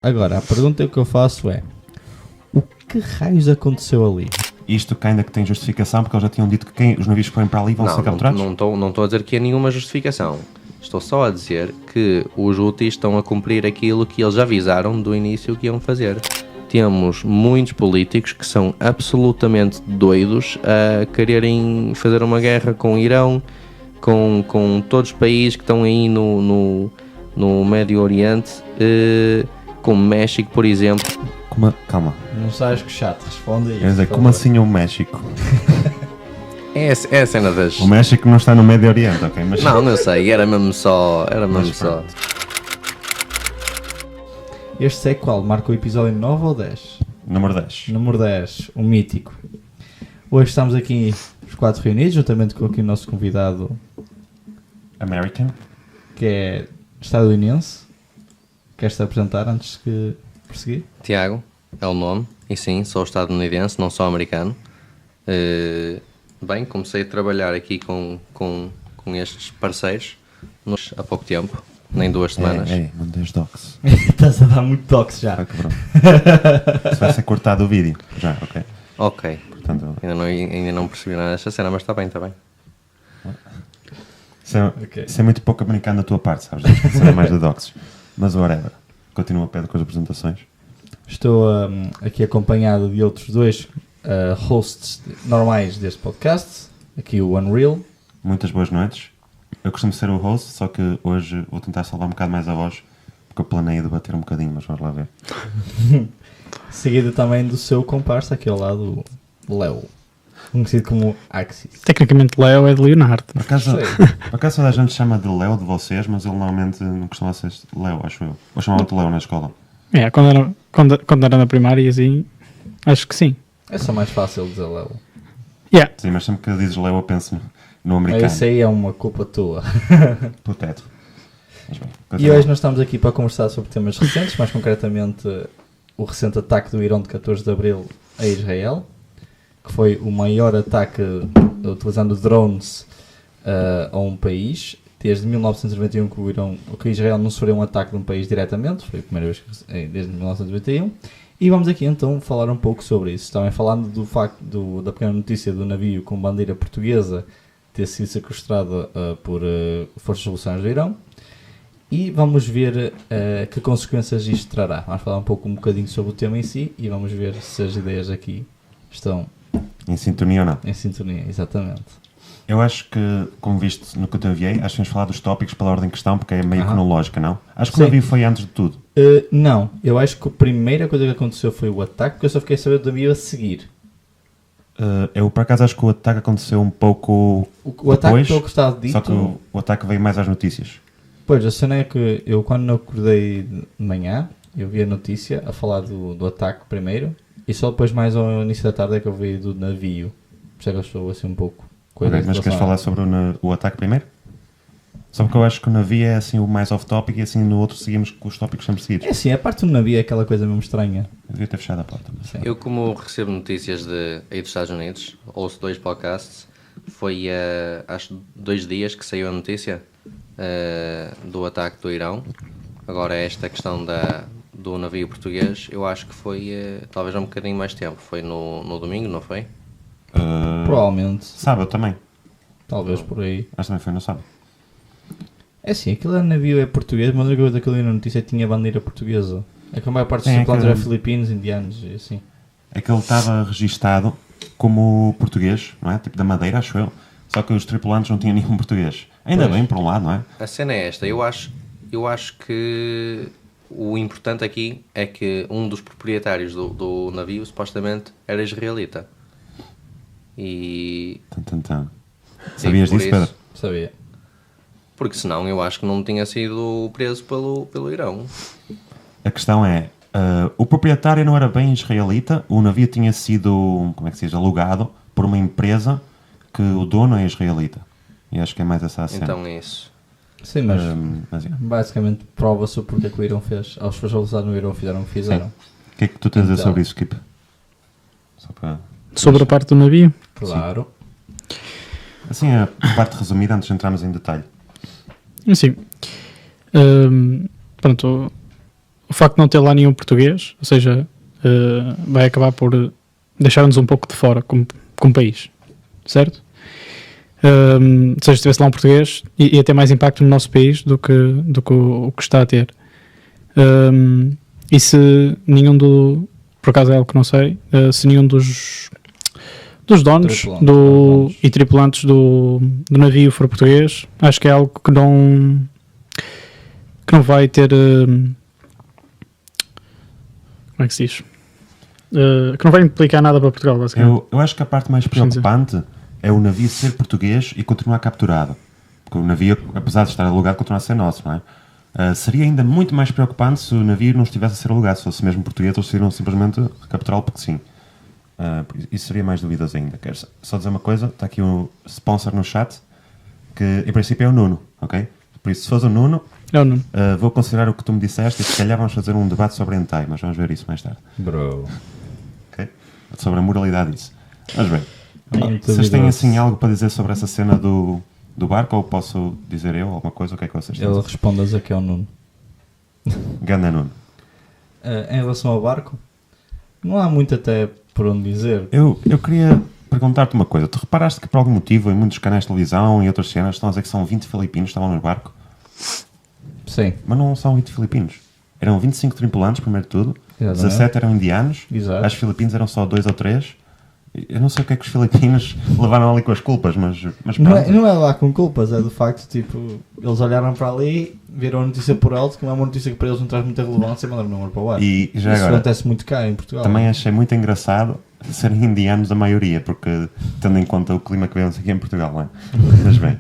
Agora, a pergunta que eu faço é: o que raios aconteceu ali? Isto que ainda que tem justificação, porque eles já tinham dito que os navios que forem para ali vão ser capturados? Não estou a dizer que há nenhuma justificação. Estou só a dizer que os Houthis estão a cumprir aquilo que eles avisaram do início que iam fazer. Temos muitos políticos que são absolutamente doidos a quererem fazer uma guerra com o Irão, com todos os países que estão aí no Médio Oriente, como México, por exemplo. Calma. Não sabes que chato, responde aí. Quer dizer, como assim o México? É a cena das... O México não está no Médio Oriente, ok? Mas... Não sei, era mesmo só. Este é qual? Marca o episódio 9 ou 10? Número 10. Número 10, o mítico. Hoje estamos aqui os 4 reunidos, juntamente com aqui o nosso convidado, American. que é estadunidense. Queres-te apresentar antes de prosseguir? Tiago é o nome, e sim, sou estadunidense, não sou americano. Bem, comecei a trabalhar aqui com estes parceiros há pouco tempo, nem 2 semanas. Não tens docs. Estás a dar muito dox já. Ah, cabrão. Isso vai ser cortado o vídeo. Já, ok. Ok, Portanto, ainda não percebi nada desta cena, mas está bem. Isso é muito pouco americano da tua parte, sabes? Isso é mais de docs. Mas whatever. Continua a pé com as apresentações. Estou aqui acompanhado de outros 2 hosts normais deste podcast. Aqui o Unreal. Muitas boas noites. Eu costumo ser o host, só que hoje vou tentar salvar um bocado mais a voz, porque eu planei debater um bocadinho, mas vamos lá ver. Seguido também do seu comparsa aqui ao lado, o Léo, conhecido como Axis. Tecnicamente Léo é de Leonardo. Por acaso toda a gente chama de Léo de vocês, mas ele normalmente não costuma ser Léo, acho eu. Ou chamavam-te Léo na escola. É, quando era na primária e assim, acho que sim. É só mais fácil dizer Léo. Yeah. Sim, mas sempre que dizes Léo eu penso no americano. Isso aí é uma culpa tua. Do teto. Mas bem, E hoje nós estamos aqui para conversar sobre temas recentes, mais concretamente o recente ataque do Irão de 14 de Abril a Israel, que foi o maior ataque utilizando drones a um país. Desde 1991 que Israel não sofreu um ataque de um país diretamente, foi a primeira vez desde 1991. E vamos aqui então falar um pouco sobre isso. Também falando do facto da pequena notícia do navio com bandeira portuguesa ter sido sequestrado por forças revolucionárias do Irão. E vamos ver que consequências isto trará. Vamos falar um bocadinho sobre o tema em si e vamos ver se as ideias aqui estão em sintonia ou não? Em sintonia, exatamente. Eu acho que, como viste no que eu te enviei, acho que temos falado dos tópicos pela ordem em questão, porque é meio cronológica, não? Acho que o navio foi antes de tudo. Não, eu acho que a primeira coisa que aconteceu foi o ataque, porque eu só fiquei a saber do navio a seguir. Eu, por acaso, acho que o ataque aconteceu um pouco o ataque, depois, pelo que está dito... Só que o ataque veio mais às notícias. Pois, a cena é que eu, quando acordei de manhã, eu vi a notícia a falar do ataque primeiro, e só depois, mais ao início da tarde, é que eu vi do navio. Por isso é que eu estou assim um pouco... Okay, mas queres falar sobre o ataque primeiro? Só porque eu acho que o navio é assim o mais off-topic e assim no outro seguimos com os tópicos sempre seguidos. É assim, a parte do navio é aquela coisa mesmo estranha. Eu devia ter fechado a porta. Mas... Eu, como recebo notícias aí dos Estados Unidos, ouço 2 podcasts, foi acho 2 dias que saiu a notícia do ataque do Irão. Agora esta questão do navio português, eu acho que foi talvez há um bocadinho mais tempo. Foi no domingo, não foi? Provavelmente. Sábado também. Talvez por aí. Mas também foi no sábado. É assim, aquele navio é português, mas a única coisa que eu li na notícia tinha bandeira portuguesa. É que a maior parte dos tripulantes era filipinos, indianos e assim. É que ele estava registado como português, não é? Tipo da Madeira, acho eu. Só que os tripulantes não tinham nenhum português. Ainda bem, por um lado, não é? A cena é esta. Eu acho que o importante aqui é que um dos proprietários do navio supostamente era israelita. E... Sabias disso, Pedro? Sabia. Porque senão eu acho que não tinha sido preso pelo Irão. A questão é, o proprietário não era bem israelita, o navio tinha sido, como é que se diz, alugado por uma empresa que o dono é israelita. E acho que é mais essa a cena. Então é isso. Sim, mas basicamente prova-se o porquê que o Irão fez. Aos forçados no Irão fizeram o que fizeram. Sim. O que é que tu tens a dizer sobre isso, Skip? Sobre a parte do navio? Claro. Assim, a parte resumida, antes de entrarmos em detalhe. Sim. Pronto, o facto de não ter lá nenhum português, ou seja, vai acabar por deixar-nos um pouco de fora como país, certo? Ou seja, se tivesse lá um português, ia ter mais impacto no nosso país do que o que está a ter. E se nenhum por acaso é algo que não sei, se nenhum dos donos e tripulantes do navio for português, acho que é algo que não vai ter como é que se diz? Que não vai implicar nada para Portugal, basicamente. Eu acho que a parte mais preocupante é o navio ser português e continuar capturado, porque o navio, apesar de estar alugado, continua a ser nosso, não é? Seria ainda muito mais preocupante se o navio não estivesse a ser alugado, se fosse mesmo português, ou se iriam simplesmente capturá-lo porque sim. Isso seria mais duvidoso ainda. Quero só dizer uma coisa, está aqui um sponsor no chat, que em princípio é o Nuno, ok? Por isso, se fosse o Nuno, vou considerar o que tu me disseste e se calhar vamos fazer um debate sobre hentai, mas vamos ver isso mais tarde. Bro. Ok? Sobre a moralidade disso. Mas bem, vocês têm assim algo para dizer sobre essa cena do barco, ou posso dizer eu alguma coisa? O que é que vocês têm? Ele respondas aqui ao Nuno. Ganda Nuno. Em relação ao barco, não há muito até por onde dizer. Eu queria perguntar-te uma coisa. Tu reparaste que por algum motivo em muitos canais de televisão e outras cenas estão a dizer que são 20 filipinos que estavam no barco? Sim. Mas não são 20 filipinos. Eram 25 tripulantes, primeiro de tudo. Exatamente. 17 eram indianos. Exato. As filipinos eram só 2 ou 3. Eu não sei o que é que os filipinos levaram ali com as culpas, mas não é lá com culpas, é do facto, tipo, eles olharam para ali, viram a notícia por alto, que não é uma notícia que para eles não traz muita relevância, e mandaram o número para o ar. E já isso agora, acontece muito cá em Portugal. Também achei muito engraçado serem indianos a maioria, porque tendo em conta o clima que vemos aqui em Portugal, não é? Mas bem.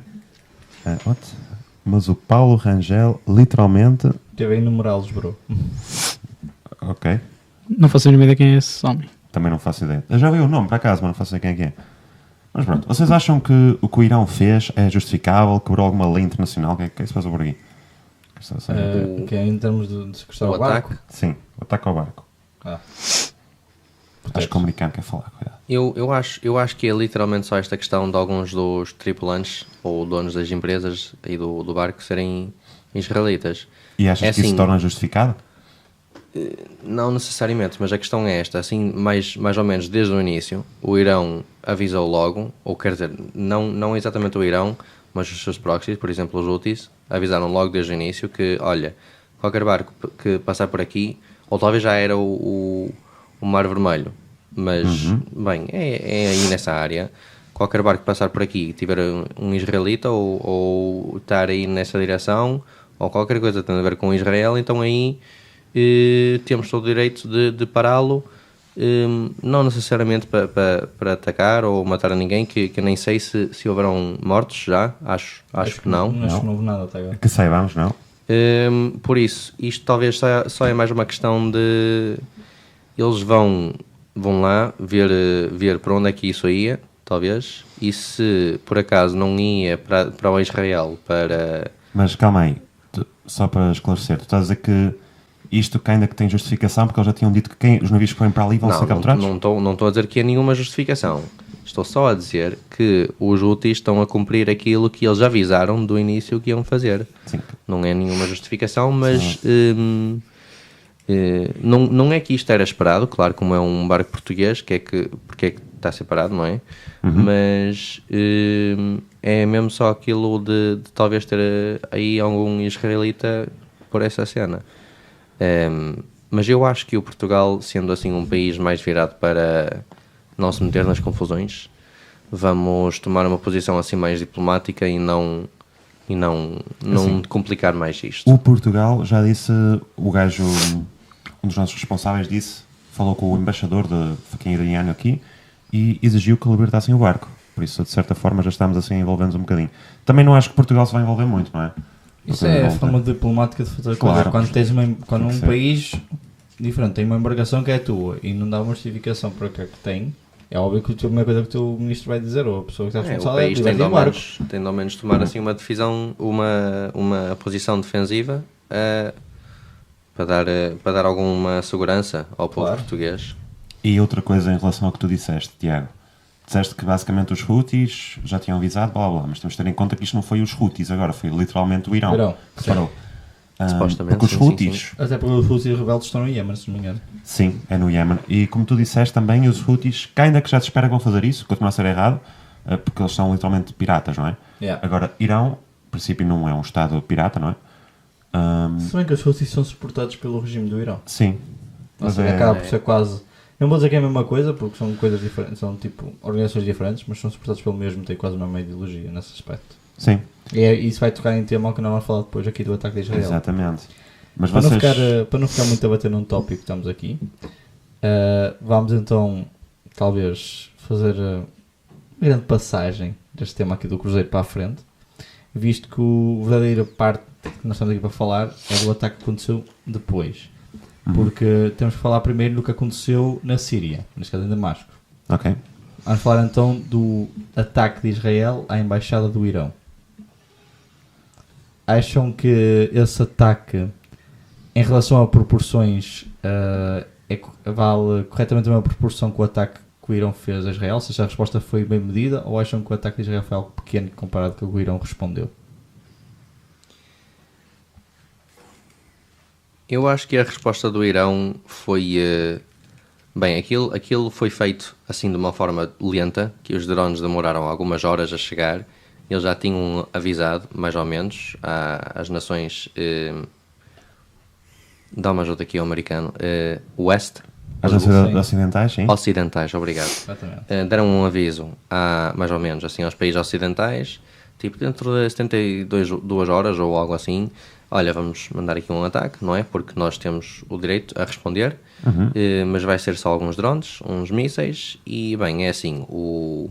Mas o Paulo Rangel, literalmente... Teve a enumerá-los, bro. Ok. Não faço a mínima ideia quem é esse homem. Também não faço ideia. Eu já vi o nome, por acaso, mas não faço ideia quem é que é. Mas pronto, vocês acham que o que o Irão fez é justificável? Quebrou alguma lei internacional? O que é que se passa por aqui? Que é em termos de sequestrar o barco? Sim, o ataque ao barco. Acho que o americano quer falar, cuidado. Eu acho que é literalmente só esta questão de alguns dos tripulantes ou donos das empresas e do barco serem israelitas. E achas que isso se torna justificado? Não necessariamente, mas a questão é esta, assim, mais ou menos desde o início, o Irão avisou logo, ou quer dizer, não exatamente o Irão, mas os seus proxies, por exemplo os Houthis, avisaram logo desde o início que, olha, qualquer barco que passar por aqui, ou talvez já era o Mar Vermelho, mas, bem, é aí nessa área, qualquer barco que passar por aqui, tiver um israelita ou estar aí nessa direção, ou qualquer coisa tendo a ver com Israel, então aí... temos todo o direito de pará-lo, não necessariamente para atacar ou matar a ninguém, que nem sei se houverão mortos já, acho que não. Acho que não houve nada até agora. Que saibamos, não? Por isso, isto talvez só é mais uma questão de... Eles vão lá ver para onde é que isso ia, talvez, e se por acaso não ia para o Israel para... Mas calma aí, só para esclarecer, tu estás a dizer que isto que ainda que tem justificação, porque eles já tinham dito que os navios que forem para ali vão ser capturados? Não estou a dizer que há nenhuma justificação. Estou só a dizer que os Houthis estão a cumprir aquilo que eles avisaram do início que iam fazer. Sim. Não é nenhuma justificação, mas não é que isto era esperado, claro, como é um barco português, porque é que está separado, não é? Mas é mesmo só aquilo de talvez ter aí algum israelita por essa cena. Mas eu acho que o Portugal, sendo assim um país mais virado para não se meter nas confusões, vamos tomar uma posição assim mais diplomática e não assim, complicar mais isto. O Portugal, já disse, o gajo, um dos nossos responsáveis falou com o embaixador de fucking iraniano aqui e exigiu que libertassem o barco. Por isso, de certa forma, já estamos assim envolvendo-nos um bocadinho. Também não acho que Portugal se vai envolver muito, não é? Isso é a forma diplomática de fazer coisa. Quando um país diferente tem uma embarcação que é tua e não dá uma justificação para o que é que tem, é óbvio que a primeira coisa que o teu ministro vai dizer, ou a pessoa que está responsável, o país tem de ao menos tomar assim uma decisão, uma posição defensiva para dar alguma segurança ao povo português. E outra coisa em relação ao que tu disseste, Tiago. Disseste que basicamente os Houthis já tinham avisado, blá blá, mas temos de ter em conta que isto não foi os Houthis agora, foi literalmente o Irão. Supostamente, porque os sim, sim, Houthis, Até porque os Houthis rebeldes estão no Iémen, se não me engano. sim, é no Iémen. E como tu disseste também, os Houthis, que ainda que já se espera que vão fazer isso, continua a ser errado, porque eles são literalmente piratas, não é? Yeah. Agora, Irão, em princípio, não é um Estado pirata, não é? Se bem que os Houthis são suportados pelo regime do Irão. Sim. Ou Mas seja, é, acaba por ser quase. Não vou dizer que é a mesma coisa, porque são coisas diferentes, são tipo organizações diferentes, mas são suportados pelo mesmo, têm quase a mesma ideologia nesse aspecto. sim, E isso vai tocar em tema que nós vamos falar depois aqui do ataque de Israel. exatamente. Mas Para, vocês... para não ficar muito a bater num tópico que estamos aqui, vamos então talvez fazer uma grande passagem deste tema aqui do Cruzeiro para a frente, visto que o verdadeira parte que nós estamos aqui para falar é do ataque que aconteceu depois. Porque temos que falar primeiro do que aconteceu na Síria, neste caso em Damasco. Ok. Vamos falar então do ataque de Israel à Embaixada do Irão. Acham que esse ataque, em relação a proporções, vale corretamente a mesma proporção que o ataque que o Irão fez a Israel? Se a resposta foi bem medida, ou acham que o ataque de Israel foi algo pequeno comparado com o que o Irão respondeu? Eu acho que a resposta do Irão foi... bem, aquilo foi feito assim de uma forma lenta, que os drones demoraram algumas horas a chegar. Eles já tinham avisado, mais ou menos, às nações... dá uma ajuda aqui ao americano. West. As Sim. nações ocidentais, sim. Ocidentais, obrigado. Exatamente. Deram um aviso, mais ou menos, assim, aos países ocidentais, tipo, dentro de 72 horas ou algo assim, olha, vamos mandar aqui um ataque, não é? Porque nós temos o direito a responder, mas vai ser só alguns drones, uns mísseis, e, bem, é assim, o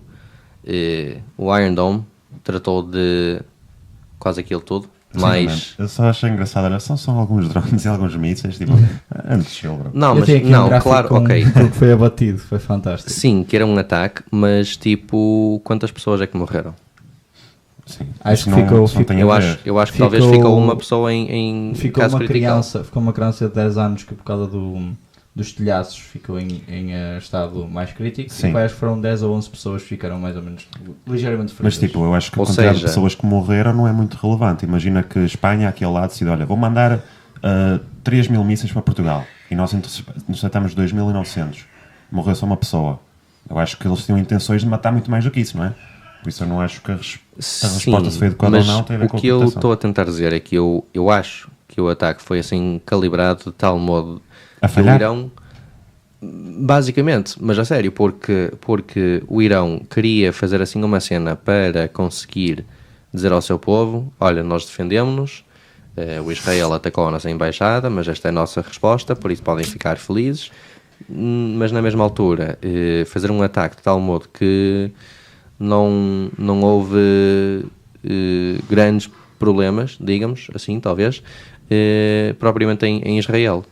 Iron Dome tratou de quase aquilo tudo, mas... Eu só achei engraçado, olha, são alguns drones e alguns mísseis, tipo, antes chill, bro. Não, Eu mas, tenho aqui um não, gráfico claro, com ok. tudo que foi abatido, foi fantástico. Sim, que era um ataque, mas, tipo, quantas pessoas é que morreram? Sim. Acho Isso que não- ficou- isso não tem a Eu ver. acho que Ficou- talvez ficou uma pessoa em Ficou caso uma critical. criança de 10 anos que por causa dos telhaços ficou em estado mais crítico. Sim. E acho que foram 10 ou 11 pessoas que ficaram mais ou menos ligeiramente feridas. Mas tipo, eu acho que a Ou quantidade de seja- pessoas que morreram não é muito relevante. Imagina que Espanha, aqui ao lado, decide, olha, vou mandar 3.000 mísseis para Portugal e nós interceptamos 2.900. Morreu só uma pessoa. Eu acho que eles tinham intenções de matar muito mais do que isso, não é? Por isso eu não acho que a resposta se foi adequada ou mas não tem a ver com a o que eu interpretação. estou a tentar dizer é que eu acho que o ataque foi assim calibrado de tal modo A que o falhar? Irão, basicamente, mas a sério, porque o Irão queria fazer assim uma cena para conseguir dizer ao seu povo, olha, nós defendemos-nos, o Israel atacou a nossa embaixada, mas esta é a nossa resposta, por isso podem ficar felizes, mas na mesma altura fazer um ataque de tal modo que não houve grandes problemas, digamos assim, talvez, propriamente em Israel.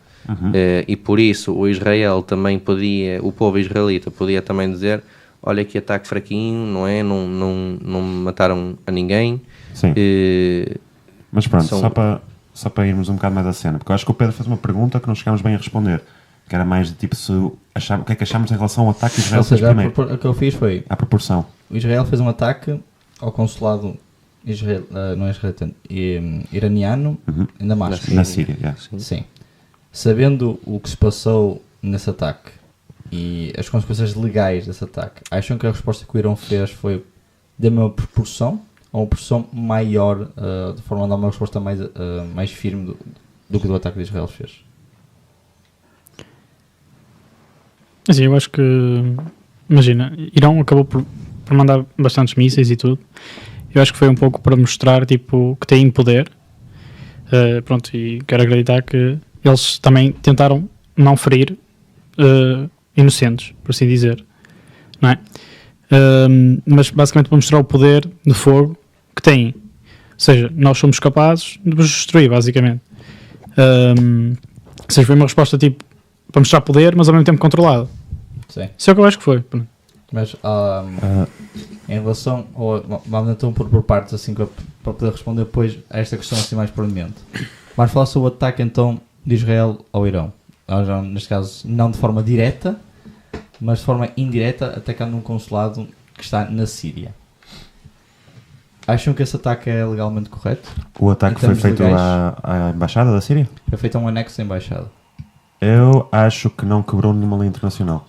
E por isso o Israel também podia, o povo israelita podia também dizer, olha que ataque fraquinho, não é? Não mataram a ninguém. Sim. Mas pronto, São- só para irmos um bocado mais à cena, porque eu acho que o Pedro fez uma pergunta que não chegámos bem a responder, que era mais de tipo, o que é que achamos em relação ao ataque de Israel Ou fez seja, primeiro? o que eu fiz foi, À proporção. o Israel fez um ataque ao consulado iraniano em Damasco. Na Síria, yeah. Sim. Sabendo o que se passou nesse ataque e as consequências legais desse ataque, acham que a resposta que o Irão fez foi da mesma proporção ou uma proporção maior, de forma a dar uma resposta mais firme do que do ataque de Israel fez? Assim, eu acho que, imagina, Irão acabou por mandar bastantes mísseis e tudo. Eu acho que foi um pouco para mostrar, tipo, que tem poder. Pronto, e quero acreditar que eles também tentaram não ferir inocentes, por assim dizer, não é? Mas basicamente para mostrar o poder de fogo que têm. Ou seja, nós somos capazes de nos destruir, basicamente. Ou seja, foi uma resposta tipo para mostrar poder, mas ao mesmo tempo controlado. Sim. Isso é o que eu acho que foi. Pronto. Mas em relação vamos então por partes assim para poder responder depois a esta questão assim mais prominente. Vamos falar sobre o ataque então de Israel ao Irão. Neste caso não de forma direta, mas de forma indireta, atacando um consulado que está na Síria. Acham que esse ataque é legalmente correto? O ataque Em foi termos feito legais? à embaixada da Síria? Foi feito um anexo da embaixada. Eu acho que não quebrou nenhuma lei internacional.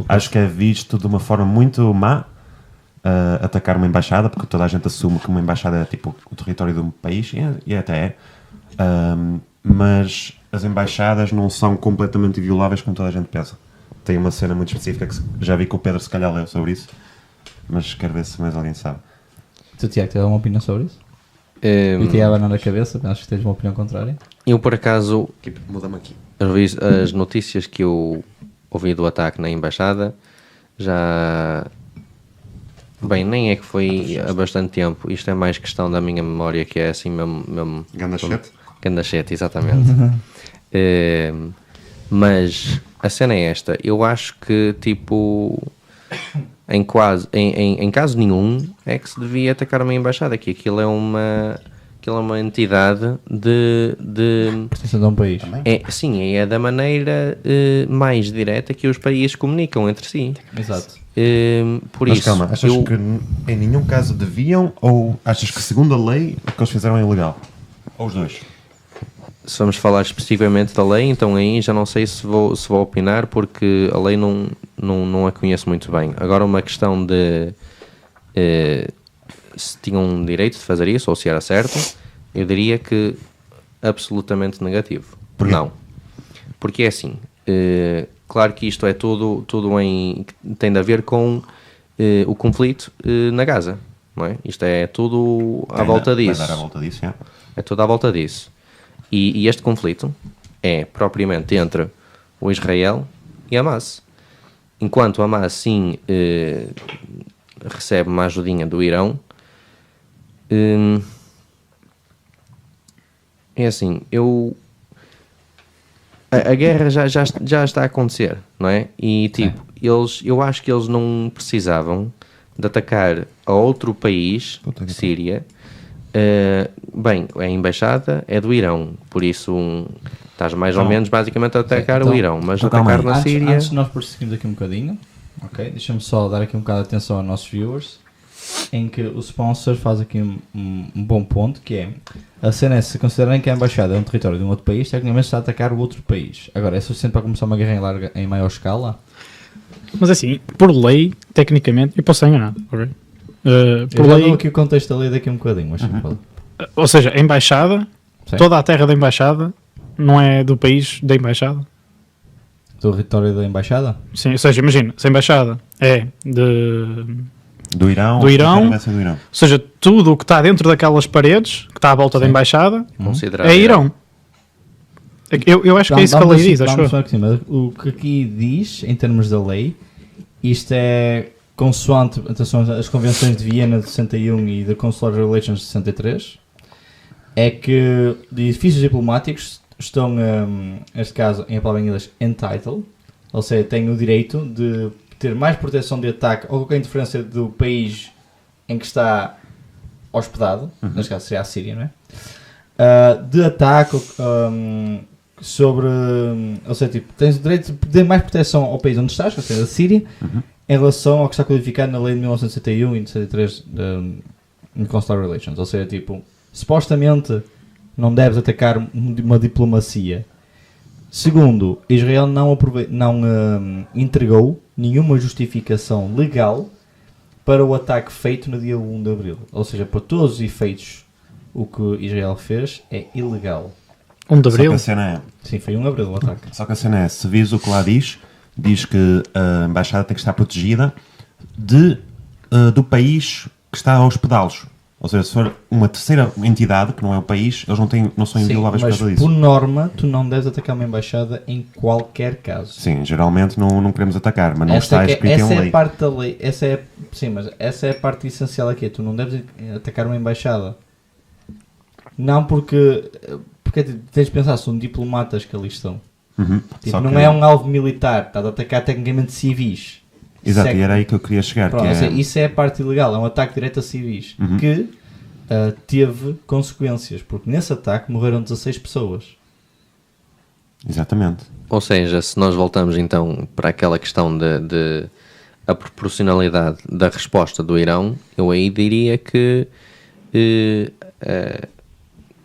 Acho que é visto de uma forma muito má atacar uma embaixada, porque toda a gente assume que uma embaixada é tipo o território de um país, e até é. Mas as embaixadas não são completamente invioláveis como toda a gente pensa. Tem uma cena muito específica que já vi que o Pedro se calhar leu sobre isso, mas quero ver se mais alguém sabe. Tu, Tiago, tens alguma opinião sobre isso? E te ia abanar a cabeça, acho que tens uma opinião contrária. Eu, por acaso, Muda-me aqui. as notícias que eu ouvi do ataque na embaixada já... Bem, nem é que foi há bastante tempo. Isto é mais questão da minha memória, que é assim mesmo Gandachete, exatamente. Mas a cena é esta. Eu acho que, tipo, em caso nenhum, é que se devia atacar uma embaixada. Que aquilo é uma entidade de Pertencendo a um país. sim, é da maneira mais direta que os países comunicam entre si. Exato. Por Mas isso, calma, achas que em nenhum caso deviam, ou achas que segundo a lei o que eles fizeram é ilegal? Ou os dois? se vamos falar especificamente da lei, então aí já não sei se vou opinar, porque a lei não a conheço muito bem. Agora, uma questão de se tinham direito de fazer isso, ou se era certo, eu diria que absolutamente negativo. Porquê? Não. Porque é assim, claro que isto é tudo tem de a ver com o conflito na Gaza, não é? Isto é tudo à volta disso. Vai dar à volta disso, é. É tudo à volta disso. E este conflito é propriamente entre o Israel e a Hamas. Enquanto a Hamas, sim, recebe uma ajudinha do Irão, é assim, a guerra já está a acontecer, não é? E tipo, eu acho que eles não precisavam de atacar a outro país, Síria. Bem, a embaixada é do Irão, por isso estás mais ou menos basicamente a atacar então, o Irão, mas então, atacar na Antes Síria... de nós prosseguirmos aqui um bocadinho, ok? Deixa-me só dar aqui um bocado de atenção aos nossos viewers, em que o sponsor faz aqui um bom ponto, que é a cena é, se considerarem que a embaixada é um território de um outro país, tecnicamente está a atacar o outro país. Agora, é suficiente para começar uma guerra em maior escala? Mas assim, por lei, tecnicamente, eu posso estar enganado, ok? Por Eu já lei, dou aqui o contexto da lei daqui um bocadinho, mas pode. ou seja, a embaixada, Sim. toda a terra da embaixada não é do país da embaixada. Do território da embaixada? Sim, ou seja, imagina, se a embaixada é Do Irão. Do Irão. Vai ser do Irão. ou seja, tudo o que está dentro daquelas paredes, que está à volta da embaixada, considerar é Irão. Eu acho que é isso que a lei diz, acho eu. Mas o que aqui diz, em termos da lei, isto é consoante atenção, as convenções de Viena de 61 e da Consular Relations de 63, é que edifícios diplomáticos estão, neste caso, em palavra em inglês, entitled, ou seja, têm o direito de ter mais proteção de ataque ou qualquer interferência do país em que está hospedado, neste caso seria a Síria, não é? De ataque sobre, ou seja, tipo, tens o direito de mais proteção ao país onde estás, ou seja, a Síria, em relação ao que está codificado na lei de 1961 e de 63 de Consular Relations, ou seja, tipo, supostamente não deves atacar uma diplomacia. Segundo, Israel não entregou nenhuma justificação legal para o ataque feito no dia 1 de Abril. Ou seja, para todos os efeitos, o que Israel fez é ilegal. 1 de Só que Abril? a cena é... Sim, foi 1 de Abril o ataque. Só que a cena é, se vis o que lá diz que a embaixada tem que estar protegida do país que está a hospedá-los. Ou seja, se for uma terceira entidade, que não é o país, eles não são invioláveis por mas causa disso. por norma, tu não deves atacar uma embaixada em qualquer caso. Sim, geralmente não queremos atacar, mas não está escrito essa em é lei. a parte da lei. Sim, mas essa é a parte essencial aqui. Tu não deves atacar uma embaixada. Não porque tens de pensar, são diplomatas que ali estão. Tipo, Só não que- é um alvo militar, estás a atacar tecnicamente civis. Exato, Isso é- e era aí que eu queria chegar. Pronto, que é... isso é a parte ilegal, é um ataque direto a civis que teve consequências, porque nesse ataque morreram 16 pessoas. Exatamente. Ou seja, se nós voltamos então para aquela questão de a proporcionalidade da resposta do Irão, eu aí diria que que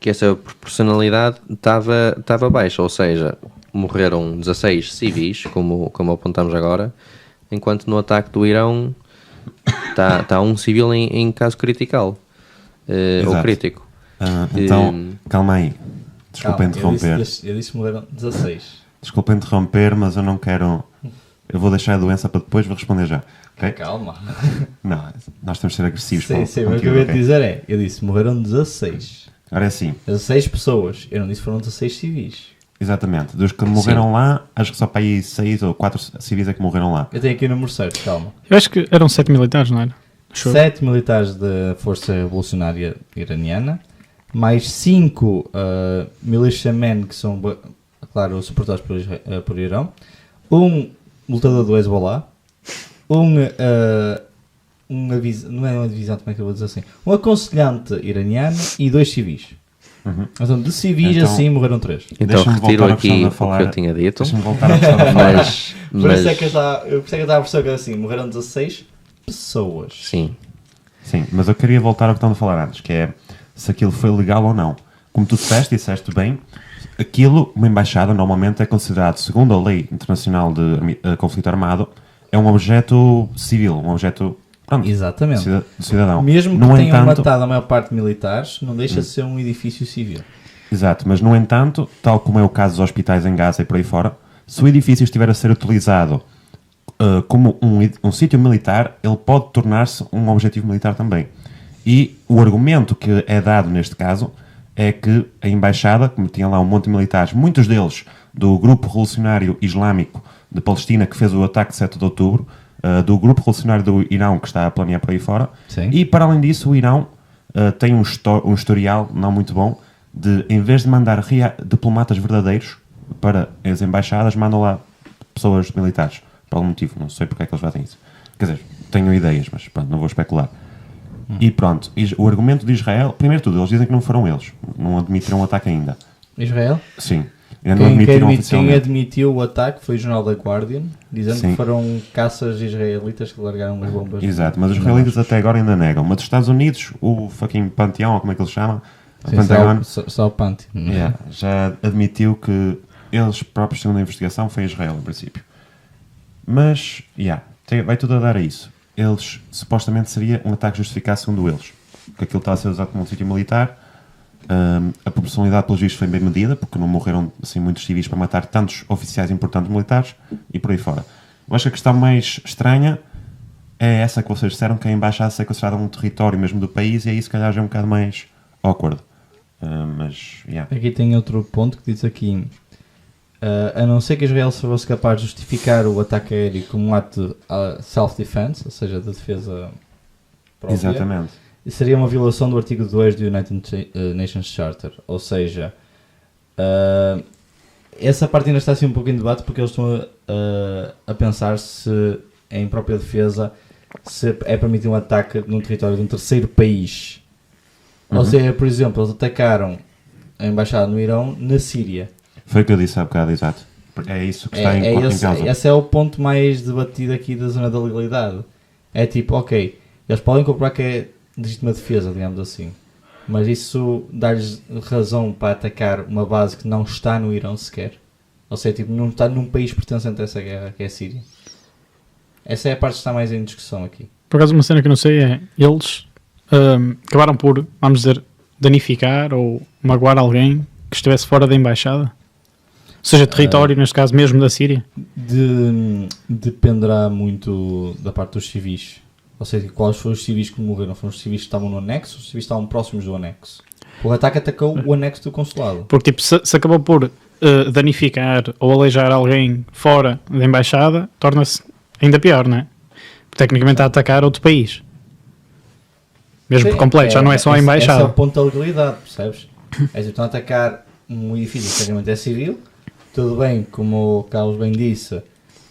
essa proporcionalidade estava baixa, ou seja, morreram 16 civis, como apontamos agora, enquanto no ataque do Irão está um civil em caso critical, ou crítico. Então, calma aí. Desculpa interromper. Eu disse que morreram 16. Desculpa interromper, mas eu não quero... Eu vou deixar a doença para depois, vou responder já. Okay? Calma. Não, nós temos de ser agressivos. Sim, mas o que eu ia te dizer é, eu disse morreram 16. Agora é assim. 16 pessoas. Eu não disse que foram 16 civis. Exatamente. Dos que morreram lá, acho que só para aí 6 ou 4 civis é que morreram lá. Eu tenho aqui o número certo, calma. Eu acho que eram 7 militares, não era? 7 militares da Força Revolucionária Iraniana, mais 5 militiamen que são, claro, suportados por Irão, um lutador do Hezbollah, não é uma divisão, como é que eu vou dizer assim? Um aconselhante iraniano e 2 civis. Então, de civis Então, assim morreram 3. Então Deixa-me retiro voltar à aqui questão o de falar. que eu tinha dito, Deixa-me voltar à questão de falar. Por isso é que eu estava a perceber que assim, morreram 16 pessoas. sim, Sim, mas eu queria voltar ao que estamos a falar antes, que é se aquilo foi legal ou não. Como tu disseste bem, aquilo, uma embaixada, normalmente é considerado, segundo a lei internacional de conflito armado, é um objeto civil, um objeto, pronto, Exatamente. cidadão. Mesmo que No tenham entanto, matado a maior parte de militares, não deixa de ser um edifício civil. Exato, mas no entanto, tal como é o caso dos hospitais em Gaza e por aí fora, se o edifício estiver a ser utilizado como um sítio militar, ele pode tornar-se um objetivo militar também. E o argumento que é dado neste caso é que a embaixada, como tinha lá um monte de militares, muitos deles do Grupo Revolucionário Islâmico de Palestina, que fez o ataque de 7 de outubro, do Grupo Revolucionário do Irão, que está a planear por aí fora, Sim. e para além disso, o Irão tem um historial não muito bom de, em vez de mandar diplomatas verdadeiros para as embaixadas, mandam lá pessoas militares. Por algum motivo, não sei porque é que eles fazem isso. Quer dizer, tenho ideias, mas pronto, não vou especular. E pronto, o argumento de Israel, primeiro de tudo, eles dizem que não foram eles, não admitiram o ataque ainda. Israel? Sim, ainda não admitiram Quem oficialmente. admitiu o ataque foi o jornal The Guardian, dizendo Sim. que foram caças israelitas que largaram as bombas. Exato, mas os israelitas até agora ainda negam. Mas dos Estados Unidos, o fucking Panteão, ou como é que eles chamam? O Sim, Pentágono, só o Panty. yeah, já admitiu que eles próprios, segundo a investigação, foi Israel, em princípio. Mas, vai tudo a dar a isso. Eles, supostamente, seria um ataque justificado segundo eles. Porque aquilo está a ser usado como um sítio militar. A proporcionalidade, pelos vistos, foi bem medida, porque não morreram assim muitos civis para matar tantos oficiais importantes militares e por aí fora. Eu acho que a questão mais estranha é essa que vocês disseram, que a embaixada ser considerada um território mesmo do país, e aí se calhar já é um bocado mais awkward. Aqui tem outro ponto que diz aqui: a não ser que Israel se fosse capaz de justificar o ataque aéreo como um ato de self-defense, ou seja, de defesa própria, Exatamente. seria uma violação do artigo 2 do United Nations Charter. Ou seja, essa parte ainda está assim um pouco em debate, porque eles estão a pensar se em própria defesa se é permitido um ataque num território de um terceiro país. Ou seja, por exemplo, eles atacaram a embaixada no Irão na Síria. Foi o que eu disse há bocado, exato. É isso que está em causa. Esse é o ponto mais debatido aqui da zona da legalidade. É tipo, ok, eles podem comprovar que é legítima defesa, digamos assim, mas isso dá-lhes razão para atacar uma base que não está no Irão sequer. Ou seja, tipo, não está num país pertencente a essa guerra, que é a Síria. Essa é a parte que está mais em discussão aqui. Por acaso, uma cena que eu não sei é, eles acabaram por, vamos dizer, danificar ou magoar alguém que estivesse fora da embaixada? Ou seja, território, neste caso mesmo da Síria? Dependerá muito da parte dos civis. Ou seja, quais foram os civis que morreram? Foram os civis que estavam no anexo ou os civis que estavam próximos do anexo? O ataque atacou o anexo do consulado. Porque tipo, se acabou por danificar ou aleijar alguém fora da embaixada, torna-se ainda pior, não é? Tecnicamente a atacar outro país. Mesmo por completo, já não é só a embaixada. Esse é o ponto da legalidade, percebes? É tipo, estão a atacar um edifício que tecnicamente é civil, tudo bem, como o Carlos bem disse,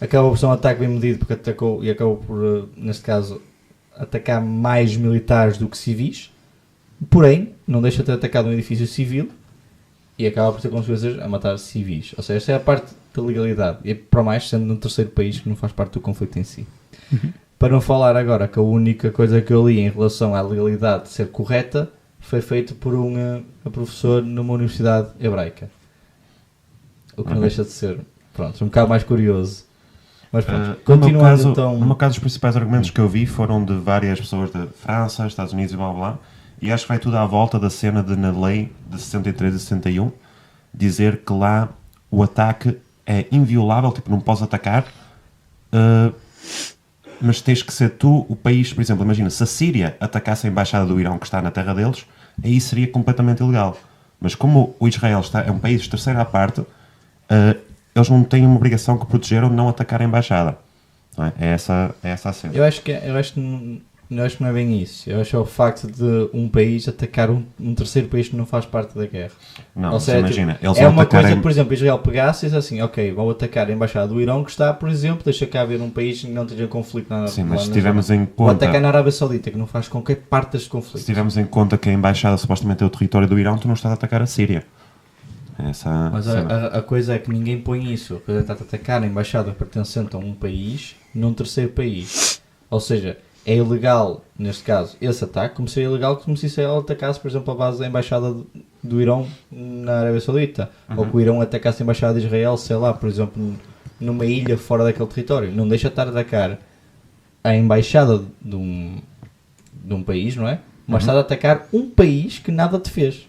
acabou por ser um ataque bem medido porque atacou e acabou por, neste caso, atacar mais militares do que civis, porém, não deixa de ter atacado um edifício civil e acaba por ter consequências a matar civis. Ou seja, esta é a parte da legalidade, e para mais sendo num terceiro país que não faz parte do conflito em si. Para não falar agora que a única coisa que eu li em relação à legalidade de ser correta foi feito por um professor numa universidade hebraica. O que não Ok. deixa de ser, pronto, um bocado mais curioso. Mas pronto, No meu continuando caso, então... no meu caso, os principais argumentos que eu vi foram de várias pessoas de França, Estados Unidos e blá blá blá. E acho que vai tudo à volta da cena de, na lei de 63 e 61, dizer que lá o ataque é inviolável, tipo, não podes atacar, mas tens que ser tu o país. Por exemplo, imagina, se a Síria atacasse a embaixada do Irão que está na terra deles, aí seria completamente ilegal. Mas como o Israel é um país de terceira parte, eles não têm uma obrigação que proteger ou não atacar a embaixada. Não é? É essa a cena. Eu acho que não é bem isso. Eu acho que é o facto de um país atacar um terceiro país que não faz parte da guerra. Não, Ou mas seja, imagina, eles é vão uma atacar coisa que, por exemplo, Israel pegasse e disse assim, ok, vão atacar a embaixada do Irão que está, por exemplo, deixa cá haver um país que não esteja conflito na Sim, lá mas se na tivermos zona. em Ou atacar conta, na Arábia Saudita, que não faz qualquer parte deste se conflito. tivermos em conta que a embaixada supostamente é o território do Irão, tu não estás a atacar a Síria. Essa Mas cena. a coisa é que ninguém põe isso. A coisa está a atacar a embaixada pertencente a um país num terceiro país. Ou seja, é ilegal, neste caso, esse ataque, como seria ilegal como se Israel atacasse, por exemplo, a base da embaixada do Irão na Arábia Saudita. Ou que o Irão atacasse a embaixada de Israel, sei lá, por exemplo, numa ilha fora daquele território. Não deixa de estar a atacar a embaixada de um país, não é? Mas está a atacar um país que nada te fez.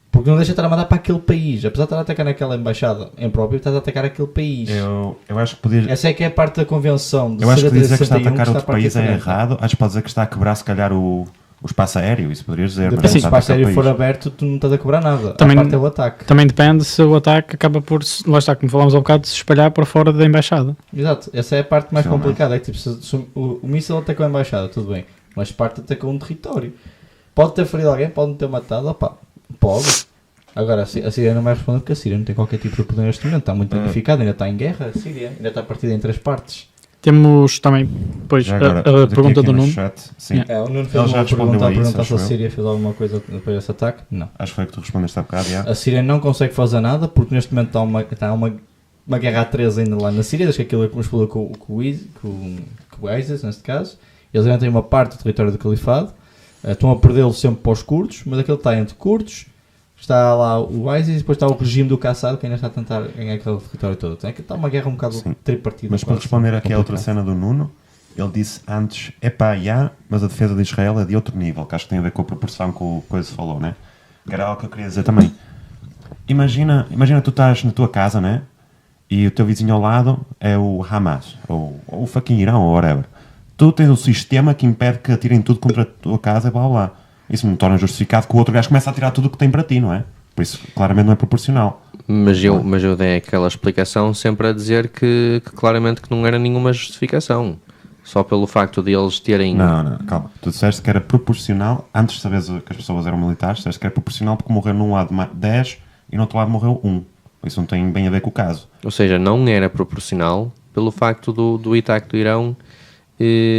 Porque não deixa de estar a mandar para aquele país. Apesar de estar a atacar naquela embaixada em próprio, estás a atacar aquele país. Eu acho que poder. Essa é que é a parte da convenção. De Eu acho que dizer que está a 61, atacar outro a partir país é de 40. errado. Acho que pode dizer que está a quebrar, se calhar, o espaço aéreo. Isso poderias dizer. Depende, mas se o não está a espaço atacar o aéreo for país. aberto, tu não estás a cobrar nada. Também- A parte é o ataque. Também depende se o ataque acaba por, lá está, como falámos há bocado, se espalhar para fora da embaixada. Exato. Essa é a parte mais Possivelmente. complicada. É que tipo, se o míssil atacou a embaixada, tudo bem. Mas parte atacou um território. Pode ter ferido alguém, pode não ter matado. Opa, pode. Agora, a Síria não vai responder porque a Síria não tem qualquer tipo de poder neste momento. Está muito danificada, ainda está em guerra. A Síria ainda está partida em 3 partes. Temos também, depois, Já a agora, pergunta aqui do no Nuno. chat, sim. Yeah. É, o Nuno fez Ele já uma respondeu pergunta a a isso, perguntar se a acho eu. Síria fez alguma coisa depois desse ataque. Não. Acho que foi o que tu respondeste há bocado, já. A Síria não consegue fazer nada porque neste momento está uma guerra a 3 ainda lá na Síria, desde que aquilo explodiu com o ISIS, neste caso. Eles ainda têm uma parte do território do califado, estão a perdê-lo sempre para os curdos, mas aquilo está entre curdos, está lá o ISIS e depois está o regime do Assad que ainda está a tentar ganhar aquele território todo. Então, aqui está uma guerra um bocado Sim. tripartida. Mas para quase. responder aqui à outra Complicado. cena do Nuno, ele disse antes, mas a defesa de Israel é de outro nível, que acho que tem a ver com a proporção que o coisa falou, né? Que era algo que eu queria dizer também. Imagina tu estás na tua casa, né? E o teu vizinho ao lado é o Hamas, ou o fucking Irão, ou whatever. Tu tens um sistema que impede que atirem tudo contra a tua casa e blá blá. Isso não torna justificado que o outro gajo comece a atirar tudo o que tem para ti, não é? Por isso, claramente não é proporcional. Mas eu dei aquela explicação sempre a dizer que claramente que não era nenhuma justificação. Só pelo facto de eles terem... Não, calma. Tu disseste que era proporcional, antes de saberes que as pessoas eram militares, disseste que era proporcional porque morreu num lado 10 e no outro lado morreu 1. Isso não tem bem a ver com o caso. Ou seja, não era proporcional pelo facto do ataque do Irão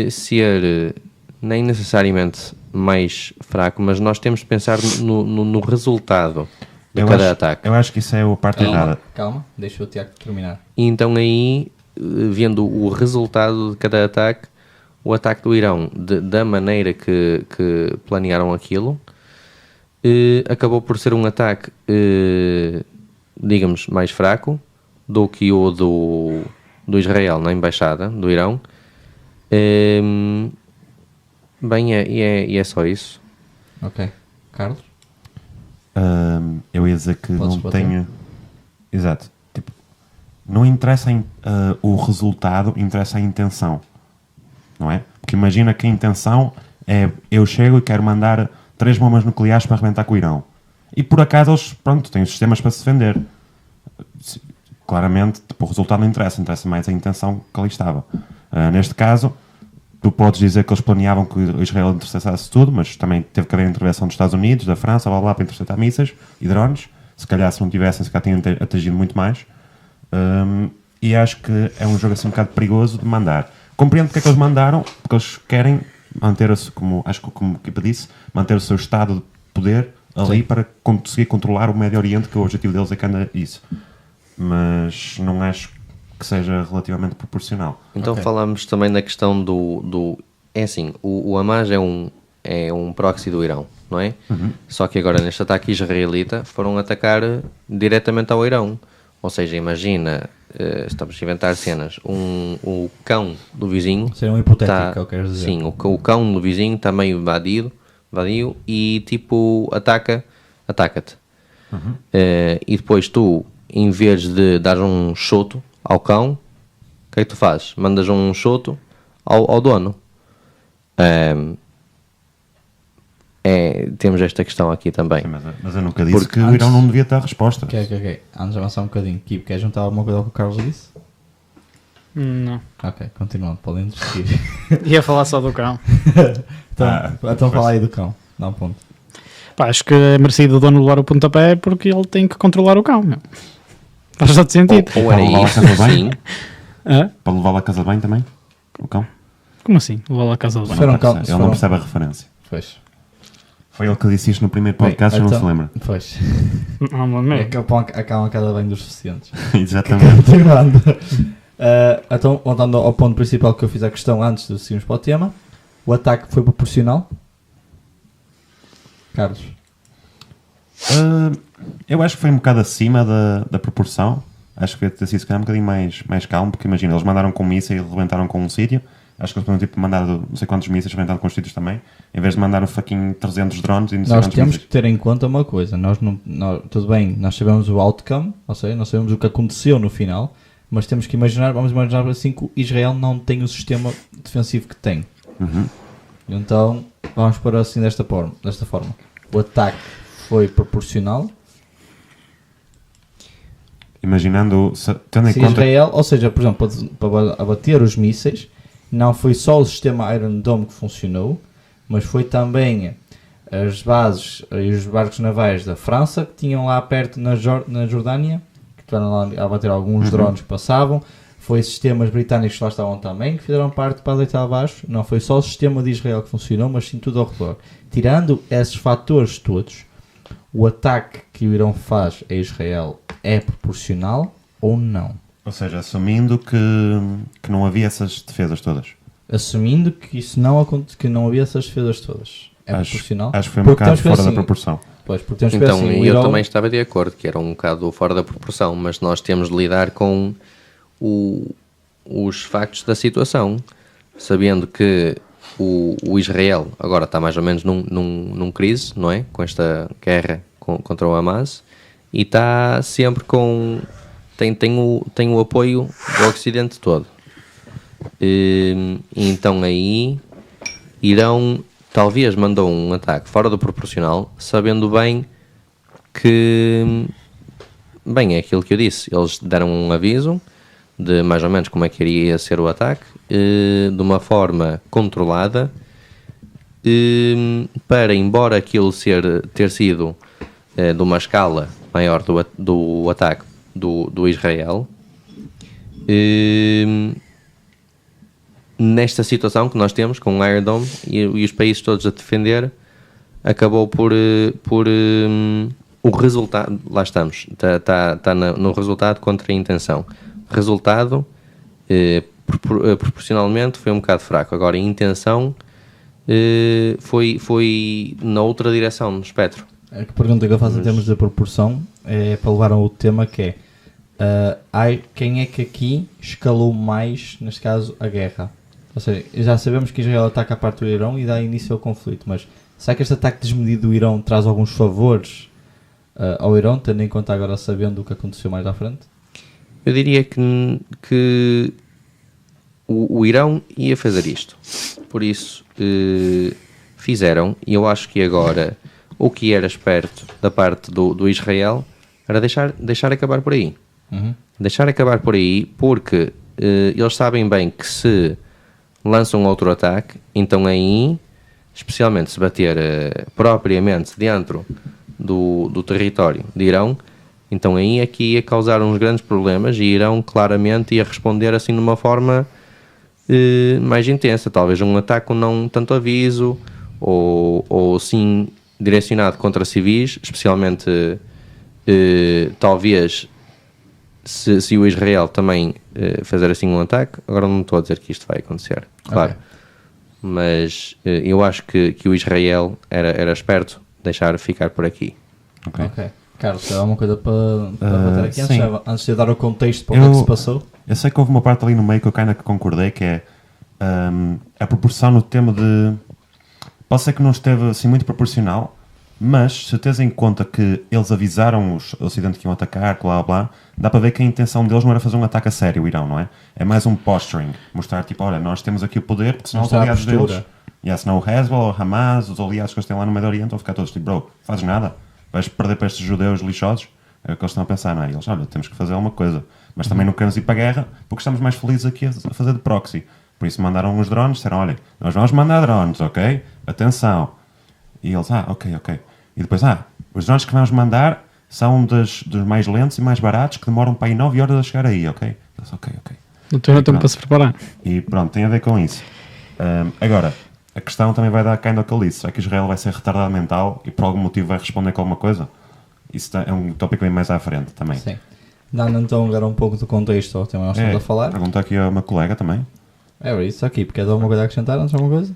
ser nem necessariamente mais fraco, mas nós temos de pensar no resultado de cada ataque. Eu acho que isso é a parte errada. Calma, deixa o Tiago terminar. E então aí, vendo o resultado de cada ataque, o ataque do Irão, da maneira que planearam aquilo, acabou por ser um ataque, digamos, mais fraco do que o do Israel na embaixada do Irão. Bem, é só isso. Ok. Carlos? Eu ia dizer que Podes não bater? tenho... Exato. Tipo, não interessa o resultado, interessa a intenção. Não é? Porque imagina que a intenção é eu chego e quero mandar 3 bombas nucleares para arrebentar com o Irão. E por acaso eles, pronto, têm os sistemas para se defender. Claramente, tipo, o resultado não interessa, interessa mais a intenção que ali estava. Neste caso, tu podes dizer que eles planeavam que Israel interceptasse tudo, mas também teve que haver intervenção dos Estados Unidos, da França, blá blá, para interceptar mísseis e drones. Se calhar, se não tivessem, se calhar tinham atingido muito mais. E acho que é um jogo assim um bocado perigoso de mandar. Compreendo porque é que eles mandaram, porque eles querem manter, como a equipa disse, manter o seu estado de poder ali para conseguir controlar o Médio Oriente, que o objetivo deles é que anda isso. Mas não acho que seja relativamente proporcional. Então Ok. falamos também da questão do é assim, o Hamas é é um proxy do Irão, não é? Só que agora neste ataque israelita foram atacar diretamente ao Irão. Ou seja, imagina, estamos a inventar cenas, o cão do vizinho... Seria um hipotético, que eu quero dizer. Sim, o cão do vizinho está meio invadido e tipo ataca-te. E depois tu, em vez de dar um choto ao cão, o que é que tu fazes? Mandas um choto ao dono. Temos esta questão aqui também. Sim, mas eu nunca disse que o Irão não devia ter a resposta. Ok. Antes de avançar um bocadinho, Kibo, queres juntar alguma coisa ao que o Carlos disse? Não. Ok, continuando, podem desistir. Ia falar só do cão. Então fala aí do cão, dá um ponto. Pá, acho que é merecido o dono levar o pontapé porque ele tem que controlar o cão, meu. Faz todo sentido. Ou era Para isso, levar a casa sim. Hã? Para levá-lo à casa de banho também? O cão? Como assim? Levá-lo à casa de banho? Foram Ele não cão- percebe- ele foram- não percebe a referência. Pois. Foi ele que disse isto no primeiro podcast, Bem, já não se então- lembra. Pois. Não, mas É mesmo. que a cão a cada banho dos suficientes. Exatamente. Continuando. Então, voltando ao ponto principal que eu fiz a questão antes de seguirmos para o tema, o ataque foi proporcional? Carlos? Eu acho que foi um bocado acima da proporção. Acho que devia ter sido se calhar um bocadinho mais calmo, porque imagina, eles mandaram com um míssil e rebentaram com um sítio. Acho que eles podiam tipo, mandar não sei quantos mísseis rebentaram com os sítios também, em vez de mandar um fucking 300 drones e não sei Nós quantos temos mísseis. que ter em conta uma coisa, tudo bem, nós sabemos o outcome, ou seja, nós sabemos o que aconteceu no final, mas temos que vamos imaginar assim que o Israel não tem o sistema defensivo que tem. Então, vamos pôr assim desta forma. O ataque foi proporcional. Imaginando, tendo em Se conta... Israel, ou seja, por exemplo, para abater os mísseis, não foi só o sistema Iron Dome que funcionou, mas foi também as bases e os barcos navais da França que tinham lá perto na Jordânia, que estiveram lá a abater alguns drones que passavam. Foi sistemas britânicos que lá estavam também, que fizeram parte para deitar abaixo. Não foi só o sistema de Israel que funcionou, mas sim tudo ao redor. Tirando esses fatores todos, o ataque que o Irão faz a Israel é proporcional ou não? Ou seja, assumindo que não havia essas defesas todas. Assumindo que isso não que não havia essas defesas todas. É proporcional? Acho que foi um Porque bocado temos que ver fora da assim, proporção. Pois, porque temos que ver Então, assim, o eu Irão- também estava de acordo que era um bocado fora da proporção, mas nós temos de lidar com os factos da situação, sabendo que o Israel agora está mais ou menos num crise, não é? Com esta guerra contra o Hamas, e está sempre com... tem o apoio do Ocidente todo. E então aí Irão talvez mandou um ataque fora do proporcional, sabendo bem que... Bem, é aquilo que eu disse. Eles deram um aviso de mais ou menos como é que iria ser o ataque, de uma forma controlada, para, embora aquilo ter sido de uma escala maior do ataque do Israel, nesta situação que nós temos com o Iron Dome e os países todos a defender, acabou por o resultado, lá estamos, está no resultado contra a intenção. Resultado, proporcionalmente, foi um bocado fraco. Agora, a intenção foi na outra direção, no espectro. A pergunta que eu faço em termos de proporção é para levar ao tema que é quem é que aqui escalou mais, neste caso, a guerra? Ou seja, já sabemos que Israel ataca a parte do Irão e dá início ao conflito, mas será que este ataque desmedido do Irão traz alguns favores ao Irão, tendo em conta agora sabendo o que aconteceu mais à frente? Eu diria que o Irão ia fazer isto. Por isso, fizeram, e eu acho que agora o que era esperto da parte do Israel era deixar acabar por aí. Deixar acabar por aí, porque eles sabem bem que se lançam outro ataque, então aí, especialmente se bater propriamente dentro do território de Irão, então aí é que ia causar uns grandes problemas e Irão claramente ia responder assim de uma forma mais intensa, talvez um ataque com não tanto aviso, ou sim direcionado contra civis, especialmente talvez se o Israel também fazer assim um ataque. Agora não estou a dizer que isto vai acontecer, claro. Okay. mas eu acho que o Israel era esperto deixar ficar por aqui. Ok. Ok. Carlos, há uma coisa para bater aqui sim. antes de eu dar o contexto para o que é que se passou? Eu sei que houve uma parte ali no meio que eu ainda concordei, que é a proporção no tema de... Pode ser que não esteve assim muito proporcional, mas se tens em conta que eles avisaram os Ocidente que iam atacar, blá blá, dá para ver que a intenção deles não era fazer um ataque a sério, o Irão, não é? É mais um posturing, mostrar tipo, olha, nós temos aqui o poder, porque senão os Mostrar a aliados postura. deles, senão o Hezbollah, o Hamas, os aliados que eles têm lá no Médio Oriente vão ficar todos tipo, bro, fazes nada, vais perder para estes judeus lixosos, é o que eles estão a pensar, não é? E eles, olha, temos que fazer alguma coisa, mas também não queremos ir para a guerra, porque estamos mais felizes aqui a fazer de proxy. Por isso mandaram uns drones, disseram, olha, nós vamos mandar drones, ok? Atenção. E eles, ok. E depois, os drones que vamos mandar são dos mais lentos e mais baratos, que demoram para aí 9 horas a chegar aí, ok? Eles, ok. Não tem tempo para se preparar. E pronto, tem a ver com isso. Agora, a questão também vai dar caindo ao que ele disse. Será que Israel vai ser retardado mental e por algum motivo vai responder com alguma coisa? Isso é um tópico bem mais à frente também. Sim. Dando então agora um pouco do contexto ao tema que nós estamos a falar. Pergunta aqui a uma colega também. É isso aqui, porque queres alguma coisa a acrescentar antes de alguma coisa?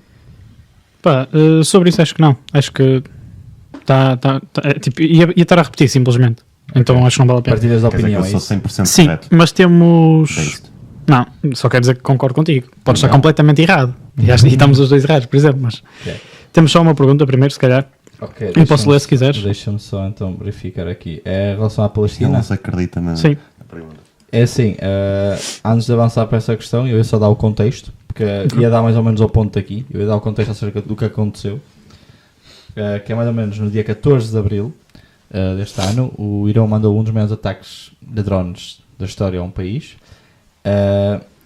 Pá, sobre isso acho que não. Acho que tipo, ia estar a repetir simplesmente. Então acho que não vale a pena. Partilhas de Quer dizer opinião, que é eu sou isso? 100% Sim, correto. mas temos... Based. Não, só quero dizer que concordo contigo. Podes estar Não. completamente errado. E estamos os dois errados, por exemplo. Mas Ok. temos só uma pergunta primeiro, se calhar. Ok, Eu posso deixa-me- ler se quiseres. Deixa-me só então verificar aqui. É em relação à Ele Palestina. não se acredita na Sim. pergunta. É assim, antes de avançar para essa questão, eu ia só dar o contexto, porque ia dar mais ou menos ao ponto aqui, eu ia dar o contexto acerca do que aconteceu, que é mais ou menos no dia 14 de Abril deste ano, o Irão mandou um dos maiores ataques de drones da história a um país.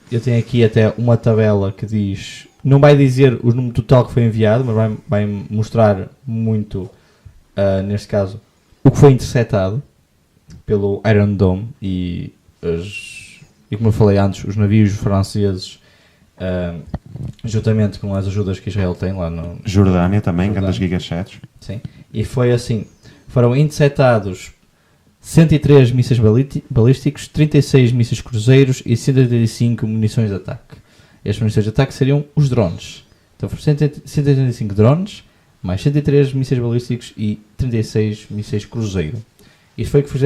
Eu tenho aqui até uma tabela que diz, não vai dizer o número total que foi enviado, mas vai mostrar muito, neste caso, o que foi interceptado pelo Iron Dome e como eu falei antes, os navios franceses, juntamente com as ajudas que Israel tem lá no... Jordânia também, Jordânia. grandes gigachats. Sim. E foi assim, foram interceptados 103 mísseis balísticos, 36 mísseis cruzeiros e 185 munições de ataque. Estas munições de ataque seriam os drones. Então foram 185 drones, mais 103 mísseis balísticos e 36 mísseis cruzeiro. Isto foi que foi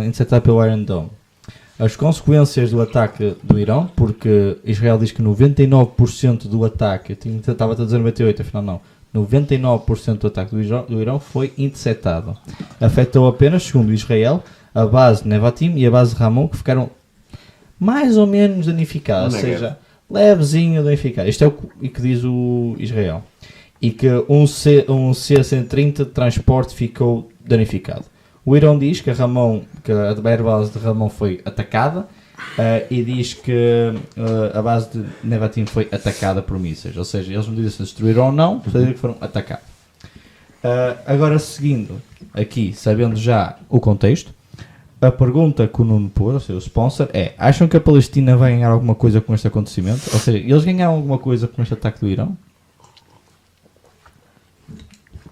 interceptado pelo Iron Dome. As consequências do ataque do Irão, porque Israel diz que 99% do ataque, eu estava a dizer 98%, afinal não, 99% do ataque do Irão foi interceptado. Afetou apenas, segundo Israel, a base de Nevatim e a base de Ramon, que ficaram mais ou menos danificadas, ou seja, levezinho danificado. Isto é o que diz o Israel. E que um C-130 de transporte ficou danificado. O Irão diz que a base de Ramon foi atacada e diz que a base de Nevatim foi atacada por mísseis. Ou seja, eles não dizem se destruíram ou não, só dizem que foram atacados. Agora, seguindo aqui, sabendo já o contexto, a pergunta que o Nuno pôs, ou seja, o sponsor, é: acham que a Palestina vai ganhar alguma coisa com este acontecimento? Ou seja, eles ganharam alguma coisa com este ataque do Irão?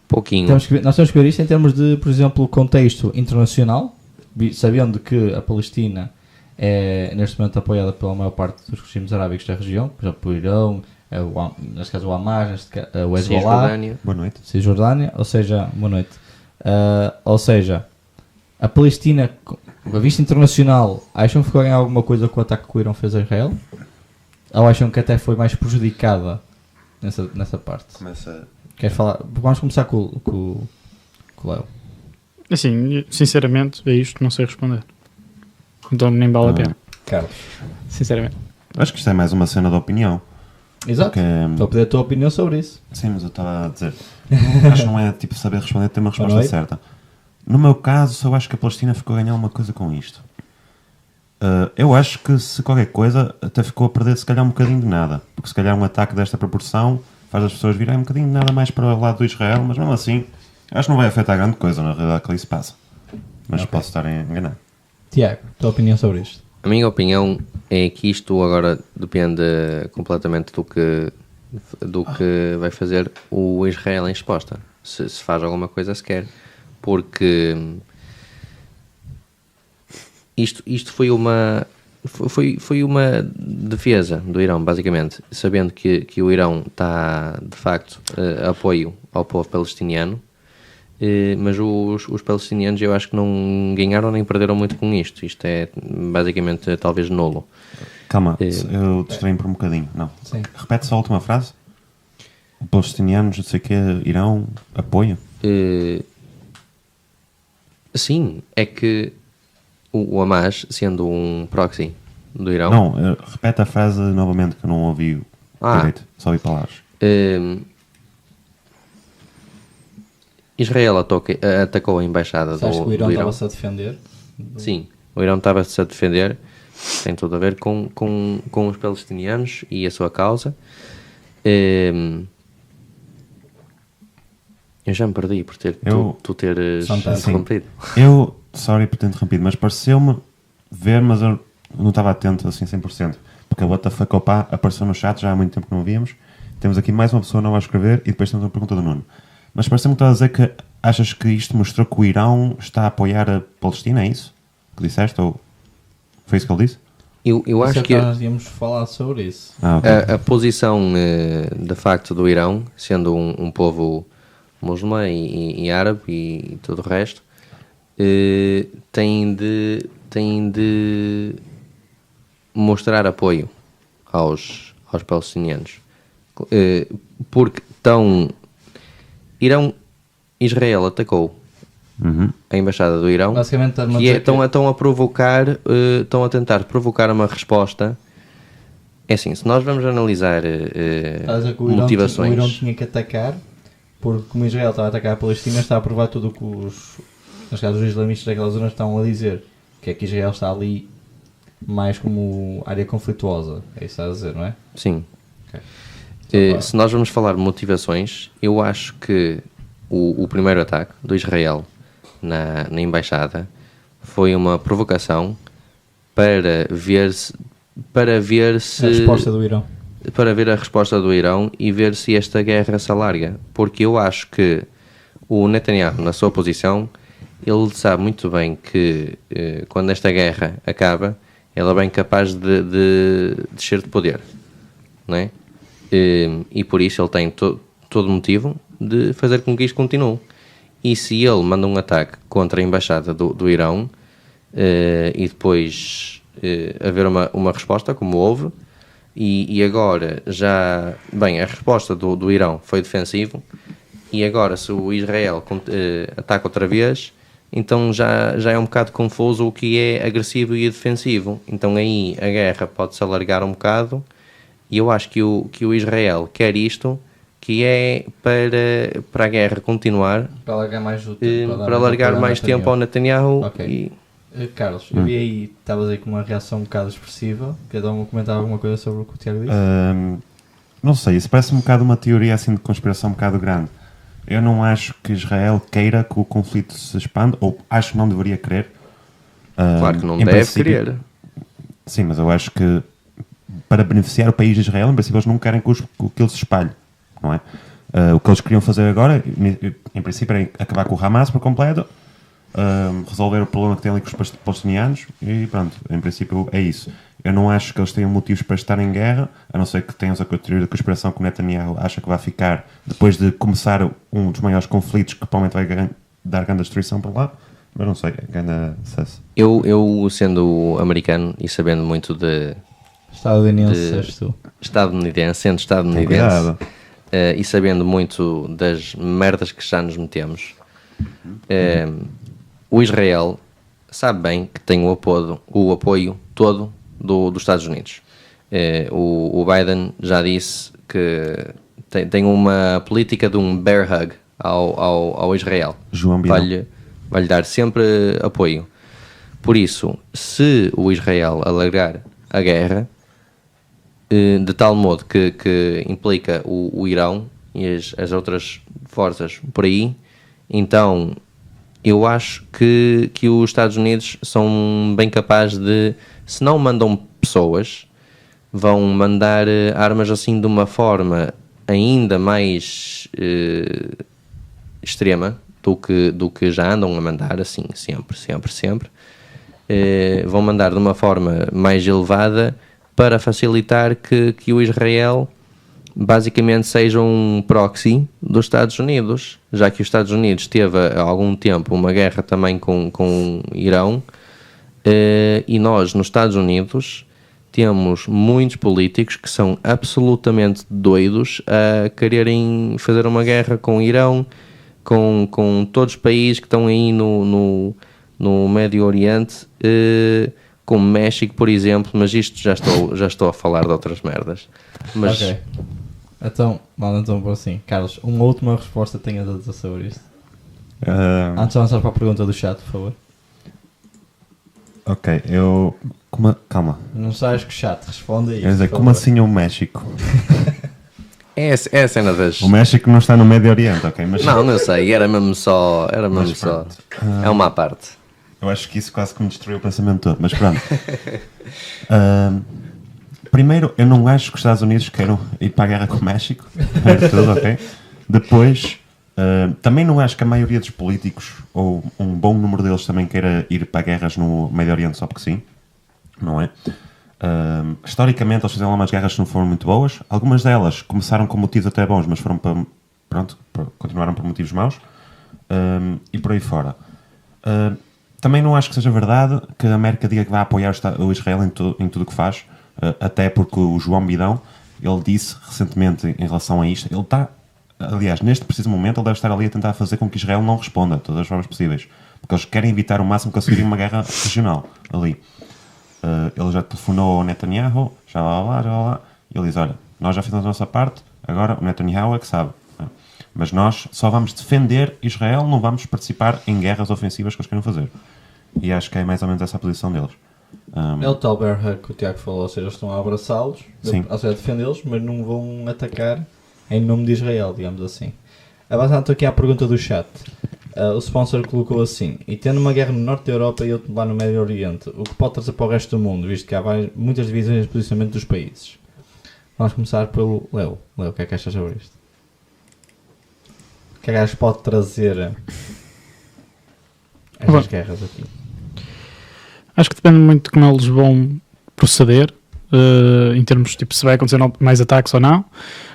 Pouquinho. Nós temos que ver isto em termos de, por exemplo, contexto internacional, sabendo que a Palestina é neste momento apoiada pela maior parte dos regimes arábicos da região, por exemplo, o Irão, neste caso o Hamas, o Hezbollah, Cisjordânia. Boa noite. Cisjordânia, ou seja, boa noite. Ou seja, a Palestina, a vista internacional, acham que vai ganhar alguma coisa com o ataque que o Irão fez a Israel? Ou acham que até foi mais prejudicada nessa parte? Começa... Queres falar? Vamos começar com o Léo. Assim, sinceramente, a isto não sei responder. Então nem vale a pena. Carlos. Sinceramente. Acho que isto é mais uma cena de opinião. Exato. Porque, Estou a pedir a tua opinião sobre isso. sim, mas eu estava a dizer. Acho que não é tipo saber responder, ter uma resposta Boa noite. certa. No meu caso, só acho que a Palestina ficou a ganhar uma coisa com isto. Eu acho que se qualquer coisa até ficou a perder se calhar um bocadinho de nada. Porque se calhar um ataque desta proporção faz as pessoas virem um bocadinho de nada mais para o lado do Israel, mas mesmo assim acho que não vai afetar grande coisa na realidade que ali se passa. Mas Ok. posso estar a enganar. Tiago, tua opinião sobre isto? A minha opinião é que isto agora depende completamente do que vai fazer o Israel em resposta. Se faz alguma coisa sequer. Porque isto foi uma foi uma defesa do Irão, basicamente, sabendo que o Irão está, de facto, apoio ao povo palestiniano, mas os palestinianos eu acho que não ganharam nem perderam muito com isto. Isto é, basicamente, talvez nulo. Calma, eu distraí-me por um bocadinho. Não. Sim. Repete só a última frase. Palestinianos, não sei o que, Irão, apoio? Sim, é que o Hamas, sendo um proxy do Irão... Não, repete a frase novamente, que eu não ouvi direito, só ouvi palavras. Israel atacou a embaixada do Sabes que o Irão Irão. estava-se a defender? Sim, o Irão estava-se a defender, tem tudo a ver com os palestinianos e a sua causa. Eu já me perdi por tu teres interrompido. Sorry por ter interrompido, mas pareceu-me ver, mas eu não estava atento assim 100%, porque a WTF Opa apareceu no chat já há muito tempo que não víamos. Temos aqui mais uma pessoa nova a escrever e depois temos uma pergunta do Nuno. Mas pareceu-me que estás a dizer que achas que isto mostrou que o Irão está a apoiar a Palestina, é isso? Que disseste? Ou foi isso que ele disse? Eu acho que nós íamos falar sobre isso. Okay. a posição de facto do Irão, sendo um povo muçulmano e árabe e tudo o resto, tem de mostrar apoio aos palestinianos, porque Israel atacou a embaixada do Irão, Basicamente, e estão a provocar, estão a tentar provocar uma resposta. É assim, se nós vamos analisar motivações... O Irão tinha que atacar, porque como Israel estava a atacar a Palestina, está a provar tudo o que os islamistas daquela zona estão a dizer, que é que Israel está ali mais como área conflituosa. É isso que está a dizer, não é? Sim. Okay. Se nós vamos falar de motivações, eu acho que o primeiro ataque do Israel na embaixada foi uma provocação para ver se A resposta do Irão. Para ver a resposta do Irão e ver se esta guerra se alarga, porque eu acho que o Netanyahu, na sua posição, ele sabe muito bem que quando esta guerra acaba, ele é bem capaz de descer de poder, não é? E por isso ele tem todo motivo de fazer com que isto continue. E se ele manda um ataque contra a embaixada do Irão e depois haver uma resposta, como houve, e agora já... Bem, a resposta do Irão foi defensivo, e agora se o Israel ataca outra vez, então já é um bocado confuso o que é agressivo e defensivo. Então aí a guerra pode-se alargar um bocado, e eu acho que o Israel quer isto, que é para a guerra continuar, para alargar mais o tempo, para alargar mais tempo ao Netanyahu. Okay. Carlos, eu vi aí, estavas aí com uma reação um bocado expressiva. Queres comentar alguma coisa sobre o que o Tiago disse? Não sei, isso parece um bocado uma teoria assim de conspiração um bocado grande. Eu não acho que Israel queira que o conflito se expanda, ou acho que não deveria querer. Claro que não deve querer. Sim, mas eu acho que para beneficiar o país de Israel, em princípio eles não querem que ele se espalhe, não é? O que eles queriam fazer agora, em princípio, era acabar com o Hamas por completo, resolver o problema que têm ali com os palestinianos e pronto, em princípio é isso. Eu não acho que eles tenham motivos para estar em guerra, a não ser que tenham a teoria da conspiração que o Netanyahu acha que vai ficar, depois de começar um dos maiores conflitos, que provavelmente vai dar grande destruição para lá, mas não sei, é grande sucesso. Eu sendo americano e sabendo muito de estadunidense, e sabendo muito das merdas que já nos metemos, o Israel sabe bem que tem o apoio todo dos Estados Unidos. O Biden já disse que tem uma política de um bear hug ao Israel. João Biden vai-lhe dar sempre apoio. Por isso, se o Israel alargar a guerra de tal modo que implica o Irão e as outras forças por aí, então eu acho que os Estados Unidos são bem capazes de, se não mandam pessoas, vão mandar armas assim de uma forma ainda mais extrema do que já andam a mandar, assim, sempre. vão mandar de uma forma mais elevada para facilitar que o Israel basicamente seja um proxy dos Estados Unidos, já que os Estados Unidos teve há algum tempo uma guerra também com o Irão, e nós nos Estados Unidos temos muitos políticos que são absolutamente doidos a quererem fazer uma guerra com o Irão, com todos os países que estão aí no Médio Oriente, como México, por exemplo, mas isto já estou a falar de outras merdas. Mas Ok. Então, por assim. Carlos, uma última resposta tenhas a dizer sobre isto. Antes de avançar para a pergunta do chat, por favor. Ok, calma. Não sabes que o chat responde a isso. Quer dizer, por como favor. assim o México? é a cena das... O México não está no Médio Oriente, ok? Mas Não sei, era mesmo só. pronto. É uma parte. eu acho que isso quase que me destruiu o pensamento todo, mas pronto. Primeiro, eu não acho que os Estados Unidos queiram ir para a guerra com o México. Primeiro de tudo, ok? Depois, também não acho que a maioria dos políticos, ou um bom número deles, também queira ir para guerras no Médio Oriente só porque sim. Não é? Historicamente, eles fizeram lá umas guerras que não foram muito boas. Algumas delas começaram com motivos até bons, mas foram continuaram por motivos maus. E por aí fora. Também não acho que seja verdade que a América diga que vai apoiar o Israel em tudo o que faz. Até porque o João Bidão, ele disse recentemente em relação a isto, ele está, aliás, neste preciso momento, ele deve estar ali a tentar fazer com que Israel não responda de todas as formas possíveis, porque eles querem evitar o máximo que conseguirem uma guerra regional ali. Ele já telefonou ao Netanyahu, já lá, e ele diz, olha, nós já fizemos a nossa parte, agora o Netanyahu é que sabe. Mas nós só vamos defender Israel, não vamos participar em guerras ofensivas que eles querem fazer. E acho que é mais ou menos essa a posição deles. É o tal bear hug que o Tiago falou, ou seja, eles estão a abraçá-los, Sim. ou seja, a defendê-los, mas não vão atacar em nome de Israel, digamos assim. Avançando aqui à pergunta do chat, o sponsor colocou assim: e tendo uma guerra no norte da Europa e outra lá no Médio Oriente, o que pode trazer para o resto do mundo, visto que há muitas divisões de posicionamento dos países? Vamos começar pelo Léo. Léo, o que é que achas sobre isto? O que é que achas que pode trazer estas guerras aqui? Acho que depende muito de como eles vão proceder, em termos tipo se vai acontecer mais ataques ou não.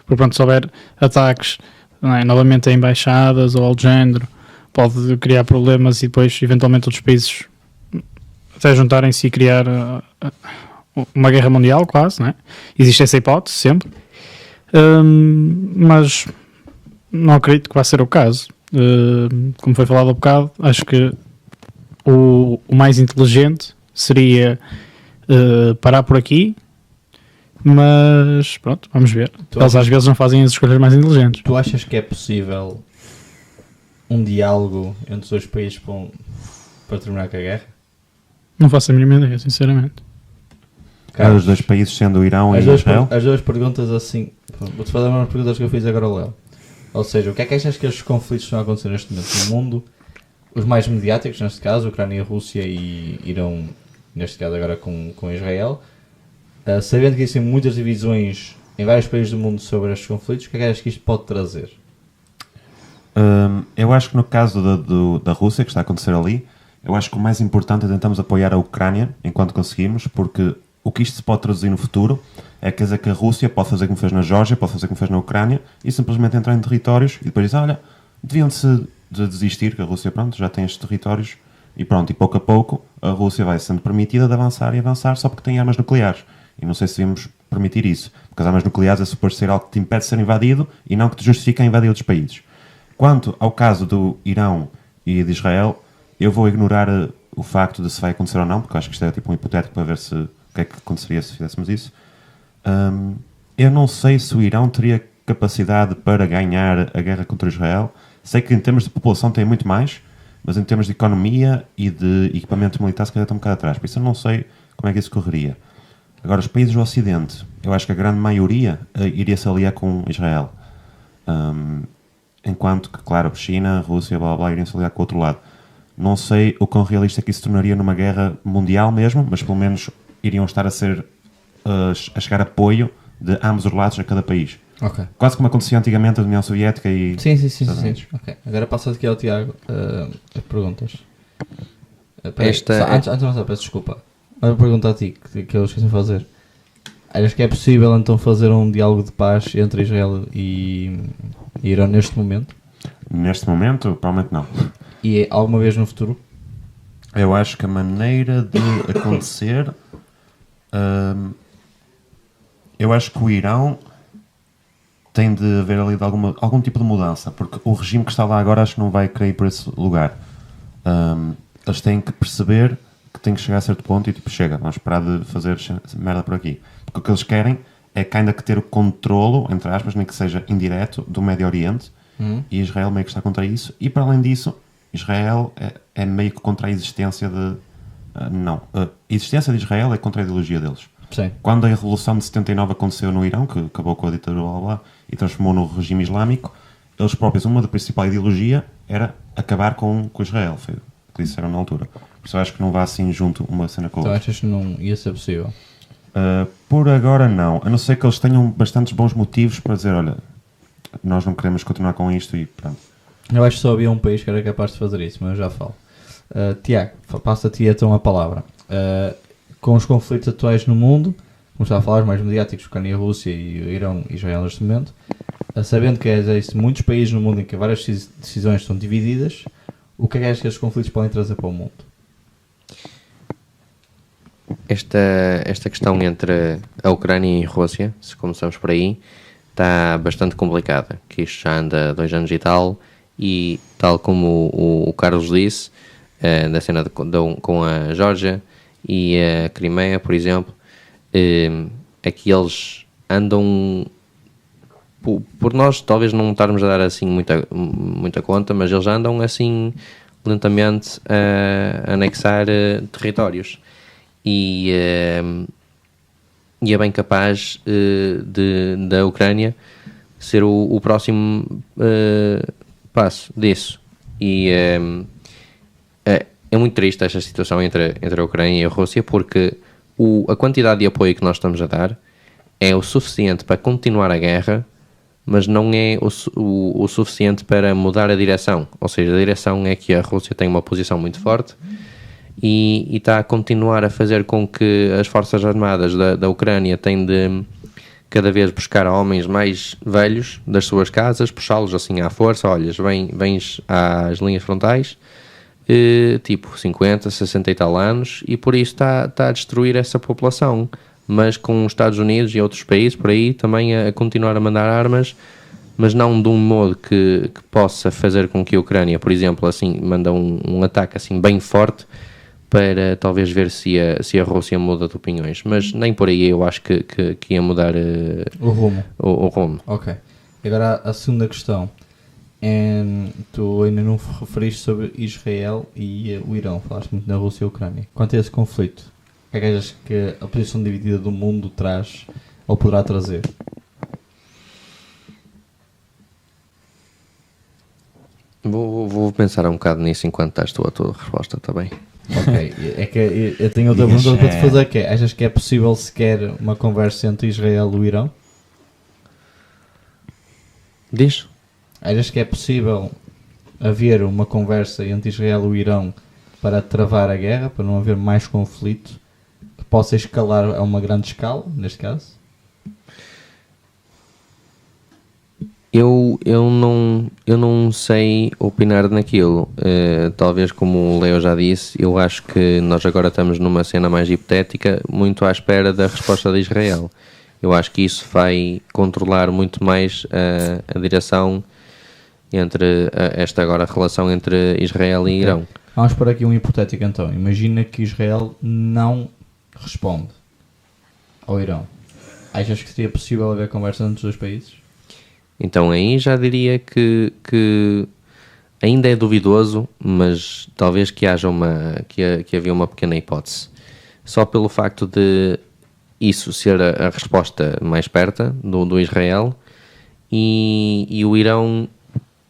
Porque pronto, se houver ataques novamente a embaixadas ou ao género, pode criar problemas e depois eventualmente outros países até juntarem-se e criar uma guerra mundial quase, não é? Existe essa hipótese sempre, mas não acredito que vai ser o caso. Como foi falado há bocado, acho que o mais inteligente seria parar por aqui, mas pronto, vamos ver. Eles às vezes não fazem as escolhas mais inteligentes. Tu achas que é possível um diálogo entre os dois países para terminar com a guerra? Não faço a mínima ideia, sinceramente. Os dois países sendo o Irão e Israel? As duas perguntas assim, vou-te fazer umas perguntas que eu fiz agora ao Léo. Ou seja, o que é que achas que estes conflitos estão a acontecer neste momento no mundo? Os mais mediáticos, neste caso, Ucrânia, Rússia e Irão, neste caso agora com Israel. Sabendo que existem muitas divisões em vários países do mundo sobre estes conflitos, o que é que achas que isto pode trazer? Eu acho que no caso da Rússia, que está a acontecer ali, eu acho que o mais importante é tentarmos apoiar a Ucrânia enquanto conseguimos, porque o que isto se pode traduzir no futuro é quer dizer que a Rússia pode fazer como fez na Geórgia, pode fazer como fez na Ucrânia e simplesmente entrar em territórios e depois dizer, olha, deviam-se de desistir, que a Rússia, pronto, já tem estes territórios e pronto, e pouco a pouco a Rússia vai sendo permitida de avançar e avançar só porque tem armas nucleares. E não sei se devemos permitir isso, porque as armas nucleares é suposto ser algo que te impede de ser invadido e não que te justifica a invadir outros países. Quanto ao caso do Irão e de Israel, eu vou ignorar o facto de se vai acontecer ou não, porque eu acho que isto é tipo um hipotético para ver o que é que aconteceria se fizéssemos isso. Eu não sei se o Irão teria capacidade para ganhar a guerra contra Israel. Sei que em termos de população tem muito mais, mas em termos de economia e de equipamento militar se calhar está um bocado atrás. Por isso eu não sei como é que isso correria. Agora, os países do Ocidente, eu acho que a grande maioria iria se aliar com Israel. Enquanto que, claro, China, Rússia, blá blá, iriam se aliar com o outro lado. Não sei o quão realista que isso tornaria numa guerra mundial mesmo, mas pelo menos iriam estar a chegar apoio de ambos os lados a cada país. Okay. Quase como acontecia antigamente a União Soviética e... Sim. Okay. Agora passa aqui ao Tiago as perguntas. Peraí, antes de avançar, peço desculpa. Uma pergunta a ti, que eu esqueci de fazer. Achas que é possível então fazer um diálogo de paz entre Israel e Irão neste momento? Neste momento, provavelmente não. E alguma vez no futuro? Eu acho que a maneira de acontecer... eu acho que o Irão tem de haver ali de algum tipo de mudança, porque o regime que está lá agora acho que não vai querer ir por esse lugar. Eles têm que perceber que tem que chegar a certo ponto e tipo, chega, vamos parar de fazer merda por aqui. Porque o que eles querem é que ainda que ter o controlo, entre aspas, nem que seja indireto, do Médio Oriente, e Israel meio que está contra isso, e para além disso, Israel é meio que contra a existência de... a existência de Israel é contra a ideologia deles. Sim. Quando a Revolução de 79 aconteceu no Irão, que acabou com a ditadura blá, blá, blá, e transformou no regime islâmico, eles próprios, uma da principal ideologia era acabar com Israel, foi o que disseram na altura. Por isso eu acho que não vai assim junto uma cena com a Então outra. achas que não ia ser possível? Por agora não, a não ser que eles tenham bastantes bons motivos para dizer, olha, nós não queremos continuar com isto e pronto. Eu acho que só havia um país que era capaz de fazer isso, mas eu já falo. Tiago, passa-te então a palavra. Com os conflitos atuais no mundo, como estava a falar, os mais mediáticos, Ucrânia, Rússia e Irão e Israel neste momento, sabendo que existem muitos países no mundo em que várias decisões estão divididas, o que é que achas que estes conflitos podem trazer para o mundo? Esta questão entre a Ucrânia e a Rússia, se começamos por aí, está bastante complicada, que isto já anda há 2 anos e tal como o Carlos disse, da cena com a Geórgia e a Crimeia, por exemplo, aqui eles andam, por nós talvez não estarmos a dar assim muita conta, mas eles andam assim lentamente a anexar territórios e é bem capaz da Ucrânia ser o próximo passo disso. E é muito triste esta situação entre a Ucrânia e a Rússia, porque a quantidade de apoio que nós estamos a dar é o suficiente para continuar a guerra, mas não é o suficiente para mudar a direção. Ou seja, a direção é que a Rússia tem uma posição muito forte e está a continuar a fazer com que as forças armadas da Ucrânia têm de cada vez buscar homens mais velhos das suas casas, puxá-los assim à força, olha, vens às linhas frontais, tipo 50, 60 e tal anos, e por isso está a destruir essa população, mas com os Estados Unidos e outros países por aí também a continuar a mandar armas, mas não de um modo que possa fazer com que a Ucrânia, por exemplo, assim, manda um ataque assim bem forte para talvez ver se a Rússia muda de opiniões, mas nem por aí eu acho que ia mudar o rumo. O rumo. Ok. Agora a segunda questão. Tu ainda não referiste sobre Israel e o Irão, falaste muito na Rússia e a Ucrânia. Quanto a esse conflito, o que é que achas que a posição dividida do mundo traz ou poderá trazer? Vou pensar um bocado nisso enquanto estás tu a tua resposta, está bem? Ok, é que eu tenho outra pergunta para te fazer, que é, achas que é possível sequer uma conversa entre Israel e o Irão? Diz? Achas que é possível haver uma conversa entre Israel e o Irão para travar a guerra, para não haver mais conflito, que possa escalar a uma grande escala, neste caso? Eu não sei opinar naquilo. Talvez, como o Leo já disse, eu acho que nós agora estamos numa cena mais hipotética, muito à espera da resposta de Israel. Eu acho que isso vai controlar muito mais a direção entre esta agora relação entre Israel e Irão. Vamos por aqui um hipotético então. Imagina que Israel não responde ao Irão. Achas que seria possível haver conversa entre os dois países? Então aí já diria que ainda é duvidoso, mas talvez que haja que havia uma pequena hipótese. Só pelo facto de isso ser a resposta mais perto do Israel e o Irão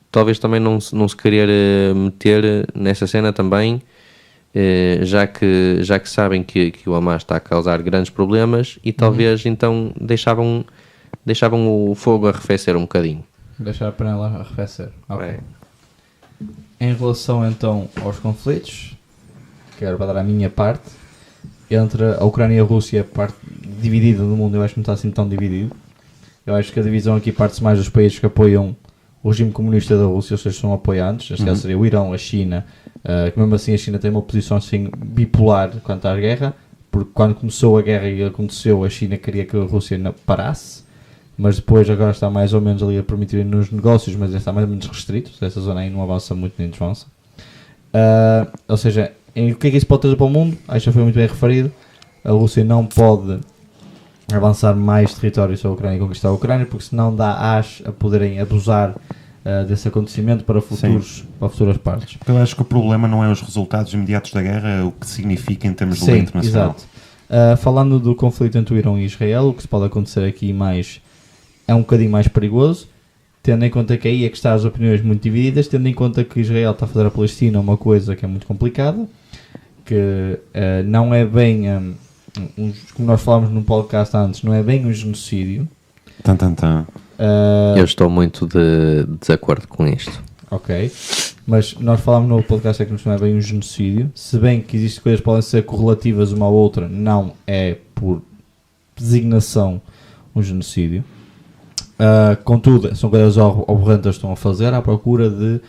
talvez também não se querer meter nessa cena também, já que sabem que o Hamas está a causar grandes problemas e talvez então deixavam o fogo arrefecer um bocadinho. Deixar a panela arrefecer. Ok. É. Em relação então aos conflitos, quero para dar a minha parte, entre a Ucrânia e a Rússia, a parte dividida do mundo, eu acho que não está assim tão dividido. Eu acho que a divisão aqui parte-se mais dos países que apoiam o regime comunista da Rússia, ou seja, são apoiantes. Este caso seria o Irão, a China, que mesmo assim a China tem uma posição assim bipolar quanto à guerra, porque quando começou a guerra e aconteceu, a China queria que a Rússia parasse, mas depois agora está mais ou menos ali a permitir nos negócios, mas está mais ou menos restrito, essa zona aí não avança muito nem desvança. Ou seja, o que é que isso pode trazer para o mundo? Acho que já foi muito bem referido. A Rússia não pode avançar mais território sobre a Ucrânia e conquistar a Ucrânia, porque senão dá a poderem abusar desse acontecimento para futuras partes. Eu acho que o problema não é os resultados imediatos da guerra, é o que significa em termos de lei internacional. Exato. Falando do conflito entre o Irão e Israel, o que se pode acontecer aqui mais é um bocadinho mais perigoso, tendo em conta que aí é que estão as opiniões muito divididas, tendo em conta que Israel está a fazer a Palestina uma coisa que é muito complicada, que não é bem, como nós falámos no podcast antes, não é bem um genocídio. Eu estou muito de desacordo com isto. Ok, mas nós falámos no podcast que não é bem um genocídio, se bem que existem coisas que podem ser correlativas uma à outra, não é por designação um genocídio. Contudo, são coisas aberrantes que estão a fazer à procura de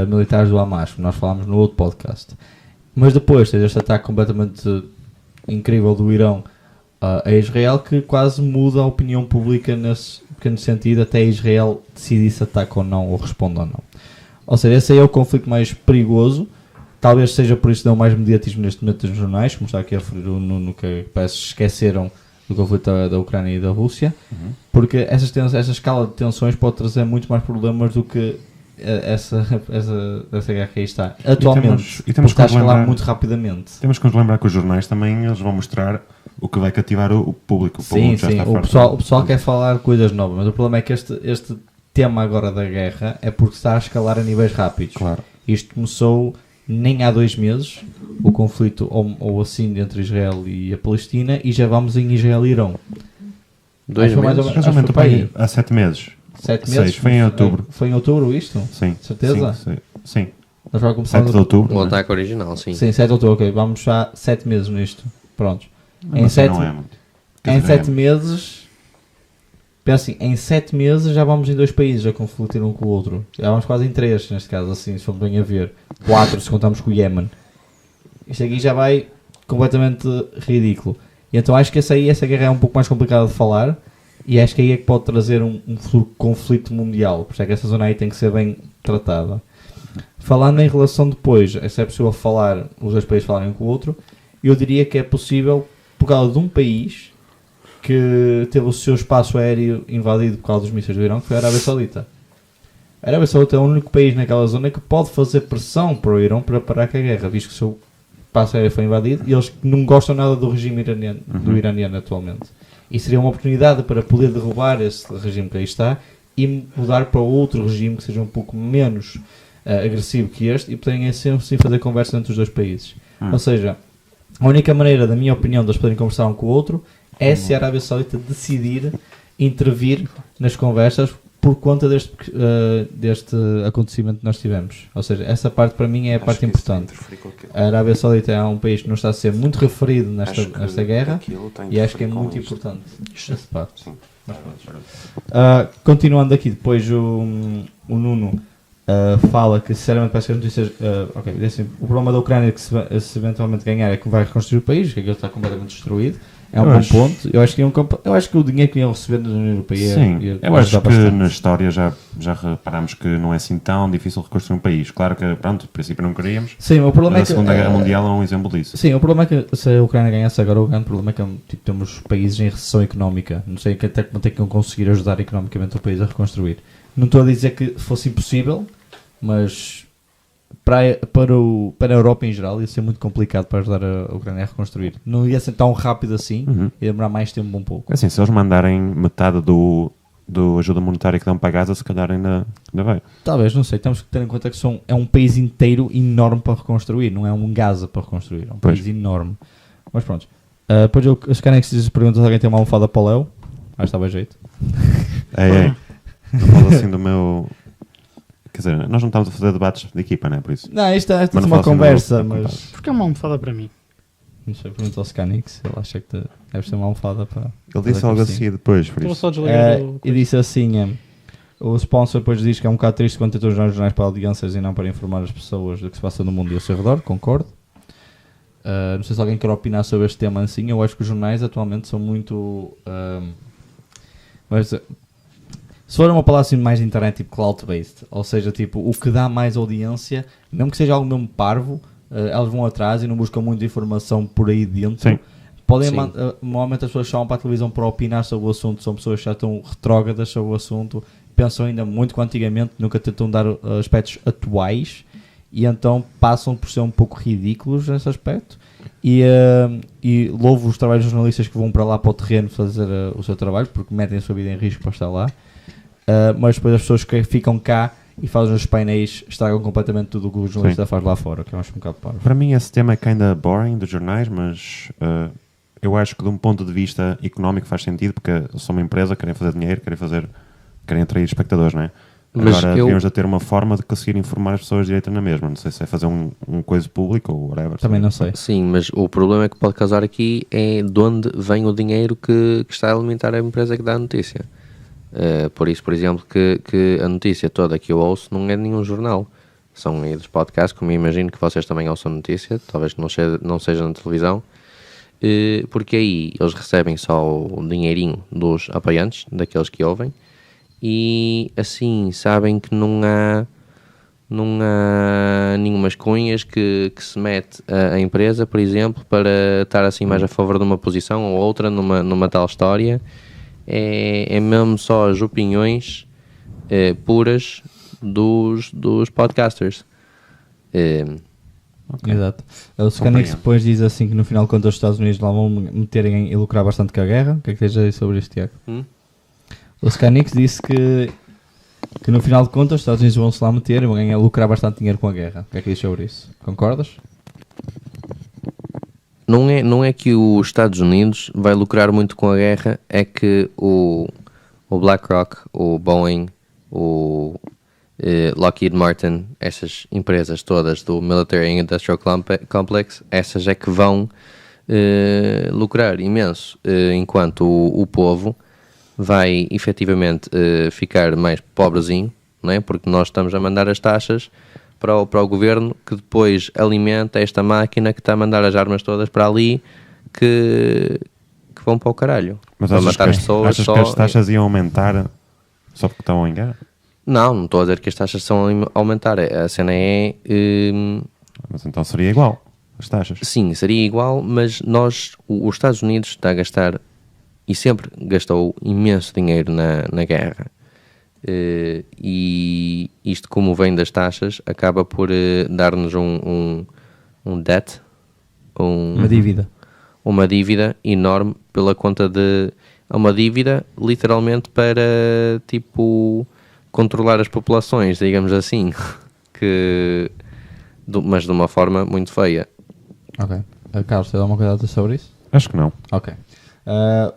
militares do Hamas, como nós falámos no outro podcast. Mas depois tens este ataque completamente incrível do Irão a Israel, que quase muda a opinião pública nesse pequeno sentido, até Israel decidir se ataca ou não, ou responde ou não. Ou seja, esse aí é o conflito mais perigoso. Talvez seja por isso que dão mais mediatismo neste momento nos jornais, como está aqui a referir o Nuno, que parece que esqueceram do conflito da Ucrânia e da Rússia, porque essa escala de tensões pode trazer muito mais problemas do que essa guerra que aí está. Atualmente, e temos está a que escalar muito rapidamente. Temos que nos lembrar que os jornais também eles vão mostrar o que vai cativar o público. Sim, o pessoal quer falar coisas novas, mas o problema é que este tema agora da guerra é porque está a escalar a níveis rápidos. Claro. Isto começou nem há 2 meses, o conflito ou assim entre Israel e a Palestina, e já vamos em Israel e Irão. 2 meses? Mais há 7 meses. 7 meses? 6, foi em outubro. Foi em outubro isto? Sim. Certeza? Sim. Nós vamos começar 7 de outubro. O ataque original, sim. Sim, 7 de outubro, ok. Vamos já 7 meses nisto. Pronto. Em 7 meses... Pensa assim, em 7 meses já vamos em 2 países a conflitar um com o outro. Já vamos quase em 3, neste caso, assim, se formos bem a ver. 4 se contamos com o Iémen. Isto aqui já vai completamente ridículo. E então acho que essa guerra é um pouco mais complicada de falar, e acho que aí é que pode trazer um futuro conflito mundial. Por isso é que essa zona aí tem que ser bem tratada. Falando em relação depois, se é possível falar, os 2 países falarem um com o outro, eu diria que é possível por causa de um país que teve o seu espaço aéreo invadido por causa dos mísseis do Irão, que foi a Arábia Saudita. A Arábia Saudita é o único país naquela zona que pode fazer pressão para o Irão para parar com a guerra, visto que o seu espaço aéreo foi invadido, e eles não gostam nada do regime iraniano, do iraniano atualmente. E seria uma oportunidade para poder derrubar esse regime que aí está e mudar para outro regime que seja um pouco menos agressivo que este, e poderem assim fazer conversa entre os 2 países. Ou seja, a única maneira, da minha opinião, de eles poderem conversar um com o outro é se a Arábia Saudita decidir intervir nas conversas por conta deste acontecimento que nós tivemos. Ou seja, essa parte para mim é a parte importante. A Arábia Saudita é um país que não está a ser muito referido nesta guerra, e acho que é muito importante essa parte. Continuando aqui, depois o Nuno fala que sinceramente parece que as notícias assim, o problema da Ucrânia é que se eventualmente ganhar é que vai reconstruir o país, que aquilo está completamente destruído. É um bom ponto. Eu acho que o dinheiro que iam receber da União Europeia eu acho que na história já reparámos que não é assim tão difícil reconstruir um país. Claro que, pronto, no princípio não queríamos. Sim, o problema a Segunda Guerra Mundial é um exemplo disso. Sim, o problema é que se a Ucrânia ganhasse agora, o grande problema é que temos países em recessão económica. Não sei até que ponto é que vão conseguir ajudar economicamente o país a reconstruir. Não estou a dizer que fosse impossível, mas para a Europa em geral ia ser muito complicado para ajudar a Ucrânia a reconstruir. Não ia ser tão rápido assim, ia demorar mais tempo um pouco. Assim, se eles mandarem metade do ajuda monetária que dão para Gaza, se calhar ainda vai. Talvez, não sei. Temos que ter em conta que é um país inteiro enorme para reconstruir, não é um Gaza para reconstruir, é um país enorme. Mas pronto. Depois se querem que se pergunta se alguém tem uma almofada para o Léo, acho que está bem jeito. Não falo assim do meu... Quer dizer, nós não estamos a fazer debates de equipa, não é? Por isso. Não, isto é Mas não uma fala assim conversa, do- mas... Porque é uma almofada para mim. Não sei, pergunta ao Scanix, ele acha que deve ser uma almofada para... Ele disse algo assim depois, por Estou isso. só a desligar o... E disse assim, o sponsor depois diz que é um bocado triste quando tentam os jornais para audiências e não para informar as pessoas do que se passa no mundo e ao seu redor, concordo. Não sei se alguém quer opinar sobre este tema assim, eu acho que os jornais atualmente são muito... mas, se for uma palavra assim mais de internet, tipo cloud-based, ou seja, tipo, o que dá mais audiência, mesmo que seja algo mesmo parvo, elas vão atrás e não buscam muita informação por aí dentro. Sim. Podem, Sim. normalmente as pessoas chamam para a televisão para opinar sobre o assunto, são pessoas que já estão retrógradas sobre o assunto, pensam ainda muito que antigamente, nunca tentam dar aspectos atuais e então passam por ser um pouco ridículos nesse aspecto. E louvo os trabalhos jornalistas que vão para lá para o terreno fazer o seu trabalho, porque metem a sua vida em risco para estar lá. Mas depois as pessoas que ficam cá e fazem os painéis estragam completamente tudo o que o jornalista faz lá fora, que eu acho um bocado parvo. Para mim esse tema é kinda boring dos jornais, mas eu acho que de um ponto de vista económico faz sentido, porque eu sou uma empresa, querem fazer dinheiro, querem atrair espectadores, não é? Mas Agora eu- devíamos de ter uma forma de conseguir informar as pessoas direito na mesma. Não sei se é fazer um coisa público ou whatever. Também não sei. Sim, mas o problema que pode causar aqui é de onde vem o dinheiro que está a alimentar a empresa que dá a notícia. Por isso, por exemplo, que a notícia toda que eu ouço não é de nenhum jornal. São aí dos podcasts, como eu imagino que vocês também ouçam notícia, talvez que não seja na televisão, porque aí eles recebem só o dinheirinho dos apoiantes, daqueles que ouvem, e assim sabem que não há nenhumas cunhas que se mete a empresa, por exemplo, para estar assim mais a favor de uma posição ou outra numa tal história. É mesmo só as opiniões puras dos podcasters. Exato. O Scanix depois diz assim que no final de contas os Estados Unidos lá vão meterem e lucrar bastante com a guerra. O que é que tens a dizer sobre isto, Tiago? O Scanix disse que no final de contas os Estados Unidos vão se lá meter e vão ganhar, lucrar bastante dinheiro com a guerra. O que é que diz sobre isso? Concordas? Não é que os Estados Unidos vai lucrar muito com a guerra, é que o BlackRock, o Boeing, o Lockheed Martin, essas empresas todas do Military and Industrial Complex, essas é que vão lucrar imenso, enquanto o povo vai efetivamente ficar mais pobrezinho, não é? Porque nós estamos a mandar as taxas para o governo, que depois alimenta esta máquina que está a mandar as armas todas para ali, que vão para o caralho. Mas para achas, matar as pessoas achas só... que as taxas iam aumentar só porque estão em guerra? Não estou a dizer que as taxas são a aumentar. A cena é... Mas então seria igual, as taxas. sim, seria igual, mas os Estados Unidos está a gastar, e sempre gastou imenso dinheiro na guerra. E isto, como vem das taxas, acaba por dar-nos um debt, Uma dívida. uma dívida enorme pela conta de... É uma dívida literalmente para, tipo, controlar as populações, digamos assim, mas de uma forma muito feia. Ok. Carlos, tens alguma coisa a dizer sobre isso? Acho que não. Ok.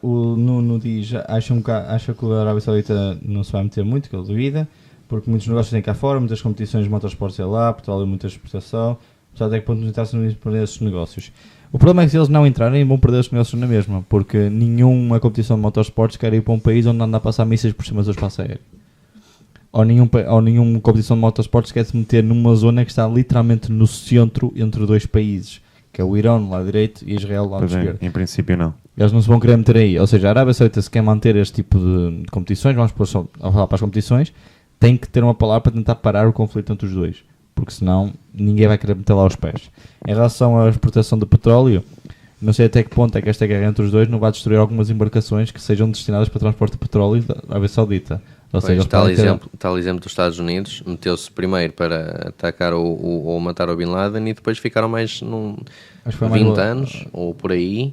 O Nuno diz, acha que a Arábia Saudita não se vai meter muito, que ele duvida, porque muitos negócios têm cá fora, muitas competições de motorsports é lá, petróleo e muita exportação, apesar de que ponto nos Estados Unidos perder esses negócios. O problema é que se eles não entrarem vão perder os negócios na mesma, porque nenhuma competição de motorsports quer ir para um país onde anda a passar mísseis por cima do espaço aéreo. Ou nenhuma competição de motorsports quer se meter numa zona que está literalmente no centro entre dois países, que é o Irão do lado direito e Israel do lado Pois é, esquerdo. em princípio não. Eles não se vão querer meter aí. Ou seja, a Arábia Saudita, se quer manter este tipo de competições, vamos pôr só a falar para as competições, tem que ter uma palavra para tentar parar o conflito entre os dois. Porque senão ninguém vai querer meter lá os pés. Em relação à exportação de petróleo, não sei até que ponto é que esta guerra entre os dois não vai destruir algumas embarcações que sejam destinadas para transporte de petróleo da Arábia Saudita. Ou seja, eles Tal podem ter- exemplo dos Estados Unidos, meteu-se primeiro para atacar ou matar o Bin Laden, e depois ficaram mais acho que foi mais 20 boa- anos, ou por aí,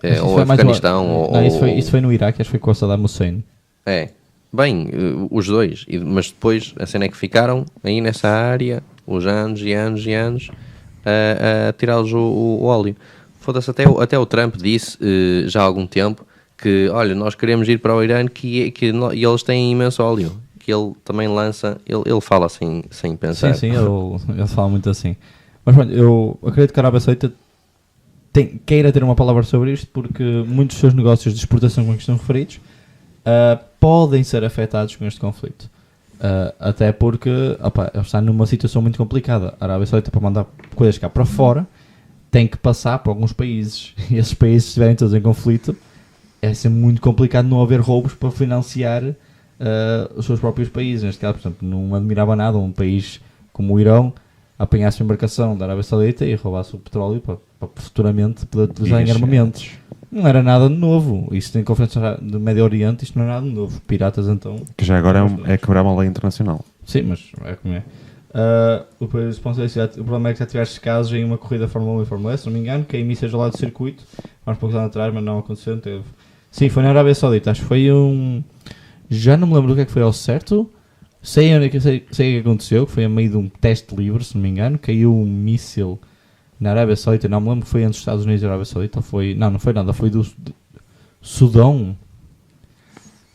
Mas isso ou foi mais Afeganistão, boa- ou... Não, isso foi no Iraque, acho que foi com o Saddam Hussein. É, bem, os dois, mas depois a cena é que ficaram aí nessa área, os anos e anos e anos, a tirar-lhes o óleo. Foda-se, até o Trump disse já há algum tempo que, olha, nós queremos ir para o Irã e eles têm imenso óleo. que ele também lança, ele fala assim, sem pensar. Sim, ele fala muito assim. Mas pronto, eu acredito que a Arábia Saudita queira ter uma palavra sobre isto, porque muitos dos seus negócios de exportação com que estão referidos podem ser afetados com este conflito. Até porque ele está numa situação muito complicada. A Arábia Saudita, para mandar coisas cá para fora, tem que passar por alguns países. E esses países, se estiverem todos em conflito, é ser muito complicado não haver roubos para financiar os seus próprios países. Neste caso, por exemplo, não admirava nada um país como o Irão apanhasse a embarcação da Arábia Saudita e roubasse o petróleo para futuramente poder utilizar em armamentos. Não era nada novo. Isso tem conferência do Médio Oriente, isto não é nada novo. Piratas, então... Que já agora é quebrar uma lei internacional. Sim, mas é como é. O problema é que já tiveste casos em uma corrida Fórmula 1 e Fórmula S, se não me engano, que a mísseis ao lado do circuito, há uns poucos anos atrás, mas não aconteceu. Sim, foi na Arábia Saudita. Acho que foi já não me lembro do que é que foi ao certo. Sei o que aconteceu, que foi a meio de um teste livre, se não me engano. Caiu um míssil na Arábia Saudita. Não me lembro que foi entre os Estados Unidos e a Arábia Saudita. Não foi nada, foi do Sudão.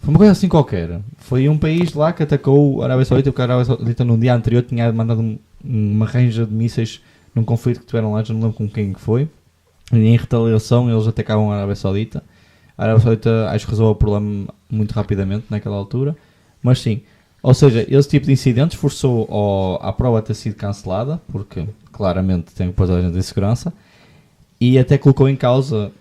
Foi uma coisa assim qualquer. Foi um país lá que atacou a Arábia Saudita, porque a Arábia Saudita no dia anterior tinha mandado uma ranja de mísseis num conflito que tiveram lá, já não lembro com quem que foi. E em retaliação eles atacavam a Arábia Saudita. A Arábia Saudita acho que resolveu o problema muito rapidamente naquela altura. Mas sim, ou seja, esse tipo de incidentes forçou a prova a ter sido cancelada, porque claramente tem que pôr a gente em segurança, e até colocou em causa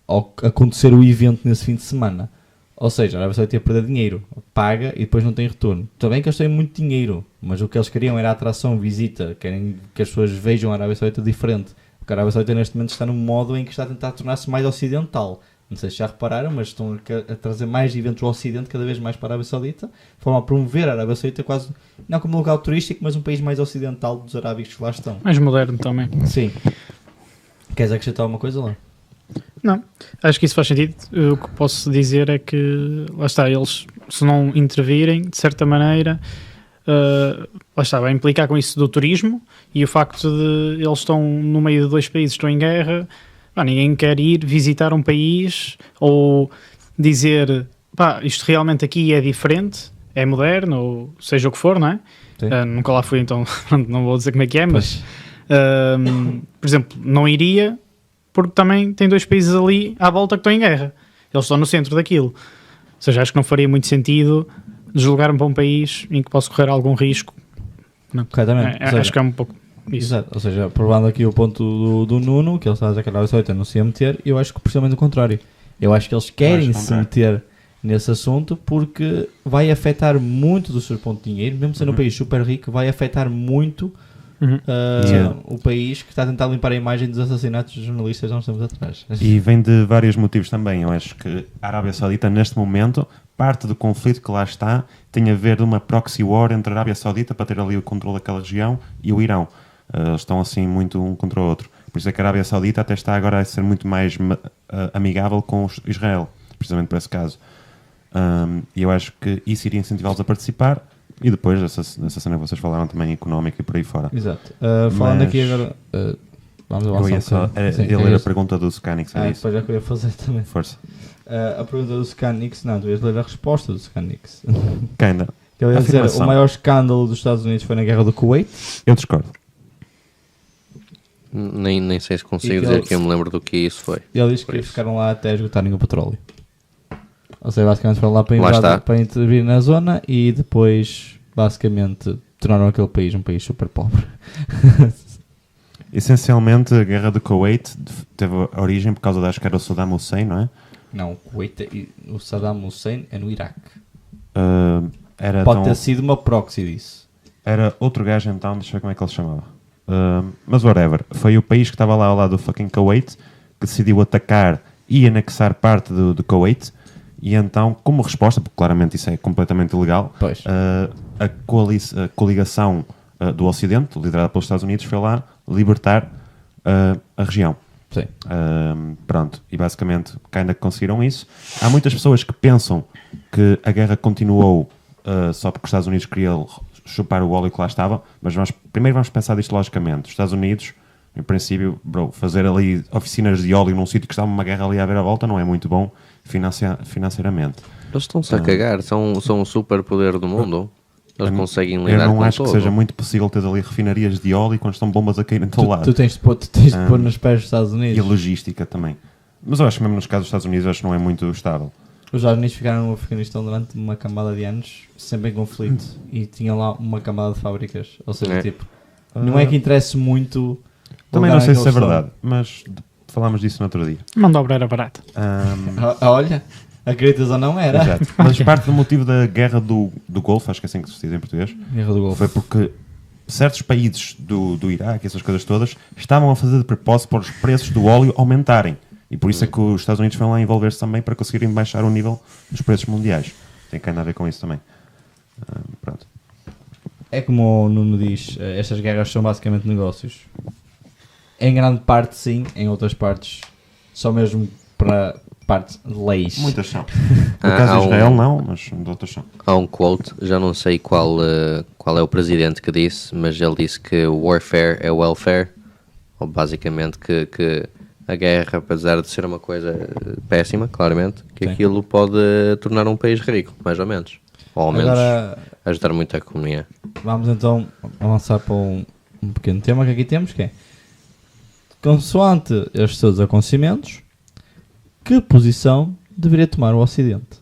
ao acontecer o evento nesse fim de semana. Ou seja, a Arábia Saudita ia perder dinheiro, paga e depois não tem retorno. Também que eles têm muito dinheiro, mas o que eles queriam era a atração, visita, querem que as pessoas vejam a Arábia Saudita diferente. Porque a Arábia Saudita neste momento está num modo em que está a tentar tornar-se mais ocidental. Não sei se já repararam, mas estão a trazer mais eventos do Ocidente cada vez mais para a Arábia Saudita, de forma a promover a Arábia Saudita quase, não como um local turístico, mas um país mais ocidental dos arábicos que lá estão. Mais moderno também. Sim. Queres acrescentar alguma coisa lá? Não, acho que isso faz sentido. O que posso dizer é que, lá está, eles, se não intervirem, de certa maneira, lá está, vai implicar com isso do turismo e o facto de eles estão no meio de dois países que estão em guerra. Ninguém quer ir visitar um país ou dizer, isto realmente aqui é diferente, é moderno, ou seja o que for, não é? Nunca lá fui, então não vou dizer como é que é, mas, por exemplo, não iria porque também tem dois países ali à volta que estão em guerra. Eles estão no centro daquilo. Ou seja, acho que não faria muito sentido deslogar-me para um país em que posso correr algum risco. Não. Corretamente. Acho que é um pouco isso. Exato. Ou seja, provando aqui o ponto do Nuno, que ele está a dizer que a Arábia Saudita não se ia meter, eu acho que precisamente o contrário. Eu acho que eles querem se meter nesse assunto porque vai afetar muito do seu ponto de dinheiro, mesmo sendo um país super rico, vai afetar muito o país que está a tentar limpar a imagem dos assassinatos de jornalistas há uns tempos atrás. E vem de vários motivos também. Eu acho que a Arábia Saudita, neste momento, parte do conflito que lá está tem a ver de uma proxy war entre a Arábia Saudita para ter ali o controle daquela região e o Irão. Eles estão assim muito um contra o outro. Por isso é que a Arábia Saudita até está agora a ser muito mais amigável com Israel, precisamente por esse caso. E eu acho que isso iria incentivá-los a participar. E depois dessa cena que vocês falaram também económica e por aí fora. Exato. Falando aqui agora... vamos avançar. Eu ler a pergunta do Scanix. Depois já que eu ia fazer também. Força. A pergunta do Scanix, não, tu ias ler a resposta do Scanix. Kinda. Ele ia dizer, o maior escândalo dos Estados Unidos foi na guerra do Kuwait. Eu discordo. Nem sei se consigo dizer que eu me lembro do que isso foi. Ele diz que eles ficaram lá até esgotarem o petróleo. Ou seja, basicamente foram lá para intervir na zona e depois, basicamente, tornaram aquele país um país super pobre. Essencialmente, a guerra do Kuwait teve a origem por causa da, acho que era o Saddam Hussein, não é? Não, o Saddam Hussein é no Iraque. Pode ter sido uma proxy disso. Era outro gajo então, deixa eu ver como é que ele se chamava. Mas whatever, foi o país que estava lá ao lado do fucking Kuwait que decidiu atacar e anexar parte do Kuwait. E então, como resposta, porque claramente isso é completamente ilegal, a coligação do Ocidente, liderada pelos Estados Unidos, foi lá libertar a região. Sim. Pronto, e basicamente ainda conseguiram isso. Há muitas pessoas que pensam que a guerra continuou só porque os Estados Unidos queriam chupar o óleo que lá estava, mas primeiro vamos pensar disto logicamente. Os Estados Unidos, em princípio, fazer ali oficinas de óleo num sítio que estava uma guerra ali a ver a volta não é muito bom financeiramente. Eles estão-se a cagar, são o super poder do mundo. Eles conseguem Eu lidar não com acho tudo. que seja muito possível ter ali refinarias de óleo quando estão bombas a cair em todo lado. Tu tens de pôr nos pés dos Estados E a Unidos. logística também. Mas eu acho que mesmo nos casos dos Estados Unidos, acho que não é muito estável. Os Estados Unidos ficaram no Afeganistão durante uma camada de anos, sempre em conflito, e tinham lá uma camada de fábricas. Ou seja, É. tipo, não é que interesse muito. o Também lugar não sei em se que é eles estão. verdade, mas falámos disso no outro dia. Mão de obra era barata. Olha, acreditas ou não era? Exato. Mas parte do motivo da guerra do Golfo, acho que é assim que se diz em português, Guerra do Golfo. foi porque certos países do Iraque, essas coisas todas, estavam a fazer de propósito para os preços do óleo aumentarem. E por isso é que os Estados Unidos foram lá envolver-se também para conseguirem baixar o nível dos preços mundiais. Tem que ainda a ver com isso também. Pronto. É como o Nuno diz, estas guerras são basicamente negócios. Em grande parte sim, em outras partes só mesmo para partes de leis. Muitas são. Há- No caso há de Israel não, mas de outras são. Há um quote, já não sei qual é o presidente que disse, mas ele disse que warfare é welfare, ou basicamente que a guerra, apesar de ser uma coisa péssima, claramente, que Sim. aquilo pode tornar um país rico, mais ou menos. Ou ao menos Agora ajudar muito a economia. vamos então avançar para um pequeno tema que aqui temos, que é, consoante estes seus acontecimentos, que posição deveria tomar o Ocidente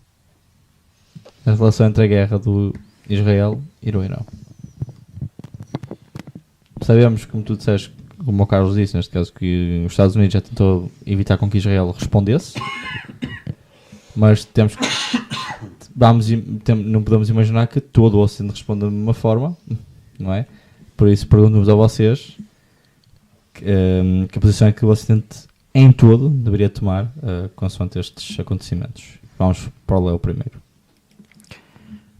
na relação entre a guerra do Israel e do Irão? Sabemos, como tu disseste, como o Carlos disse, neste caso, que os Estados Unidos já tentou evitar com que Israel respondesse, mas temos que não podemos imaginar que todo o Ocidente responda da mesma forma, não é? Por isso pergunto-vos a vocês que posição é que o Ocidente em todo deveria tomar consoante estes acontecimentos. Vamos para o Léo primeiro.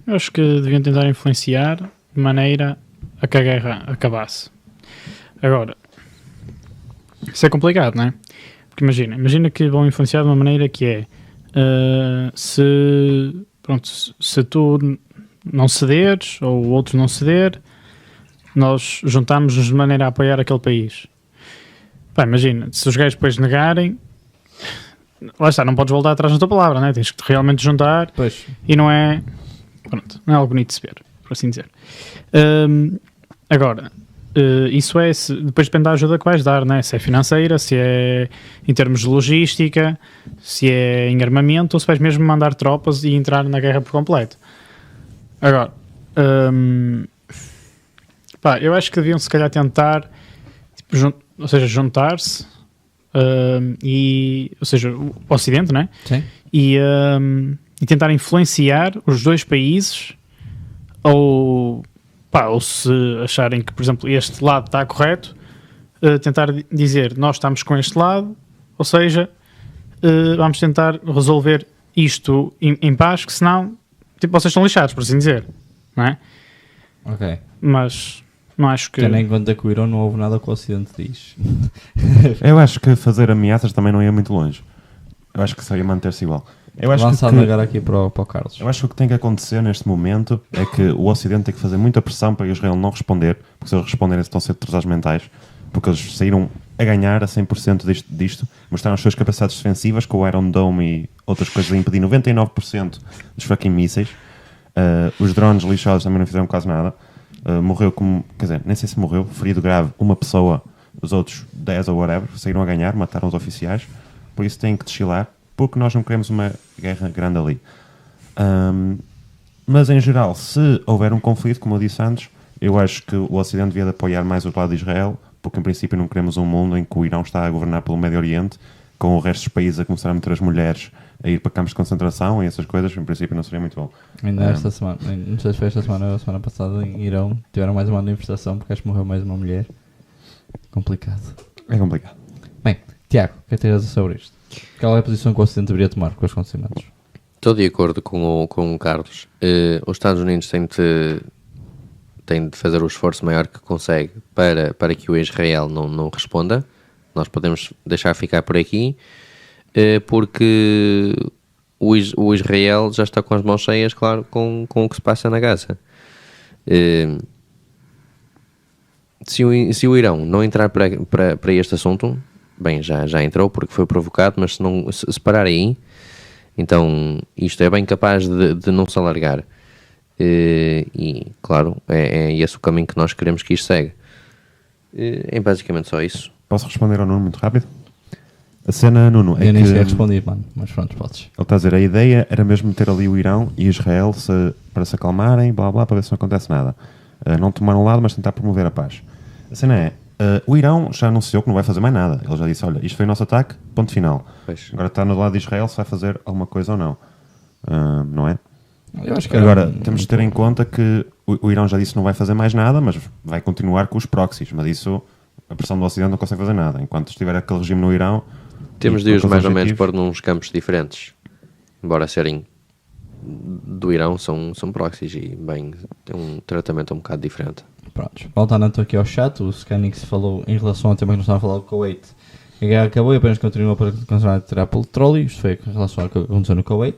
Eu acho que deviam tentar influenciar de maneira a que a guerra acabasse. Agora, isso é complicado, não é? Porque imagina que vão influenciar de uma maneira que é se tu não cederes ou o outro não ceder, nós juntamos-nos de maneira a apoiar aquele país. Pá, imagina, se os gajos depois negarem, lá está, não podes voltar atrás na tua palavra, né? Tens que realmente juntar. Pois, E não é, pronto, não é algo bonito de se ver, por assim dizer. Agora, isso é, depois depende da ajuda que vais dar, né? Se é financeira, se é em termos de logística, se é em armamento, ou se vais mesmo mandar tropas e entrar na guerra por completo. Agora, eu acho que deviam se calhar tentar, tipo, ou seja, juntar-se, ou seja, o Ocidente, né? sim. E tentar influenciar os dois países ou se acharem que, por exemplo, este lado está correto, tentar dizer, nós estamos com este lado, ou seja, vamos tentar resolver isto em paz, que senão, tipo, vocês estão lixados, por assim dizer, não é? Ok. Mas não acho que... Tendo em conta que o Irão não houve nada que o Ocidente diz. Eu acho que fazer ameaças também não ia muito longe. Eu acho que seria manter-se igual. Eu acho Avançando que agora aqui para o Carlos. Eu acho que o que tem que acontecer neste momento é que o Ocidente tem que fazer muita pressão para Israel não responder, porque se eles responderem estão a ser atrasados mentais, porque eles saíram a ganhar a 100% disto, mostraram as suas capacidades defensivas com o Iron Dome e outras coisas a impedir 99% dos fucking mísseis. Os drones lixados também não fizeram quase nada. Morreu como, quer dizer, nem sei se morreu, ferido grave, uma pessoa, os outros 10 ou whatever, saíram a ganhar, mataram os oficiais, por isso têm que deschilar, porque nós não queremos uma guerra grande ali. Mas em geral, se houver um conflito, como eu disse antes, eu acho que o Ocidente devia de apoiar mais o lado de Israel, porque em princípio não queremos um mundo em que o Irão está a governar pelo Médio Oriente, com o resto dos países a começar a meter as mulheres a ir para campos de concentração e essas coisas, em princípio não seria muito bom. Ainda esta semana, não sei se foi esta semana ou a semana passada, em Irão, tiveram mais uma manifestação porque acho que morreu mais uma mulher. Complicado. É complicado. Bem, Tiago, o que é que tens a dizer sobre isto? Qual é a posição que o Ocidente deveria tomar com os acontecimentos? Estou de acordo com o Carlos. Os Estados Unidos têm de fazer o esforço maior que consegue para que o Israel não responda. Nós podemos deixar ficar por aqui, porque o Israel já está com as mãos cheias, claro, com o que se passa na Gaza. Se o Irão não entrar para este assunto, bem, já entrou porque foi provocado, mas se parar aí, Então, isto é bem capaz de não se alargar. E, claro, é esse o caminho que nós queremos que isto segue. É basicamente só isso. Posso responder ao Nuno muito rápido? A cena, Nuno, é Eu nem que sequer ele respondi, mano. Mas pronto, podes. está a dizer, a ideia era mesmo meter ali o Irão e Israel para se acalmarem, blá blá, para ver se não acontece nada. Não tomar um lado, mas tentar promover a paz. A cena é, o Irão já anunciou que não vai fazer mais nada. Ele já disse, olha, isto foi o nosso ataque, ponto final. Pois. Agora está no lado de Israel se vai fazer alguma coisa ou não. Não é? Eu acho que Agora, temos de ter em conta que o Irão já disse que não vai fazer mais nada, mas vai continuar com os proxies. Mas isso, a pressão do Ocidente não consegue fazer nada. Enquanto estiver aquele regime no Irão... Temos e de os com mais ou aqueles menos pôr nos campos diferentes. Embora serem do Irão, são proxies e bem, tem um tratamento um bocado diferente. Pronto. Voltando então aqui ao chat, o Scanix falou em relação ao tema que nós estávamos a falar do Kuwait. A guerra acabou e apenas continuou para continuar a tirar petróleo. Isto foi em relação ao que aconteceu no Kuwait.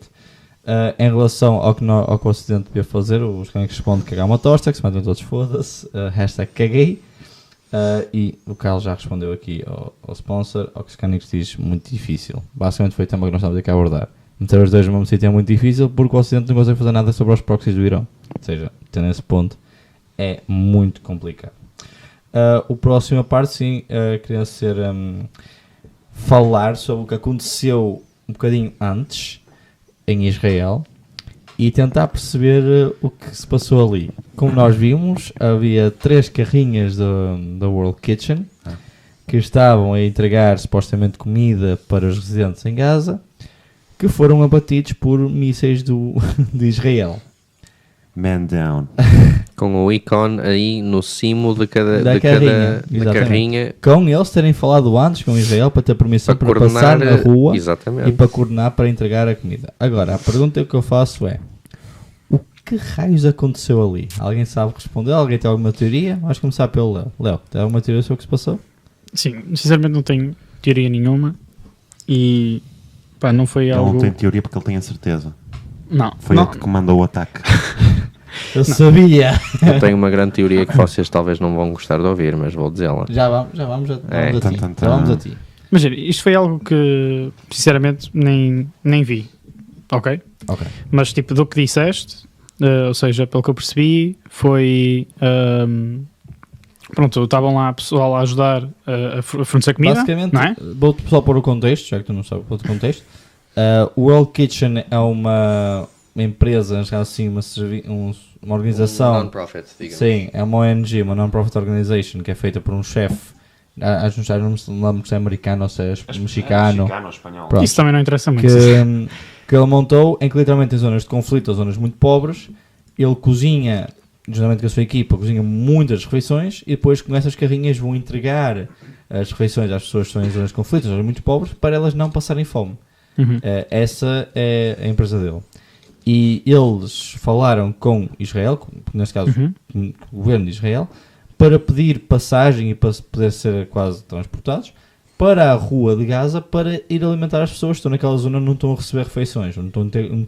Em relação ao que o Ocidente devia fazer, o Scanix responde cagar uma tosta, que se matam todos, foda-se. Hashtag caguei. E o Carlos já respondeu aqui ao sponsor, ao que o Scanix diz muito difícil. Basicamente foi o tema que nós estávamos aqui a abordar. Meter os dois no mesmo sítio é muito difícil porque o Ocidente não consegue fazer nada sobre os proxies do Irão. Ou seja, tendo esse ponto, é muito complicado. O próximo parte, sim, queria ser falar sobre o que aconteceu um bocadinho antes em Israel e tentar perceber o que se passou ali. Como nós vimos, havia 3 carrinhas da World Kitchen que estavam a entregar supostamente comida para os residentes em Gaza, que foram abatidos por mísseis de Israel. Man down. Com o ícone aí no cimo de cada Da carrinha Com eles terem falado antes com Israel para ter permissão para coordenar, passar na rua exatamente. e para coordenar para entregar a comida. Agora, a pergunta que eu faço é: o que raios aconteceu ali? Alguém sabe responder? Alguém tem alguma teoria? Vamos começar pelo Léo. Léo, tem alguma teoria sobre o que se passou? Sim, sinceramente não tenho teoria nenhuma e pá, não foi Ele algo... não tem teoria porque ele tem a certeza. Não, Foi não, ele que comandou o ataque. Eu sabia! Eu tenho uma grande teoria que vocês talvez não vão gostar de ouvir, mas vou dizê-la. Já vamos a ti. Tan. Já vamos a ti. mas isto foi algo que sinceramente nem vi, ok? Ok. Mas tipo, do que disseste, ou seja, pelo que eu percebi, foi... pronto, estavam lá pessoal a ajudar a fornecer comida, Basicamente, não é? vou-te só pôr o contexto, já que tu não sabes o contexto. O World Kitchen é uma empresa, assim, uma organização. Non-profit, digamos. Sim, é uma ONG, uma non-profit organization, que é feita por um chefe. Acho que não me lembro se é americano ou se é mexicano. Mexicano ou espanhol. Pronto. Isso também não interessa muito. Que ele montou, em que literalmente em zonas de conflito ou zonas muito pobres, ele cozinha, justamente com a sua equipa, cozinha muitas refeições e depois com essas carrinhas vão entregar as refeições às pessoas que estão em zonas de conflito, zonas muito pobres, para elas não passarem fome. Uhum. Essa é a empresa dele. E eles falaram com Israel, neste caso com o governo de Israel, para pedir passagem e para poder ser quase transportados para a rua de Gaza para ir alimentar as pessoas que estão naquela zona, não estão a receber refeições, não estão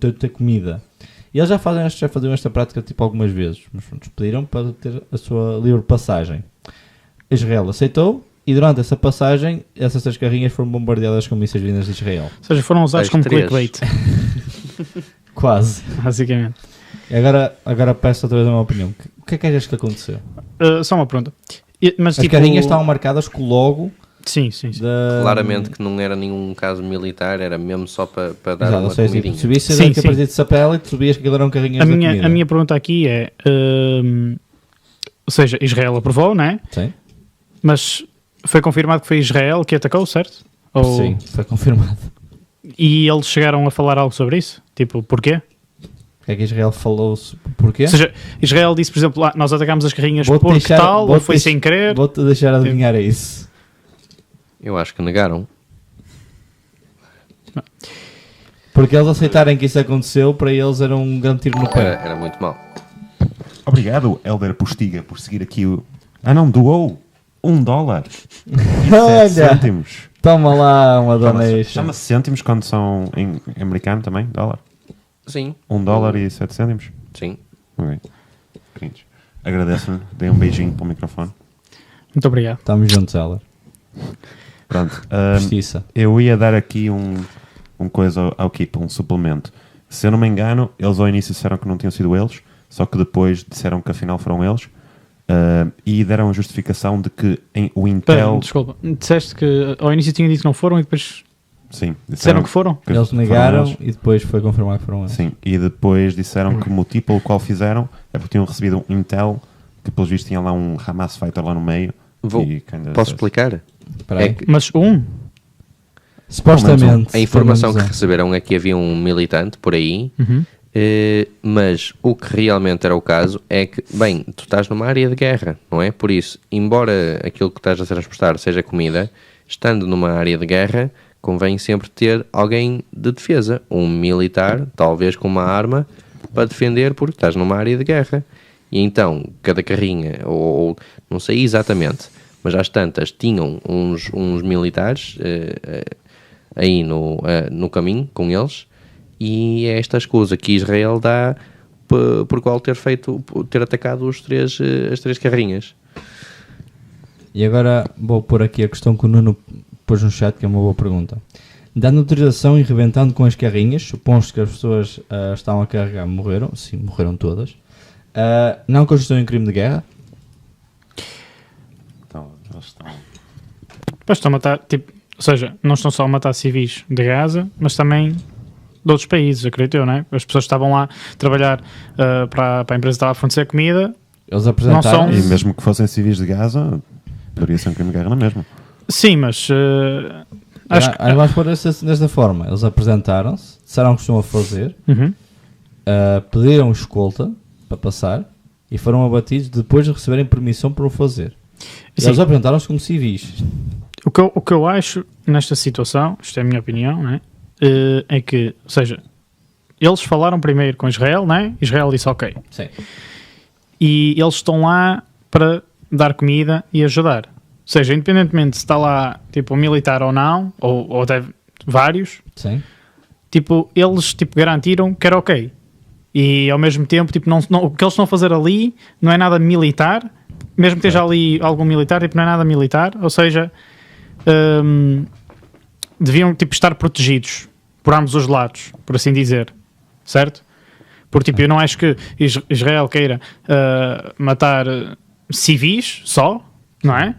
a ter comida. E eles já faziam esta prática tipo algumas vezes, mas pronto, pediram para ter a sua livre passagem. Israel aceitou e durante essa passagem essas 3 carrinhas foram bombardeadas com mísseis vindas de Israel. Ou seja, foram usados As como 3. clickbait, Quase. basicamente. E agora peço outra vez a minha opinião. O que é que achas que aconteceu? Só uma pergunta. Mas, As tipo, carrinhas estavam marcadas com o logo Sim. da... Claramente que não era nenhum caso militar, era mesmo só para dar Exato, uma ou seja, comidinha. se visse Sim, que sim. aparecia de satélite, sabias que aquilo eram carrinhas de comida. A minha pergunta aqui é... ou seja, Israel aprovou, não é? Sim, Mas foi confirmado que foi Israel que atacou, certo? Ou... sim, foi confirmado. E eles chegaram a falar algo sobre isso? Tipo, porquê? O que é que Israel falou? Porquê? Ou seja, Israel disse, por exemplo, nós atacámos as carrinhas Vou-te porque deixar- tal, ou vou-te foi deix- sem querer. Vou-te deixar adivinhar isso. Eu acho que negaram. Porque eles aceitarem que isso aconteceu, para eles era um grande tiro no pé. Era muito mal. Obrigado, Helder Postiga, por seguir aqui o... não, doou $1. Olha, 7 cêntimos. toma lá uma donation. Chama-se cêntimos quando são em americano também, dólar. Sim. $1 e 7 cêntimos. Sim. Ok. Cringe. Agradeço-lhe, dei um beijinho para o microfone. Muito obrigado. Estamos juntos, ela. Pronto. Justiça. Eu ia dar aqui um uma coisa ao Keep, um suplemento. Se eu não me engano, eles ao início disseram que não tinham sido eles, só que depois disseram que afinal foram eles. E deram a justificação de que o Intel... Desculpa, disseste que ao início tinha dito que não foram e depois Sim, disseram que foram? Eles foram negaram eles. e depois foi confirmado que foram eles. Sim, e depois disseram que o motivo pelo qual fizeram é porque tinham recebido um Intel, que pelos vistos tinha lá um Hamas Fighter lá no meio. Posso explicar? Espera aí. É que Mas Supostamente. a informação que pelo menos receberam é que havia um militante por aí, Uhum. mas o que realmente era o caso é que, bem, tu estás numa área de guerra, não é? Por isso, embora aquilo que estás a transportar seja comida, estando numa área de guerra, convém sempre ter alguém de defesa, um militar, talvez com uma arma, para defender, porque estás numa área de guerra. E então, cada carrinha, ou não sei exatamente, mas às tantas tinham uns militares aí no caminho com eles, e é esta escusa que Israel dá por qual ter atacado as três carrinhas. E agora vou pôr aqui a questão que o Nuno pôs no chat, que é uma boa pergunta. Dando autorização e rebentando com as carrinhas, supõe-se que as pessoas estavam a carregar, morreram, sim, morreram todas. Não constituem crime de guerra? Então, eles estão... Depois estão a matar, tipo, ou seja, não estão só a matar civis de Gaza, mas também de outros países, acredito eu, não é? As pessoas estavam lá a trabalhar para a empresa que estava a fornecer comida. Eles apresentaram... Não E são- mesmo que fossem civis de Gaza, poderia ser um crime de guerra na mesma. Sim, mas acho que... Vamos pôr desta forma. Eles apresentaram-se, disseram o que estão a fazer, Uhum. pediram escolta para passar e foram abatidos depois de receberem permissão para o fazer. Sim. Eles apresentaram-se como civis. O que eu acho nesta situação, isto é a minha opinião, não é? É que, ou seja, eles falaram primeiro com Israel, não é? Israel disse ok. Sim. E eles estão lá para dar comida e ajudar. Ou seja, independentemente se está lá tipo um militar ou não, ou até vários, Sim. tipo, eles tipo, garantiram que era ok. E ao mesmo tempo, tipo, não, o que eles estão a fazer ali não é nada militar, mesmo que esteja ali algum militar, tipo, não é nada militar, ou seja, deviam tipo, estar protegidos por ambos os lados, por assim dizer, certo? Porque tipo, eu não acho que Israel queira matar civis só, não é?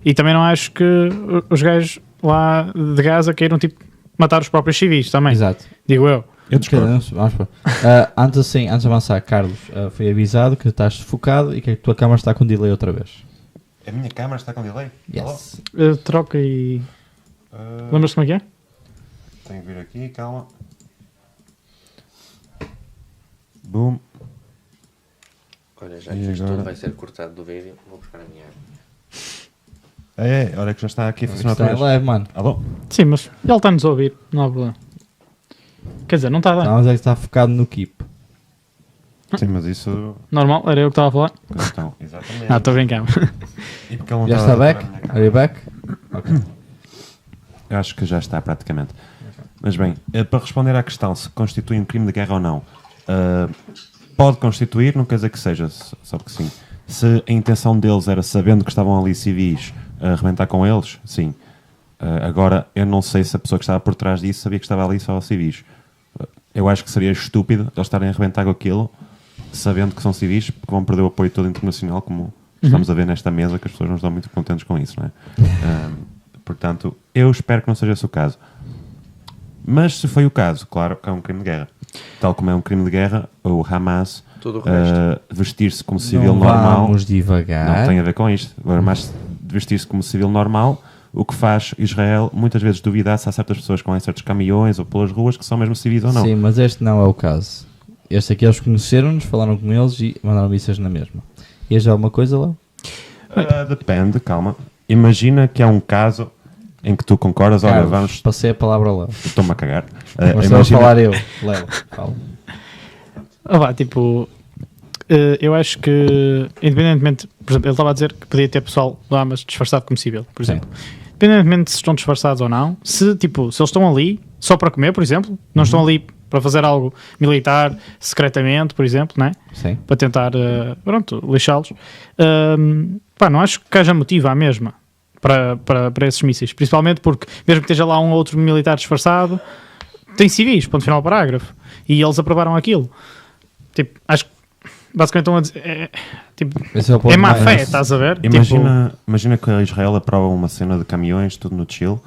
E também não acho que os gajos lá de Gaza queiram tipo, matar os próprios civis também, Exato. digo eu. Eu discordo. Vamos pôr. Antes de avançar, Carlos, foi avisado que estás sufocado e que a tua câmara está com delay outra vez. A minha câmara está com delay? Yes. Troca e... Lembras-te como é que é? Tenho que vir aqui, calma. Boom. Olha, já E que isto agora? tudo vai ser cortado do vídeo, vou buscar a minha arma. Olha que já está aqui a funcionar Está outra em vez. leve, mano. Alô? Sim, mas ele está-nos a ouvir, não há problema. Quer dizer, não está a dar. Não, mas é que está focado no keep. Sim, mas isso... Normal, era eu que estava a falar. Então, exatamente. Estou a brincar. E porque ele não Já estava está a back? decorar a minha Are you back? Ok. Eu acho que já está praticamente. Mas bem, para responder à questão se constitui um crime de guerra ou não, pode constituir, não quer dizer que seja, só porque sim. Se a intenção deles era, sabendo que estavam ali civis, arrebentar com eles, sim. Agora, eu não sei se a pessoa que estava por trás disso sabia que estava ali só civis. Eu acho que seria estúpido eles estarem a arrebentar com aquilo, sabendo que são civis, porque vão perder o apoio todo internacional, como estamos a ver nesta mesa, que as pessoas não estão muito contentes com isso, não é? Portanto, eu espero que não seja esse o caso. Mas se foi o caso, claro que é um crime de guerra. Tal como é um crime de guerra, o Hamas Tudo o resto. vestir-se como civil Não normal vamos devagar. não tem a ver com isto. Agora, mas vestir-se como civil normal, o que faz Israel muitas vezes duvidar se há certas pessoas com certos caminhões ou pelas ruas que são mesmo civis ou não. Sim, mas este não é o caso. Este aqui eles conheceram-nos, falaram com eles e mandaram mísseis na mesma. E já alguma coisa lá? Depende, calma. Imagina que há um caso em que tu concordas, olha, Carlos, vamos... passei a palavra lá. Estou-me a cagar. Mas estou a falar eu. Léo, fala. Tipo, eu acho que, independentemente, por exemplo, ele estava a dizer que podia ter pessoal lá, mas disfarçado como civil, por Sim. exemplo. Independentemente se estão disfarçados ou não, se eles estão ali só para comer, por exemplo, não estão ali para fazer algo militar, secretamente, por exemplo, né? Sim. Para tentar, lixá-los, não acho que haja motivo à mesma para esses mísseis, principalmente porque, mesmo que esteja lá um ou outro militar disfarçado, tem civis, ponto final parágrafo. E eles aprovaram aquilo. Tipo, acho que basicamente estão a dizer. Tipo, Esse é o ponto é má mais- fé, estás a ver? Imagina que a Israel aprova uma cena de caminhões, tudo no chill,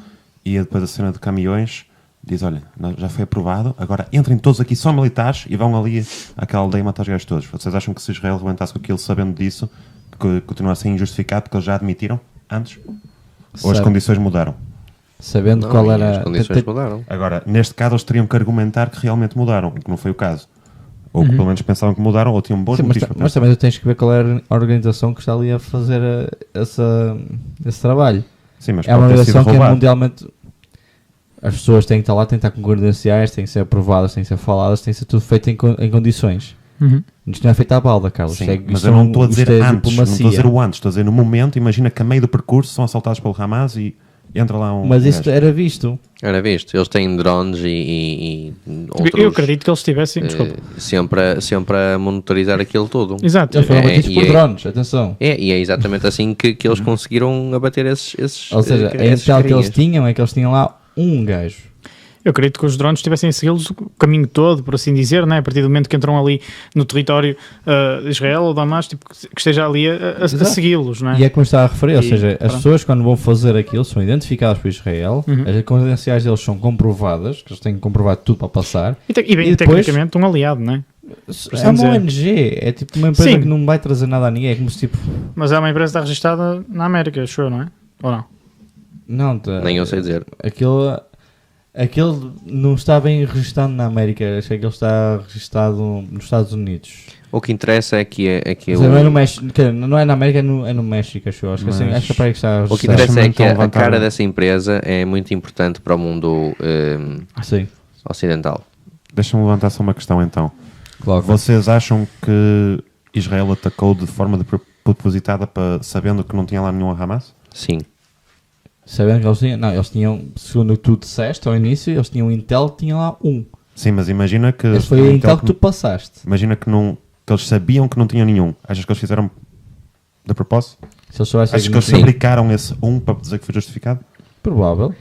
e depois a cena de caminhões diz, olha, já foi aprovado, agora entrem todos aqui só militares e vão ali àquela aldeia matar os gajos todos. Vocês acham que se Israel rebentasse com aquilo sabendo disso, que continua a ser injustificado porque eles já admitiram antes? Ou as Sabe- condições mudaram? Sabendo Não, qual e era. as condições mudaram. Agora, neste caso, eles teriam que argumentar que realmente mudaram, que não foi o caso. Ou que pelo menos pensavam que mudaram, ou tinham bons Sim, mas, motivos para mas pensar. também tu tens que ver qual era a organização que está ali a fazer esse trabalho. Sim, mas É uma pode ter sido organização que é roubado. mundialmente. As pessoas têm que estar lá, têm que estar com credenciais, têm que ser aprovadas, têm que ser faladas, tem que ser tudo feito em condições. Uhum. Isto não é feito à balda, Carlos. Sim, Isto é- mas isto eu não estou a isto dizer é antes, não estou a diplomacia. dizer o antes, estou a dizer no momento. Imagina que a meio do percurso são assaltados pelo Hamas e entra lá um. Mas um isso gajo. era visto. Era visto, eles têm drones e outros, Eu acredito que eles tivessem. Desculpa. sempre a monitorizar aquilo tudo. Exato. Eles foram É, batidos e por é- drones, atenção. E é exatamente assim que eles conseguiram abater esses Ou seja, a esses intel que eles carinhas. tinham é que eles tinham lá um gajo. Eu acredito que os drones estivessem a segui-los o caminho todo, por assim dizer, né? A partir do momento que entram ali no território de Israel ou da Hamas, tipo, que esteja ali a Exato. segui-los, né? E é como está a referir, ou E seja, as pronto. pessoas quando vão fazer aquilo são identificadas por Israel, Uhum. as credenciais deles são comprovadas, que eles têm que comprovar tudo para passar. E bem, E depois- tecnicamente, um aliado, né? É uma dizer. ONG, é tipo uma empresa Sim. que não vai trazer nada a ninguém, é como se tipo... Mas é uma empresa que está registada na América, acho eu, não é? Ou não? Não, tá, Nem eu sei dizer. Aquele não está bem registado na América, acho que ele está registado nos Estados Unidos. O que interessa é que Mas não é no México, não é na América, é no México, acho eu. Acho que assim, Mas- acho que é para aí que está o que registado. interessa é Deixa-me que então a levantar cara um- dessa empresa é muito importante para o mundo Sim, ocidental. Deixa-me levantar só uma questão então. claro. Vocês acham que Israel atacou de forma propositada sabendo que não tinha lá nenhum Hamas? Sim. Sabendo que eles tinham, não, eles tinham, segundo o que tu disseste ao início, eles tinham um Intel que tinha lá um. Sim, mas imagina que. Esse foi a Intel que tu passaste. Imagina que, não, que eles sabiam que não tinham nenhum. Achas que eles fizeram de propósito? Se eles soubessem Achas que eles não tinham- fabricaram esse um para dizer que foi justificado? Provável.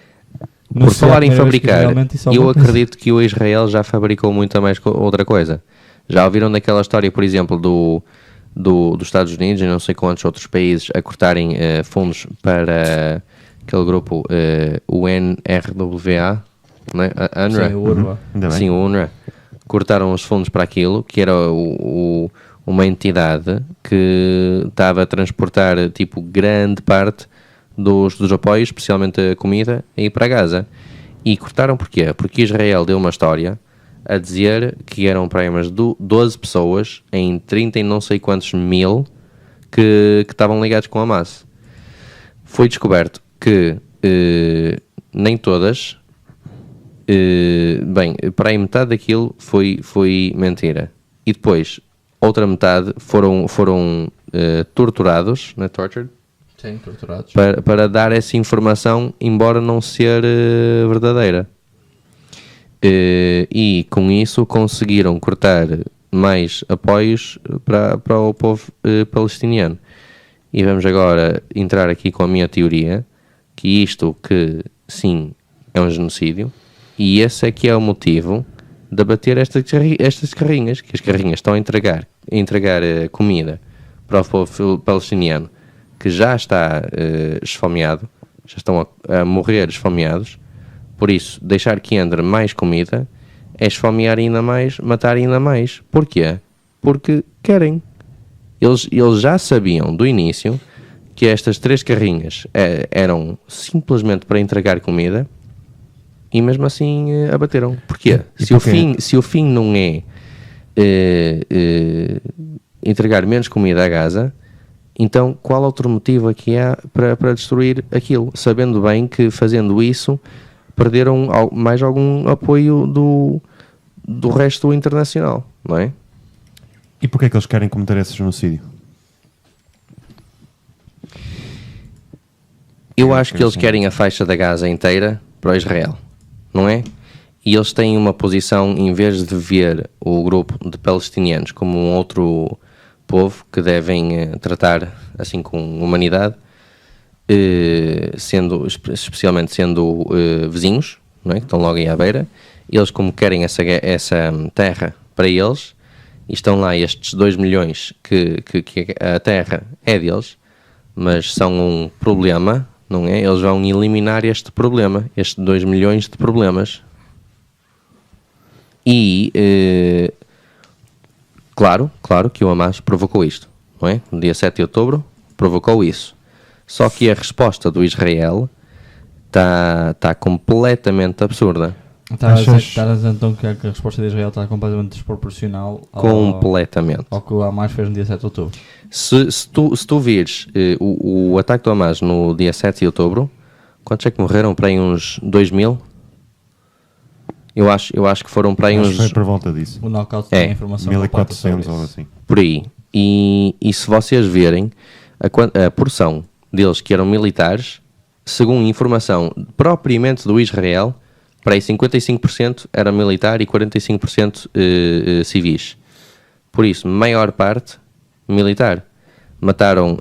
Não Por sei a falar em primeira vez que fabricar, realmente isso é eu alguma coisa. acredito que o Israel já fabricou muita mais outra coisa. Já ouviram daquela história, por exemplo, dos Estados Unidos e não sei quantos outros países a cortarem fundos para aquele grupo UNRWA, não é? A UNRWA? Sim, o Urba. Ainda bem. Sim, o UNRWA. Cortaram os fundos para aquilo, que era uma entidade que estava a transportar tipo grande parte dos apoios, especialmente a comida, a ir para Gaza. E cortaram porquê? Porque Israel deu uma história a dizer que eram para aí umas 12 pessoas em 30 e não sei quantos mil que estavam ligados com a Hamas. Foi descoberto que nem todas, bem, para aí metade daquilo foi mentira. E depois, outra metade foram torturados, não é tortured? Sim, torturados. Para dar essa informação, embora não ser verdadeira. E com isso conseguiram cortar mais apoios para o povo palestiniano. E vamos agora entrar aqui com a minha teoria, que isto que sim é um genocídio, e esse é que é o motivo de abater estas carrinhas, que as carrinhas estão a entregar comida para o povo palestiniano, que já está esfomeado, já estão a morrer esfomeados. Por isso, deixar que entre mais comida é esfomear ainda mais, matar ainda mais. Porquê? Porque querem. Eles já sabiam do início que estas 3 carrinhas eram simplesmente para entregar comida e mesmo assim abateram. Porquê? E Se o fim não é entregar menos comida a Gaza, então qual outro motivo aqui há para destruir aquilo? Sabendo bem que fazendo isso perderam mais algum apoio do resto internacional, não é? E porquê é que eles querem cometer esse genocídio? Eu acho que eles querem a faixa da Gaza inteira para Israel, não é? E eles têm uma posição, em vez de ver o grupo de palestinianos como um outro povo que devem tratar assim com humanidade, especialmente sendo vizinhos, não é? Que estão logo aí à beira, eles como querem essa terra para eles, e estão lá estes 2 milhões que a terra é deles, mas são um problema, não é? Eles vão eliminar este problema, estes 2 milhões de problemas. E, claro que o Hamas provocou isto, não é? No dia 7 de outubro, provocou isso. Só que a resposta do Israel está completamente absurda. Está a dizer então que a resposta de Israel está completamente desproporcional Completamente. ao que o Hamas fez no dia 7 de outubro. Se tu vires o ataque do Hamas no dia 7 de outubro, quantos é que morreram? Para aí uns 2.000? Eu acho que foram para aí Acho uns... que foi por volta disso. O knockout tem a informação 1400 ou assim. Por aí. E se vocês verem a porção deles que eram militares, segundo informação propriamente do Israel, para aí 55% era militar e 45% civis. Por isso, maior parte militar. Mataram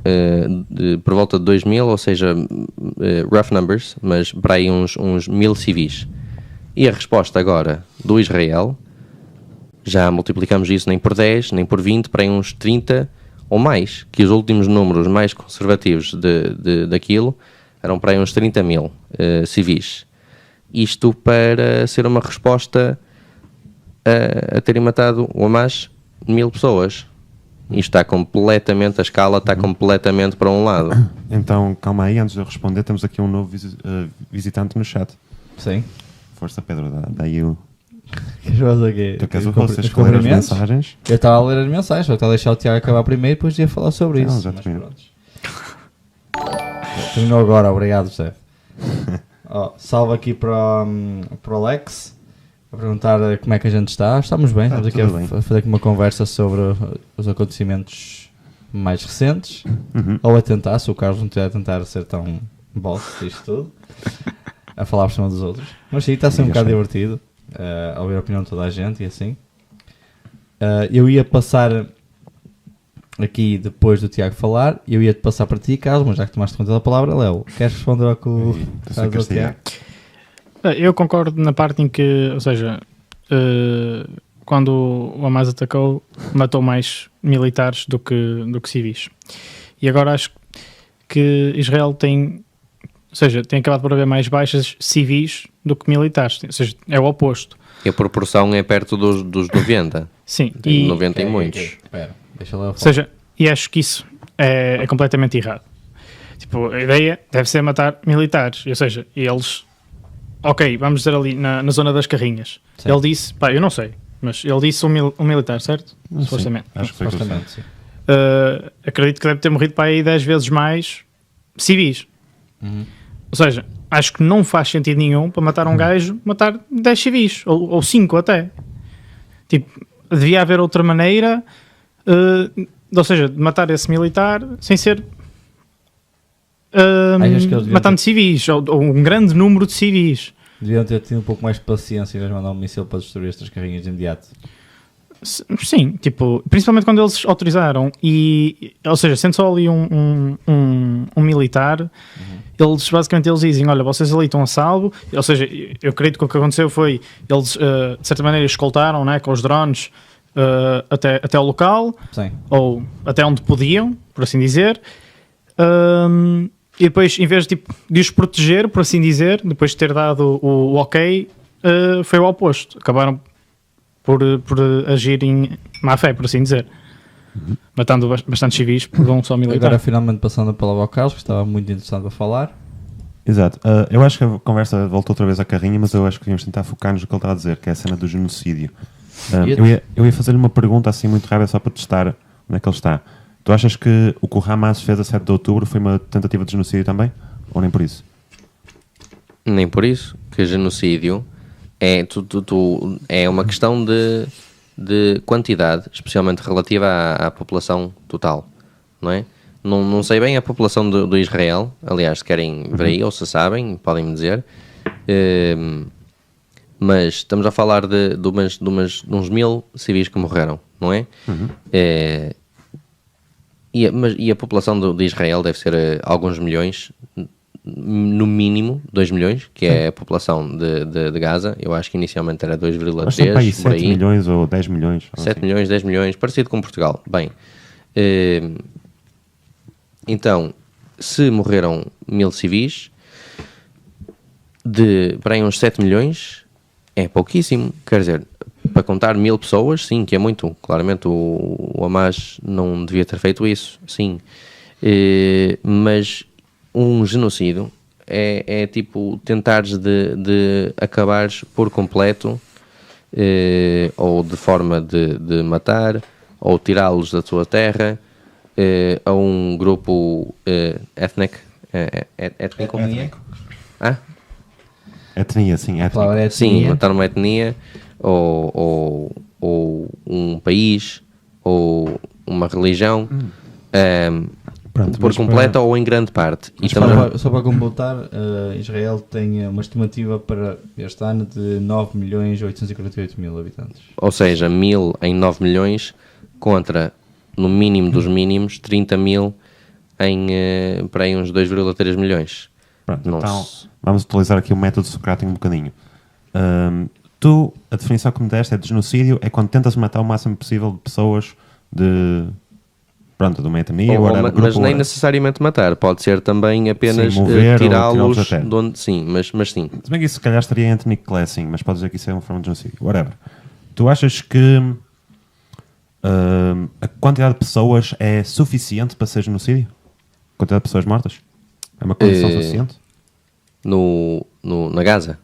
por volta de 2.000, ou seja, rough numbers, mas para aí uns 1.000 civis. E a resposta agora do Israel, já multiplicamos isso nem por 10, nem por 20, para aí uns 30 ou mais, que os últimos números mais conservativos daquilo eram para aí uns 30.000 civis. Isto para ser uma resposta a terem matado o Hamas 1.000 pessoas. Isto está completamente, a escala está completamente para um lado. Então, calma aí, antes de eu responder, temos aqui um novo visitante no chat. Sim. Força, Pedro, daí o... Tu queres o rosto, tens que ler as mensagens? Eu estava a ler as mensagens, só estava a deixar o Tiago acabar primeiro e depois ia falar sobre isso. Já terminou. Terminou agora, obrigado, José. Salve aqui para o Alex, a perguntar como é que a gente está. Estamos bem, estamos aqui a fazer aqui uma conversa sobre os acontecimentos mais recentes, ou a tentar, se o Carlos não estiver a tentar ser tão boss disto tudo, a falar por cima dos outros. Mas sim, está a ser um bocado divertido, a ouvir a opinião de toda a gente e assim. Eu ia passar aqui depois do Tiago falar, eu ia-te passar para ti, Carlos, mas já que tomaste conta da palavra, Léo, queres responder ao que o Tiago? Eu concordo na parte em que, ou seja, quando o Hamas atacou, matou mais militares do que civis. E agora acho que Israel tem acabado por haver mais baixas civis do que militares, ou seja, é o oposto. E a proporção é perto dos 90. Sim. Tem 90 e muitos. Espera, deixa lá. Ou seja, e acho que isso é completamente errado. Tipo, a ideia deve ser matar militares, ou seja, eles... Ok, vamos dizer ali na zona das carrinhas. Sim. Ele disse, eu não sei, mas ele disse um militar, certo? Supostamente. Acho que foi supostamente, sim. Acredito que deve ter morrido para aí 10 vezes mais civis. Ou seja, acho que não faz sentido nenhum para matar um gajo, matar 10 civis, ou 5 até. Tipo, devia haver outra maneira, ou seja, de matar esse militar sem ser matando civis, ou um grande número de civis. Deviam ter tido um pouco mais de paciência e mandar um míssil para destruir estas carrinhas de imediato. Sim, tipo, principalmente quando eles autorizaram, ou seja, sendo só ali um militar, eles basicamente dizem, olha, vocês ali estão a salvo, ou seja, eu acredito que o que aconteceu foi, eles de certa maneira escoltaram, né, com os drones até o local, sim, ou até onde podiam, por assim dizer, e depois, em vez de os proteger, por assim dizer, depois de ter dado o ok, foi o oposto, acabaram por agir em má fé, por assim dizer. Matando bastante civis por um só militar. Agora finalmente passando a palavra ao Carlos, que estava muito interessado a falar. Exato. Eu acho que a conversa voltou outra vez à carrinha, mas eu acho que devíamos tentar focar-nos no que ele estava a dizer, que é a cena do genocídio. Eu ia fazer-lhe uma pergunta assim muito rápida só para testar onde é que ele está. Tu achas que o Hamas fez a 7 de outubro foi uma tentativa de genocídio também? Ou nem por isso? Nem por isso, que genocídio é uma questão de quantidade, especialmente relativa à população total, não é? Não sei bem a população do Israel, aliás, se querem ver aí, ou se sabem, podem-me dizer, mas estamos a falar de uns 1.000 civis que morreram, não é? E a população de Israel deve ser alguns milhões, no mínimo 2 milhões, que é a população de Gaza. Eu acho que inicialmente era Acho que tem 2,3, para aí por 7 aí. milhões ou 10 milhões. 7 milhões, 10 milhões, parecido com Portugal. Bem, então, se morreram 1000 civis, para aí uns 7 milhões é pouquíssimo. Quer dizer, para contar 1000 pessoas, sim, que é muito. Claramente o Hamas não devia ter feito isso, sim. Mas um genocídio é tipo tentares de acabares por completo, ou de forma de matar, ou tirá-los da tua terra, a um grupo étnico. Ah? Etnia, sim, A palavra étnico. é Sim, etnia. matar uma etnia, ou um país, ou uma religião, Pronto, por mas completo para- ou em grande parte. E Mas estamos a- Só para completar, Israel tem uma estimativa para este ano de 9.848.000 habitantes. Ou seja, 1000 em 9 milhões contra, no mínimo dos mínimos, 30 mil em para aí uns 2,3 milhões. Pronto, Não então se- vamos utilizar aqui o método socrático um bocadinho. A definição que me deste é de genocídio é quando tentas matar o máximo possível de pessoas de uma etnia, whatever, grupo, mas nem whatever. necessariamente matar, pode ser também apenas Sim, mover ou tirá-los tirá-los da terra. de onde. Sim, mas sim. Se bem que isso se calhar estaria em ethnic cleansing, mas podes dizer que isso é uma forma de genocídio. Whatever. Tu achas que a quantidade de pessoas é suficiente para ser genocídio? A quantidade de pessoas mortas? É uma condição suficiente? Na Gaza.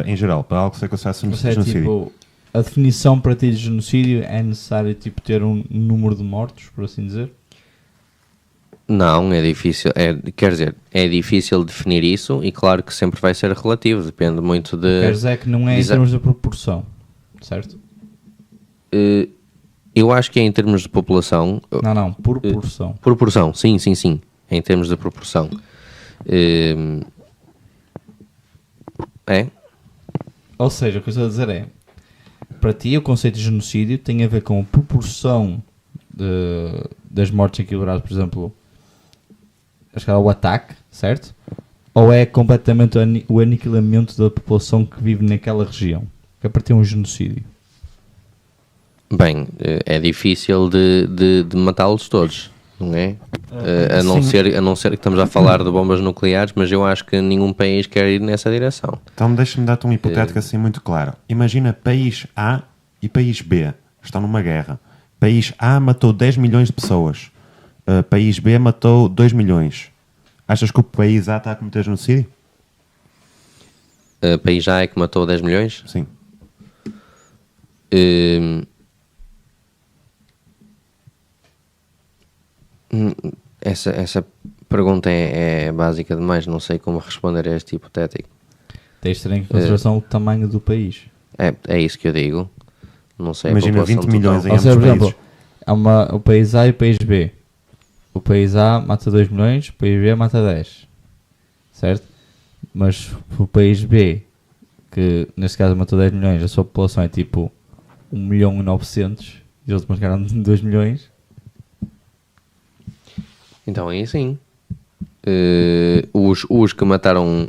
Em geral, para algo ser considerado Mas é genocídio. tipo, a definição para ti de genocídio é necessário tipo, ter um número de mortos, por assim dizer? Não, é difícil. Quer dizer, é difícil definir isso e claro que sempre vai ser relativo, depende muito de. Quer dizer que não é em Exa- termos de proporção, certo? Eu acho que é em termos de população. Não, proporção. Proporção, sim. Em termos de proporção. É? Ou seja, o que eu estou a dizer é, para ti o conceito de genocídio tem a ver com a proporção das mortes equilibradas, por exemplo, a escala ao ataque, certo? Ou é completamente o aniquilamento da população que vive naquela região? Que é para ti um genocídio. Bem, é difícil de matá-los todos, não é? A não ser que estamos a falar de bombas nucleares, mas eu acho que nenhum país quer ir nessa direção. Então deixa-me dar-te um hipotético assim muito claro. Imagina país A e país B estão numa guerra. País A matou 10 milhões de pessoas. País B matou 2 milhões. Achas que o país A está a cometer genocídio? País já é que matou 10 milhões? Sim. Essa pergunta é básica demais, não sei como responder a este hipotético. Tens de ter em consideração o tamanho do país. É isso que eu digo. Não sei Imagina a população 20 milhões total. em Ou seja, por ambos exemplo, há o país A e o país B. O país A mata 2 milhões, o país B mata 10. Certo? Mas o país B, que neste caso matou 10 milhões, a sua população é tipo 1.900.000 e eles marcaram 2 milhões. Então aí sim. Os que mataram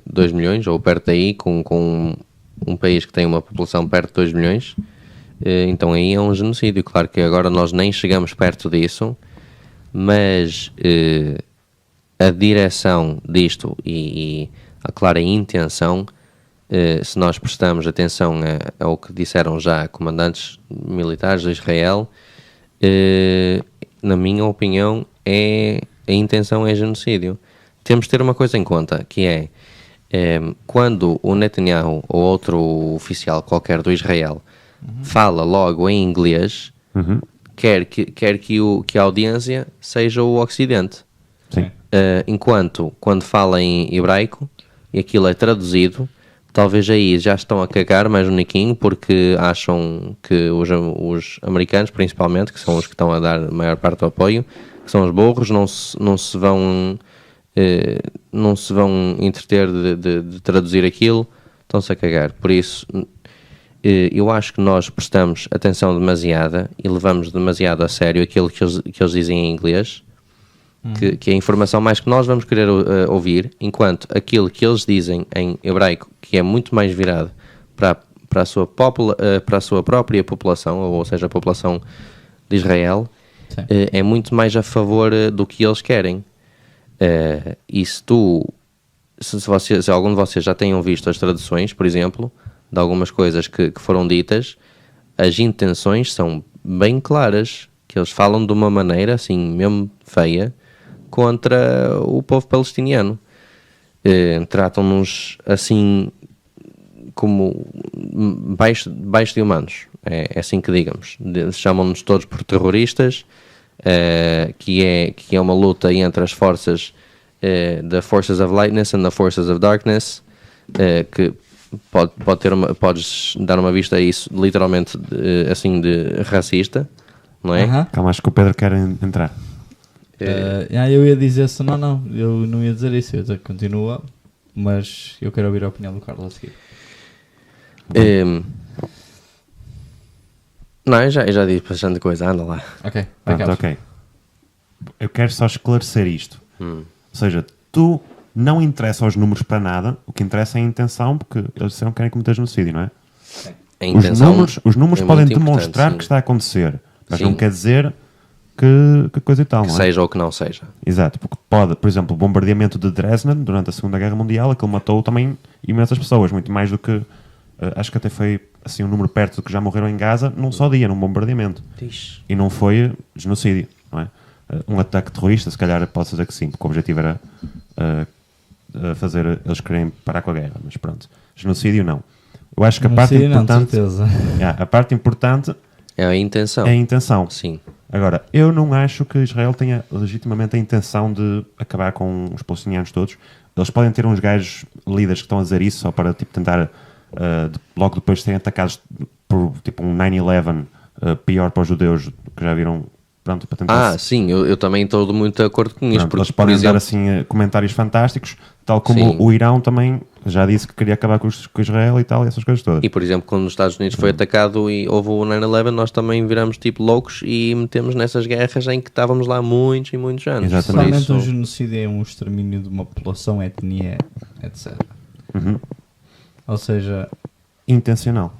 2 milhões, ou perto daí, com um país que tem uma população perto de 2 milhões, então aí é um genocídio. Claro que agora nós nem chegamos perto disso, mas a direção disto e a clara intenção, se nós prestamos atenção ao que disseram já comandantes militares de Israel, na minha opinião, a intenção é genocídio. Temos de ter uma coisa em conta, que é quando o Netanyahu ou outro oficial qualquer do Israel fala logo em inglês, quer que a audiência seja o Ocidente. Sim. Enquanto quando fala em hebraico e aquilo é traduzido, talvez aí já estão a cagar mais um niquinho, porque acham que os americanos, principalmente, que são os que estão a dar a maior parte do apoio, que são os burros, não se vão entreter de traduzir aquilo, estão-se a cagar. Por isso, eu acho que nós prestamos atenção demasiada e levamos demasiado a sério aquilo que eles dizem em inglês, que é a informação mais que nós vamos querer ouvir, enquanto aquilo que eles dizem em hebraico, que é muito mais virado para a sua própria população, ou seja, a população de Israel, é muito mais a favor do que eles querem. E se algum de vocês já tenham visto as traduções, por exemplo, de algumas coisas que foram ditas, as intenções são bem claras, que eles falam de uma maneira, assim, mesmo feia, contra o povo palestiniano. Tratam-nos, assim, como baixo de humanos. É assim que digamos. Chamam-nos todos por terroristas, que é uma luta entre as forças the Forces of Lightness and the Forces of Darkness, que podes dar uma vista a isso literalmente assim de racista, não é? Calma, acho que o Pedro quer entrar. Eu ia dizer isso, não, eu não ia dizer isso, eu ia dizer que continua, mas eu quero ouvir a opinião do Carlos a seguir. Não, eu já disse bastante coisa, anda lá. Ok, vai, Pronto, ok. Eu quero só esclarecer isto. Ou seja, tu não interessa aos números para nada, o que interessa é a intenção, porque eles disseram que querem cometer genocídio, não é? A intenção Os números é podem muito demonstrar importante, que está a acontecer, mas Sim. não quer dizer que coisa e tal, que não é? seja ou que não seja. Exato, porque pode, por exemplo, o bombardeamento de Dresden durante a Segunda Guerra Mundial, aquilo matou também imensas pessoas, muito mais do que, acho que até foi assim um número perto do que já morreram em Gaza num só dia, num bombardeamento. E não foi genocídio, não é? Um ataque terrorista, se calhar pode dizer que sim, porque o objetivo era fazer eles querem parar com a guerra, mas pronto. Genocídio não. Eu acho que a parte importante, a parte importante é a intenção. é a intenção. Sim. Agora, eu não acho que Israel tenha legitimamente a intenção de acabar com os palestinianos todos. Eles podem ter uns gajos líderes que estão a dizer isso só para tipo, tentar logo depois de serem atacados por tipo um 9/11 pior para os judeus, que já viram. Pronto, para tentar Sim, eu também estou muito de acordo com isto. Pronto, eles podem dar assim comentários fantásticos, tal como Sim. o Irão também já disse que queria acabar com Israel e tal, e essas coisas todas. E, por exemplo, quando os Estados Unidos foi atacado e houve o 9/11, nós também viramos tipo loucos e metemos nessas guerras em que estávamos lá muitos e muitos anos. Exatamente. Realmente Isso- um genocídio é um extermínio de uma população, etnia, etc. Ou seja, Intencional.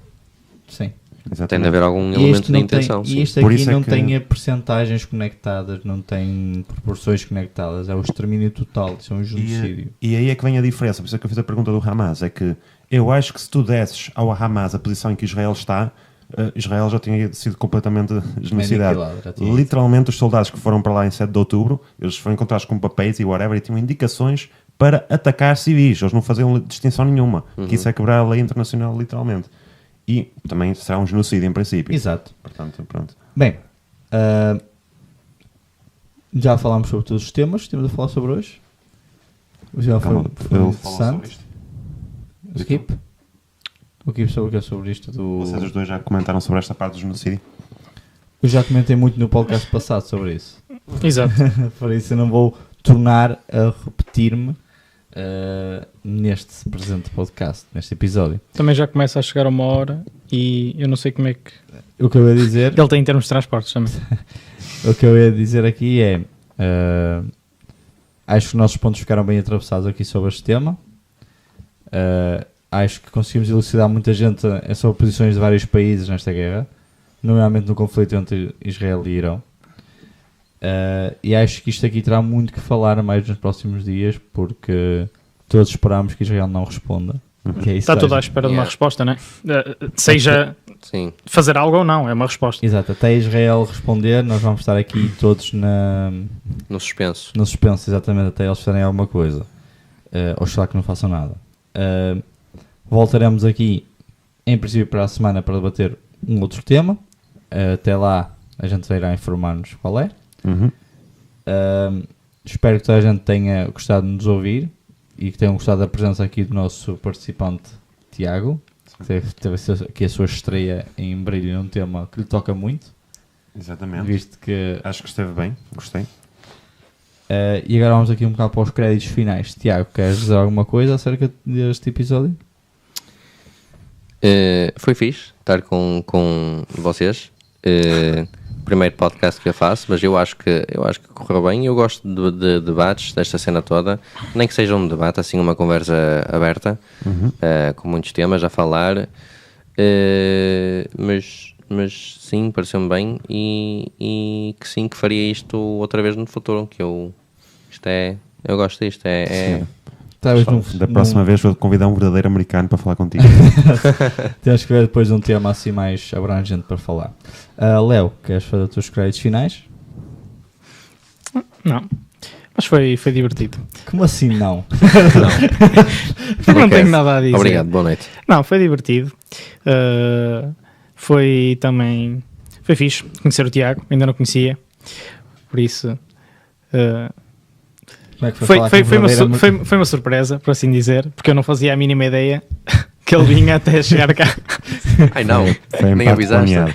sim. Tem de Exatamente. haver algum E elemento este de não intenção. tem, sim. e este Por aqui isso é não que- tem percentagens conectadas, não tem proporções conectadas, é o extermínio total, isso é um genocídio. E aí é que vem a diferença, por isso é que eu fiz a pergunta do Hamas, é que eu acho que se tu desses ao Hamas a posição em que Israel está, Israel já tinha sido completamente genocidado. Aniquilado, já tinha Literalmente os soldados que foram para lá em 7 de outubro, eles foram encontrados com papéis e whatever, e tinham indicações para atacar civis, eles não faziam distinção nenhuma, que isso é quebrar a lei internacional literalmente. E também será um genocídio em princípio. Exato. Portanto, pronto. Bem, já falámos sobre todos os temas que temos a falar sobre hoje. Já foi, Calma, foi eu falo sobre interessante. isto. Skip? O que sobre o que é sobre isto do... Vocês os dois já comentaram sobre esta parte do genocídio? Eu já comentei muito no podcast passado sobre isso. Exato. Por isso eu não vou tornar a repetir-me neste presente podcast, neste episódio. Também já começa a chegar a uma hora e eu não sei como é que... O que eu ia dizer, Ele tem em termos de transportes também. o que eu ia dizer aqui é acho que os nossos pontos ficaram bem atravessados aqui sobre este tema. Acho que conseguimos elucidar muita gente sobre posições de vários países nesta guerra, nomeadamente no conflito entre Israel e Irão. E acho que isto aqui terá muito que falar mais nos próximos dias, porque todos esperamos que Israel não responda. Que é isso Está que tudo à acho. espera de uma Yeah. resposta, né? Seja Sim. fazer algo ou não, é uma resposta. Exato, até Israel responder, nós vamos estar aqui todos No suspenso. no suspenso, exatamente, até eles fizerem alguma coisa. Ou será que não façam nada. Voltaremos aqui, em princípio, para a semana para debater um outro tema. Até lá, a gente irá informar-nos qual é. Espero que toda a gente tenha gostado de nos ouvir e que tenham gostado da presença aqui do nosso participante Tiago, que teve aqui a sua estreia em brilho num tema que lhe toca muito, Exatamente. visto que... Acho que esteve bem, gostei. e agora vamos aqui um bocado para os créditos finais. Tiago, queres dizer alguma coisa acerca deste episódio? Foi fixe estar com vocês. primeiro podcast que eu faço, mas eu acho que correu bem. Eu gosto de debates, desta cena toda, nem que seja um debate, assim, uma conversa aberta, com muitos temas a falar, mas sim, pareceu-me bem e que sim, que faria isto outra vez no futuro, que eu gosto disto, Talvez Da próxima vez vou convidar um verdadeiro americano para falar contigo. Temos que ver depois de um tema assim mais abrangente para falar. Léo, queres fazer os teus créditos finais? Não, mas foi divertido. Como assim não? Não tenho nada a dizer. Obrigado, boa noite. Não, foi divertido. Foi fixe conhecer o Tiago, ainda não conhecia, por isso Como é que foi falar com o verdadeiro foi uma surpresa, por assim dizer, porque eu não fazia a mínima ideia que ele vinha até chegar cá. Ai não, Foi em nem parte avisaste. planeado.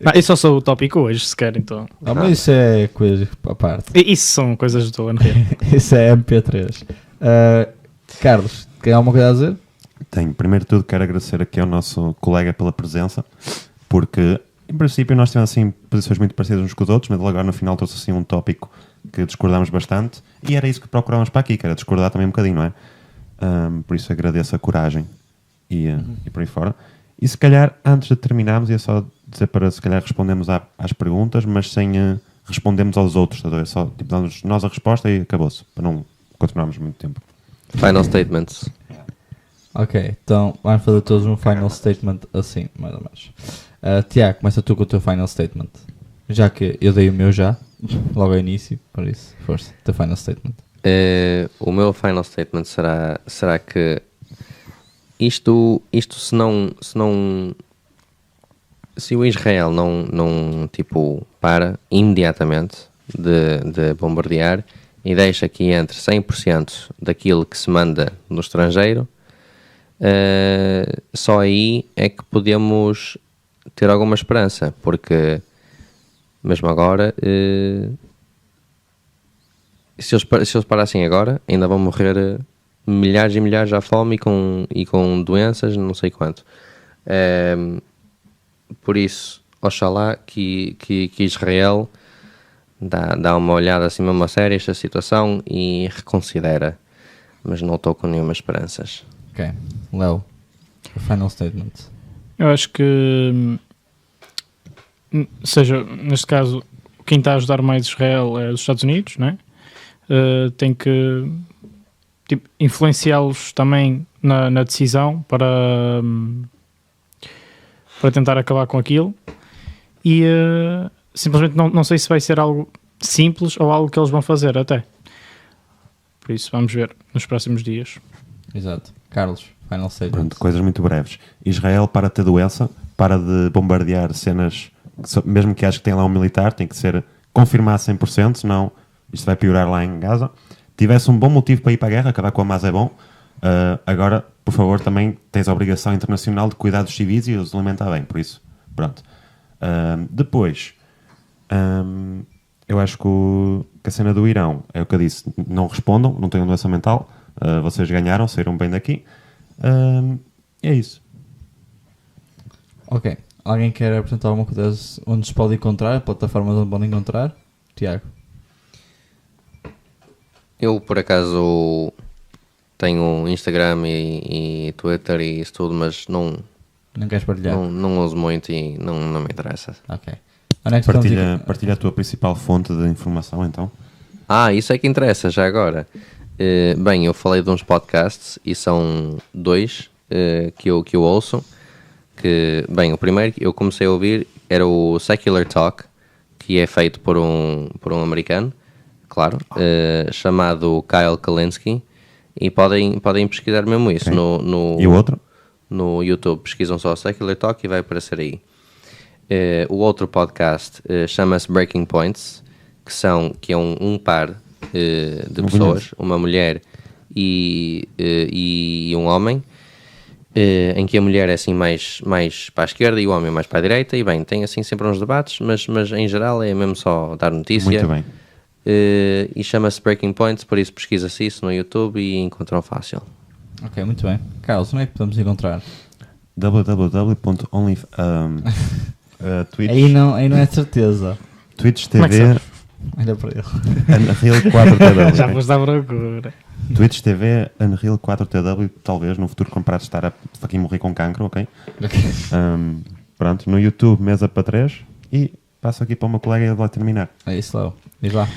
Não, eu só sou o tópico hoje, sequer, então. mas isso é coisa à parte. Isso são coisas do Unreal. Isso é MP3. Carlos, tem alguma coisa a dizer? Tenho. Primeiro de tudo, quero agradecer aqui ao nosso colega pela presença, porque, em princípio, nós temos assim posições muito parecidas uns com os outros, mas ele agora no final trouxe assim um tópico que discordámos bastante, e era isso que procurávamos para aqui, que era discordar também um bocadinho, não é? Por isso agradeço a coragem e por aí fora. E se calhar, antes de terminarmos, ia só dizer para se calhar respondermos às perguntas, mas sem respondermos aos outros, estás a ver? Só tipo, damos nós a resposta e acabou-se, para não continuarmos muito tempo. Final statements. Ok, então vamos fazer todos um final statement assim, mais ou menos. Tiago, começa tu com o teu final statement. Já que eu dei o meu já, logo ao início, por isso, força, teu final statement. O meu final statement será que isto se o Israel não tipo para imediatamente de bombardear e deixa que entre 100% daquilo que se manda no estrangeiro, só aí é que podemos ter alguma esperança, porque mesmo agora se eles parassem agora, ainda vão morrer milhares e milhares à fome e com doenças, não sei quanto. Por isso, oxalá que Israel dá uma olhada assim mesmo a sério esta situação e reconsidera, mas não estou com nenhuma esperanças. Ok, Léo, o final statement. Eu acho que, seja, neste caso, quem está a ajudar mais Israel é os Estados Unidos, não é? Tem que influenciá-los também na decisão para tentar acabar com aquilo e simplesmente não sei se vai ser algo simples ou algo que eles vão fazer até. Por isso vamos ver nos próximos dias. Exato. Carlos, final statement. Pronto, coisas muito breves. Israel para de ter doença, para de bombardear cenas, mesmo que acho que tem lá um militar, tem que ser confirmado 100%, senão isto vai piorar lá em Gaza. Tivesse um bom motivo para ir para a guerra, acabar com a Hamas é bom. Agora, por favor, também tens a obrigação internacional de cuidar dos civis e os alimentar bem, por isso, pronto. Depois, eu acho que a cena do Irão, é o que eu disse, não respondam, não tenham doença mental, vocês ganharam, saíram bem daqui. É isso. Ok. Alguém quer apresentar alguma coisa onde se pode encontrar, plataformas onde podem encontrar? Tiago. Eu, por acaso, tenho Instagram e Twitter e isso tudo, mas não queres partilhar? não uso muito e não me interessa. Ok. Onde é que estamos Partilha a tua principal fonte de informação, então. Isso é que interessa, já agora. Bem, eu falei de uns podcasts e são dois que eu ouço. Bem, o primeiro que eu comecei a ouvir era o Secular Talk, que é feito por um americano, claro, chamado Kyle Kalinske, e podem pesquisar mesmo isso. E o outro? No YouTube, pesquisam só Secular Talk e vai aparecer aí. O outro podcast chama-se Breaking Points, que é um par de pessoas, uma mulher e um homem, em que a mulher é assim mais para a esquerda e o homem mais para a direita, e bem, tem assim sempre uns debates, mas em geral é mesmo só dar notícia. Muito bem. E chama-se Breaking Points, por isso pesquisa-se isso no YouTube e encontram fácil. Ok, muito bem. Carlos, onde é que podemos encontrar? Twitch, Aí não é certeza. Twitch Como é que TV, sabes? Olha para ele. Unreal 4TW. Já ok? foste à procura. Twitch TV, Unreal 4TW, talvez no futuro comprar de estar a fucking morrer com cancro, ok? Pronto, no YouTube, mesa para 3 e passo aqui para o meu colega e ele vai terminar. É isso, Léo. Diz lá.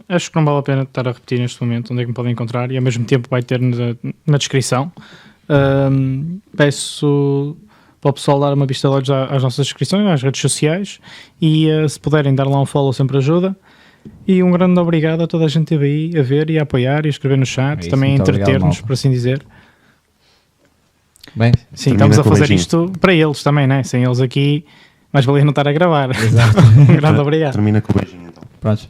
Acho que não vale a pena estar a repetir neste momento onde é que me podem encontrar e ao mesmo tempo vai ter na descrição. Peço para o pessoal dar uma vista de olhos às nossas descrições, às redes sociais e se puderem dar lá um follow sempre ajuda. E um grande obrigado a toda a gente que esteve aí a ver e a apoiar e a escrever no chat, É isso, também a muito obrigado, entreter-nos, malta. por assim dizer. Bem, Sim, Termina estamos a com o fazer beijinho. isto para eles também, né? Sem eles aqui, mais valia não estar a gravar. exato. Um grande obrigado. Termina com o beijinho então. Pronto.